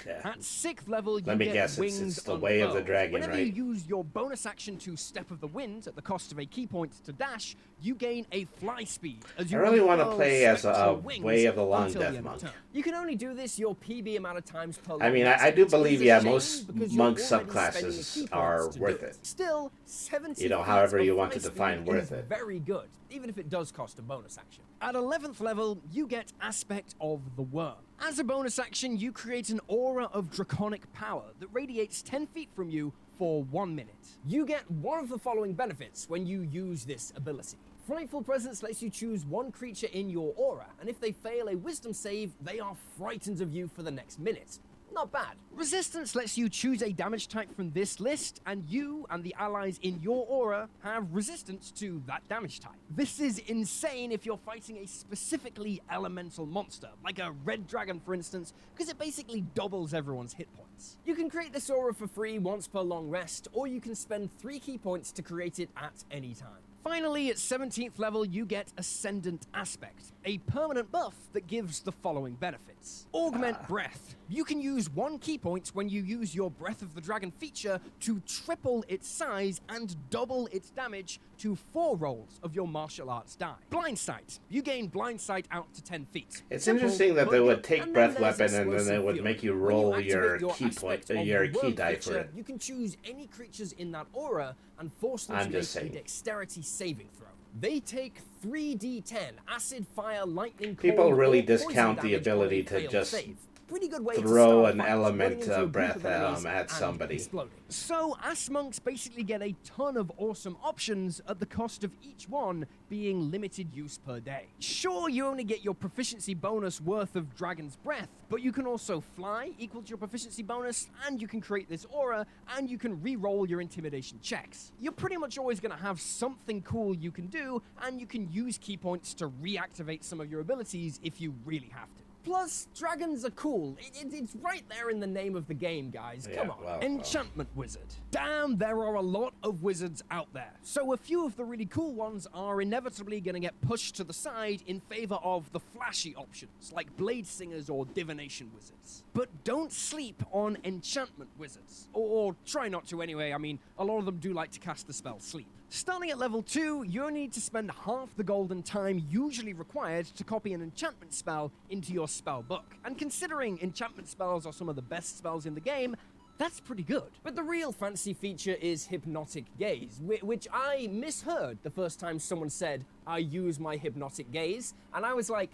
C: Yeah.
K: At 6th level, you
C: Let me
K: get
C: guess,
K: Wings
C: it's the way of the
K: Unfurled.
C: dragon,
K: Whenever
C: right?
K: you use your bonus action to Step of the Wind at the cost of a key point to dash, you gain a fly speed. As you
C: I really want to
K: unfurl
C: play as a
K: spectral wings
C: Way of the Long
K: until the
C: Death
K: end of
C: Monk.
K: turn. You can only do this your PB amount of times per
C: I mean,
K: long
C: I do
K: rest.
C: believe,
K: It's a
C: yeah,
K: shame
C: most
K: because you're
C: monk
K: already spending
C: subclasses
K: key points
C: are
K: to
C: worth
K: do
C: it.
K: Still, 70
C: You know,
K: feet
C: however
K: of
C: you want
K: fly
C: to define
K: speed
C: worth
K: is
C: it.
K: very good, even if it does cost a bonus action. At 11th level, you get Aspect of the Worm. As a bonus action, you create an aura of draconic power that radiates 10 feet from you for 1 minute. You get one of the following benefits when you use this ability. Frightful Presence lets you choose one creature in your aura, and if they fail a wisdom save, they are frightened of you for the next minute. Not bad. Resistance lets you choose a damage type from this list, and you and the allies in your aura have resistance to that damage type. This is insane if you're fighting a specifically elemental monster, like a red dragon for instance, because it basically doubles everyone's hit points. You can create this aura for free once per long rest, or you can spend 3 key points to create it at any time. Finally, at 17th level, you get Ascendant Aspect, a permanent buff that gives the following benefits. Augment Breath. You can use 1 key point when you use your Breath of the Dragon feature to triple its size and double its damage to 4 rolls of your martial arts die. Blind Sight. You gain Blind Sight out to 10 feet.
C: It's
K: Simple,
C: interesting that
K: but
C: they
K: good.
C: would take
K: And
C: Breath
K: then there's
C: Weapon and then they
K: Explosive
C: would
K: Fury.
C: make you
K: When
C: roll
K: activate
C: your
K: your
C: key point,
K: Aspect of
C: your
K: the
C: key
K: Worm
C: die for
K: feature,
C: it.
K: you can choose any creatures in that aura and force them
C: I'm
K: to make
C: just
K: a
C: saying.
K: dexterity saving throw. They take 3d10 acid, fire, lightning,
C: People
K: cold,
C: really
K: or poison
C: discount the
K: damage on a
C: ability to
K: failed
C: just
K: save. Pretty good way to
C: throw
K: start
C: an
K: fights,
C: element
K: running into a
C: of
K: group
C: breath
K: of enemies
C: at
K: and
C: somebody.
K: exploding. So Ass Monks basically get a ton of awesome options at the cost of each one being limited use per day. Sure, you only get your proficiency bonus worth of Dragon's Breath, but you can also fly, equal to your proficiency bonus, and you can create this aura, and you can re-roll your intimidation checks. You're pretty much always going to have something cool you can do, and you can use key points to reactivate some of your abilities if you really have to. Plus, dragons are cool. It's right there in the name of the game, guys. Come on.
C: well,
K: Enchantment Wizard. Damn, there are a lot of wizards out there. So a few of the really cool ones are inevitably going to get pushed to the side in favor of the flashy options, like Blade Singers or Divination Wizards. But don't sleep on Enchantment Wizards. Or try not to anyway. I mean, a lot of them do like to cast the spell Sleep. Starting at level 2, you'll need to spend half the golden time usually required to copy an enchantment spell into your spell book. And considering enchantment spells are some of the best spells in the game, that's pretty good. But the real fancy feature is Hypnotic Gaze, which I misheard the first time someone said, I use my Hypnotic Gaze, and I was like,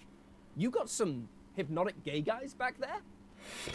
K: you got some hypnotic gay guys back there?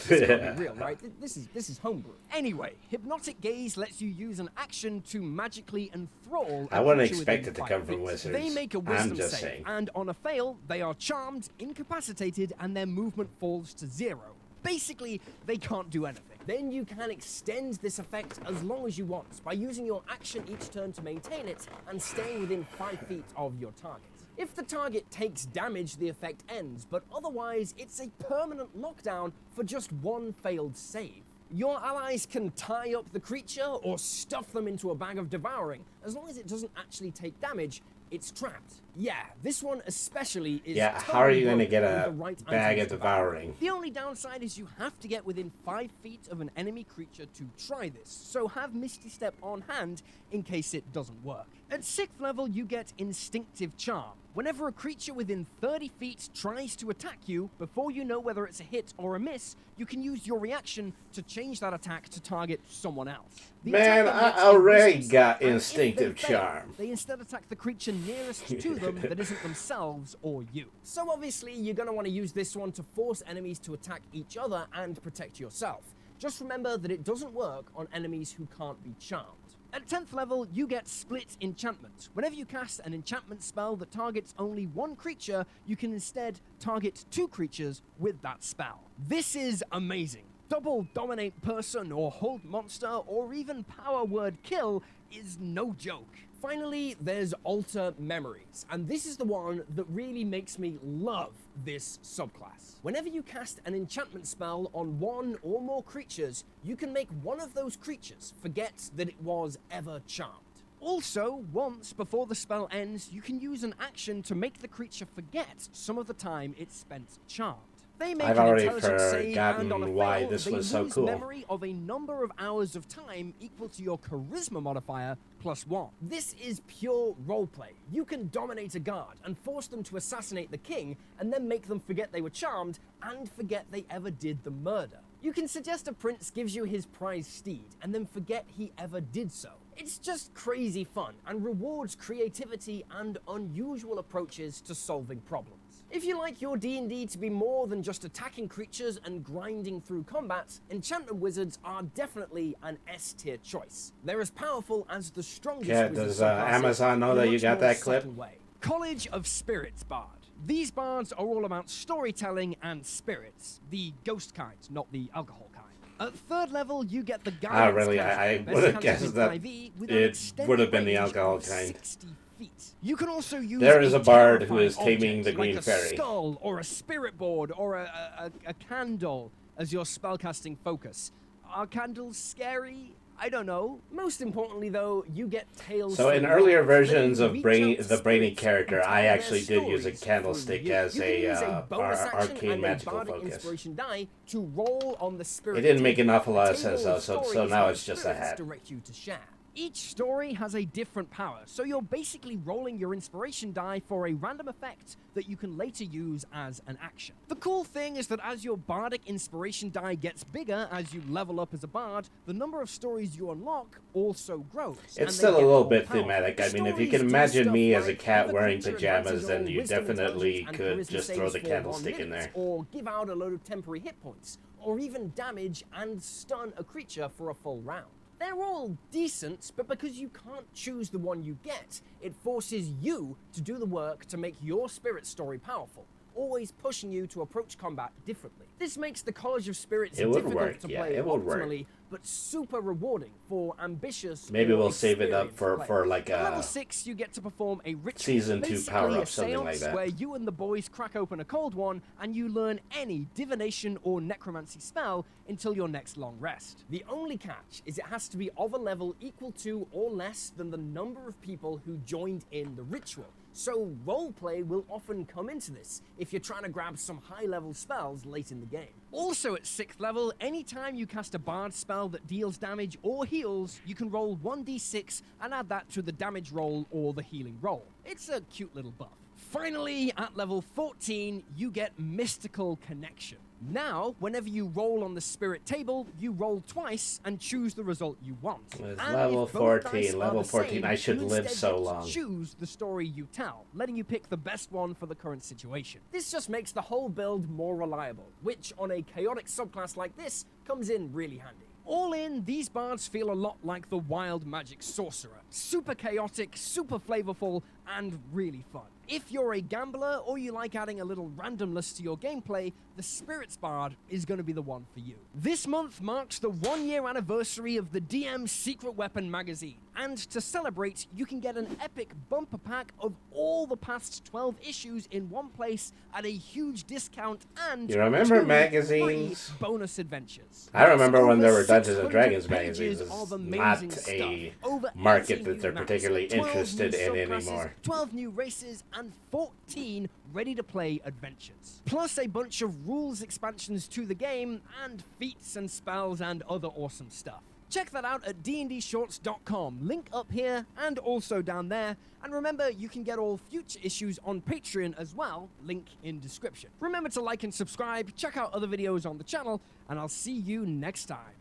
K: This can't be real, right? This is homebrew. Anyway, Hypnotic Gaze lets you use an action to magically enthrall.
C: I wouldn't
K: creature
C: expect
K: within
C: it to
K: 5
C: come from
K: feet.
C: wizards.
K: They make a
C: I'm
K: wisdom
C: just
K: save,
C: saying.
K: and on a fail, they are charmed, incapacitated, and their movement falls to 0. Basically, they can't do anything. Then you can extend this effect as long as you want by using your action each turn to maintain it and staying within 5 feet of your target. If the target takes damage, the effect ends, but otherwise, it's a permanent lockdown for just 1 failed save. Your allies can tie up the creature or stuff them into a bag of devouring. As long as it doesn't actually take damage, it's trapped. Yeah, this one especially is
C: Yeah, how are you going to
K: totally
C: get
K: broken
C: a
K: with the right
C: bag
K: items
C: of
K: to devour.
C: devouring?
K: The only downside is you have to get within 5 feet of an enemy creature to try this, so have Misty Step on hand in case it doesn't work. At 6th level, you get Instinctive Charm. Whenever a creature within 30 feet tries to attack you, before you know whether it's a hit or a miss, you can use your reaction to change that attack to target someone else. The
C: Man,
K: attacker
C: I
K: makes a
C: already
K: wisdom
C: got
K: save, and if
C: Instinctive
K: they fail,
C: Charm.
K: They instead attack the creature nearest to them that isn't themselves or you. So obviously, you're going to want to use this one to force enemies to attack each other and protect yourself. Just remember that it doesn't work on enemies who can't be charmed. At 10th level, you get Split Enchantment. Whenever you cast an enchantment spell that targets only one creature, you can instead target 2 creatures with that spell. This is amazing. Double Dominate Person or Hold Monster or even Power Word Kill is no joke. Finally, there's Alter Memories, and this is the one that really makes me love this subclass. Whenever you cast an enchantment spell on one or more creatures, you can make one of those creatures forget that it was ever charmed. Also, once before the spell ends, you can use an action to make the creature forget some of the time it spent charmed. They make
C: I've
K: an
C: already
K: intelligence save,
C: forgotten
K: and on a
C: why
K: fail,
C: this
K: they
C: was so
K: lose
C: cool.
K: memory of a number of hours of time equal to your charisma modifier +1. This is pure roleplay. You can dominate a guard and force them to assassinate the king, and then make them forget they were charmed and forget they ever did the murder. You can suggest a prince gives you his prize steed, and then forget he ever did so. It's just crazy fun, and rewards creativity and unusual approaches to solving problems. If you like your D&D to be more than just attacking creatures and grinding through combat, Enchantment Wizards are definitely an S-tier choice. They're as powerful as the strongest
C: Yeah,
K: wizard
C: does
K: subclasses
C: Amazon know
K: in a
C: that you
K: much
C: got
K: more
C: that clip?
K: subtle way. College of Spirits Bard. These bards are all about storytelling and spirits. The ghost kind, not the alcohol kind. At 3rd level, you get the guidance
C: really?
K: cantrip,
C: I
K: best
C: would have
K: cantrip
C: guessed
K: in
C: that
K: 5e with an
C: it
K: extended
C: would have been the
K: range
C: alcohol
K: of
C: kind.
K: 60 feet. You can also use
C: There is a bard who
K: terrifying
C: is taming
K: object
C: the Green
K: like
C: Fairy.
K: a skull or a spirit board or a candle as your spellcasting focus. Are candles scary? I don't know. Most importantly, though, you get tales.
C: So in
K: from
C: earlier
K: life, letting
C: versions
K: you
C: of
K: reach
C: Brainy,
K: out to
C: the Brainy
K: spirits
C: character,
K: and tell
C: I
K: their
C: actually did use a
K: stories
C: candlestick
K: through you.
C: as
K: You can use a bonus action
C: arcane
K: and
C: magical
K: a bardic
C: focus.
K: inspiration die to roll on the spirit.
C: It didn't make
K: table.
C: an awful lot of
K: The
C: sense,
K: table
C: though,
K: of
C: so
K: stories
C: now
K: that
C: it's just a
K: spirits
C: hat.
K: direct you to share. Each story has a different power, so you're basically rolling your inspiration die for a random effect that you can later use as an action. The cool thing is that as your bardic inspiration die gets bigger as you level up as a bard, the number of stories you unlock also grows. and
C: It's
K: they
C: still a
K: get
C: little
K: more
C: bit
K: powerful.
C: thematic. I mean, if you
K: Stories
C: can
K: do
C: imagine
K: stuff
C: me as a
K: like
C: cat
K: give
C: wearing
K: creature
C: pajamas,
K: advantage
C: then
K: on
C: you
K: wisdom,
C: definitely
K: intelligence, and
C: could
K: charisma
C: just throw
K: saves
C: the
K: for
C: candlestick
K: 1
C: in
K: minute,
C: there.
K: or give out a load of temporary hit points, or even damage and stun a creature for a full round. They're all decent, but because you can't choose the one you get, it forces you to do the work to make your spirit story powerful, always pushing you to approach combat differently. This makes the College of Spirits
C: It would
K: difficult
C: work,
K: to
C: yeah,
K: play
C: it would work.
K: optimally, but super rewarding for ambitious.
C: Maybe
K: or
C: we'll save it up
K: experienced
C: for
K: players.
C: like
K: At
C: a
K: level 6, you get to perform a ritual,
C: Season 2
K: basically
C: power-up,
K: a
C: something like
K: seance
C: that.
K: where you and the boys crack open a cold one and you learn any divination or necromancy spell until your next long rest. The only catch is it has to be of a level equal to or less than the number of people who joined in the ritual. So roleplay will often come into this if you're trying to grab some high-level spells late in the game. Also at 6th level, anytime you cast a bard spell that deals damage or heals, you can roll 1d6 and add that to the damage roll or the healing roll. It's a cute little buff. Finally, at level 14, you get Mystical Connection. Now, whenever you roll on the spirit table, you roll twice and choose the result you want.
C: It's
K: And
C: level
K: if both dice
C: 14,
K: are
C: level
K: the
C: 14.
K: same,
C: I should
K: you
C: live
K: instead
C: so
K: get to
C: long.
K: choose the story you tell, letting you pick the best one for the current situation. This just makes the whole build more reliable, which on a chaotic subclass like this comes in really handy. All in, these bards feel a lot like the wild magic sorcerer. Super chaotic, super flavorful, and really fun. If you're a gambler or you like adding a little randomness to your gameplay, the Spirits Bard is going to be the one for you. This month marks the 1-year anniversary of the DM Secret Weapon magazine, and to celebrate, you can get an epic bumper pack of all the past 12 issues in one place at a huge discount and
C: You remember
K: 2
C: magazines?
K: free bonus adventures.
C: I remember
K: Plus
C: when there
K: over
C: were Dungeons and
K: 600
C: Dragons
K: pages
C: magazines.
K: of
C: It's
K: amazing
C: not
K: stuff.
C: a
K: Over
C: market
K: 18
C: that they're
K: new maps,
C: particularly
K: 12
C: interested
K: new
C: in
K: subclasses,
C: anymore.
K: 12 new races, and 14 ready-to-play adventures. Plus a bunch of rules expansions to the game, and feats and spells and other awesome stuff. Check that out at dndshorts.com, link up here and also down there. And remember, you can get all future issues on Patreon as well, link in description. Remember to like and subscribe, check out other videos on the channel, and I'll see you next time.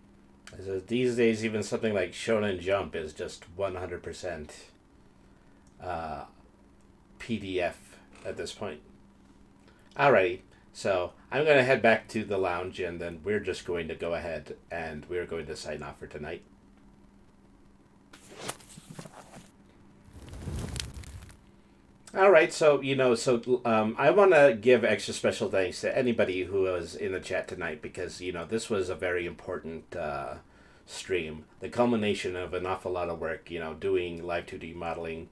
C: These days, even something like Shonen Jump is just 100% PDF at this point. Alrighty. So I'm going to head back to the lounge, and then we're just going to go ahead and we're going to sign off for tonight. All right, so I want to give extra special thanks to anybody who was in the chat tonight, because this was a very important stream, the culmination of an awful lot of work. Doing live 2D modeling,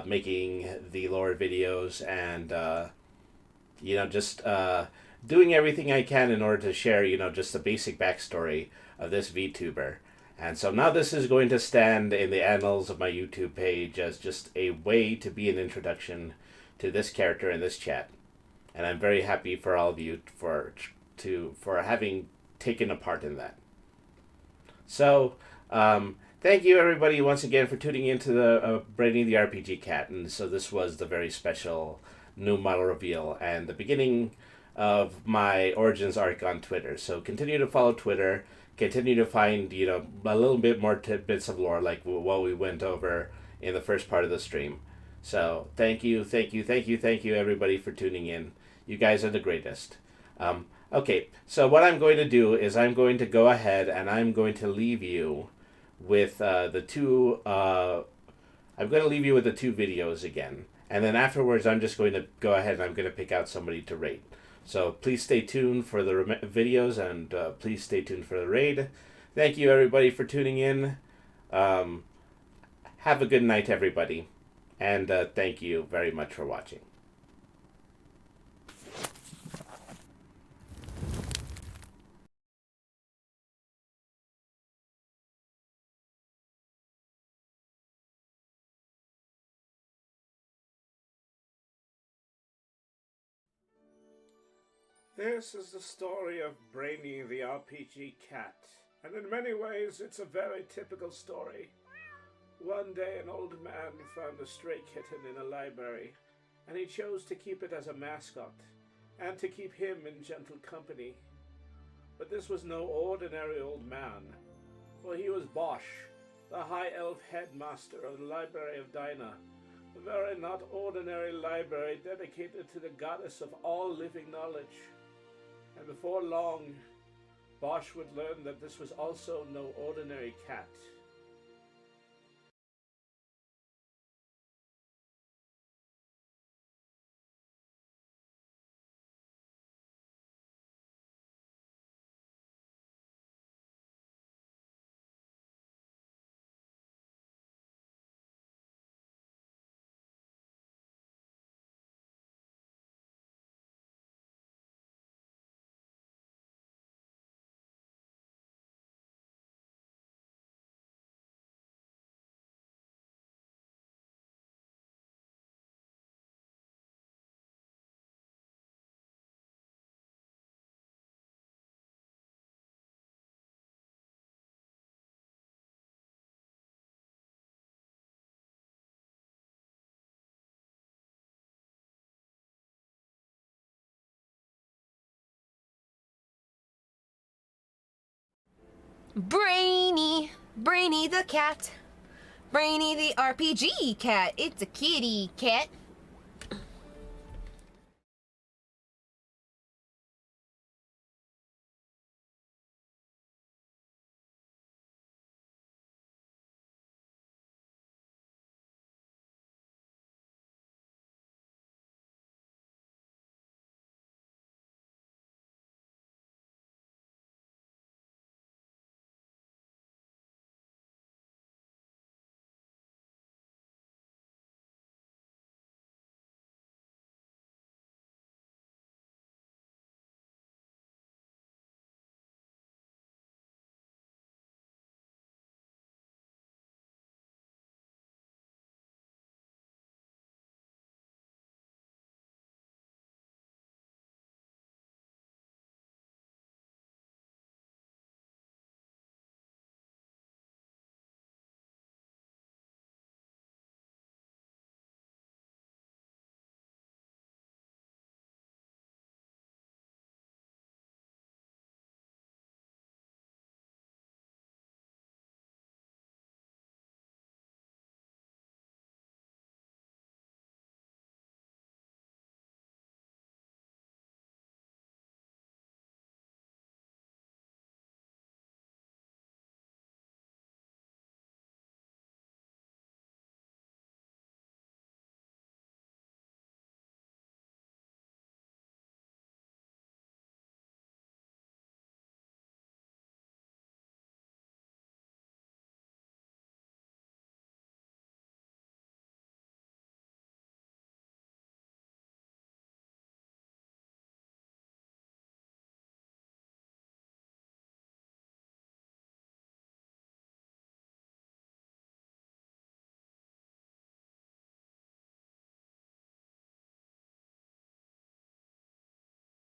C: making the lore videos, and just doing everything I can in order to share, just the basic backstory of this VTuber. And so now this is going to stand in the annals of my YouTube page as just a way to be an introduction to this character in this chat. And I'm very happy for all of you for having taken a part in that. So, thank you everybody once again for tuning into the Brainy the RPG Cat. And so this was the very special new model reveal and the beginning of my origins arc on Twitter. So continue to follow Twitter, continue to find a little bit more tidbits of lore like what we went over in the first part of the stream. So thank you everybody for tuning in. You guys are the greatest. Okay, so what I'm going to do is I'm going to go ahead and I'm going to leave you with the two videos again. And then afterwards, I'm just going to go ahead and I'm going to pick out somebody to rate. So please stay tuned for the videos, and please stay tuned for the raid. Thank you, everybody, for tuning in. Have a good night, everybody. And thank you very much for watching.
A: This is the story of Brainy the RPG cat, and in many ways it's a very typical story. One day an old man found a stray kitten in a library, and he chose to keep it as a mascot, and to keep him in gentle company. But this was no ordinary old man, for he was Bosch, the high elf headmaster of the Library of Dinah, a very not ordinary library dedicated to the goddess of all living knowledge. And before long, Bosch would learn that this was also no ordinary cat.
B: Brainy, Brainy the cat. Brainy the RPG cat. It's a kitty cat.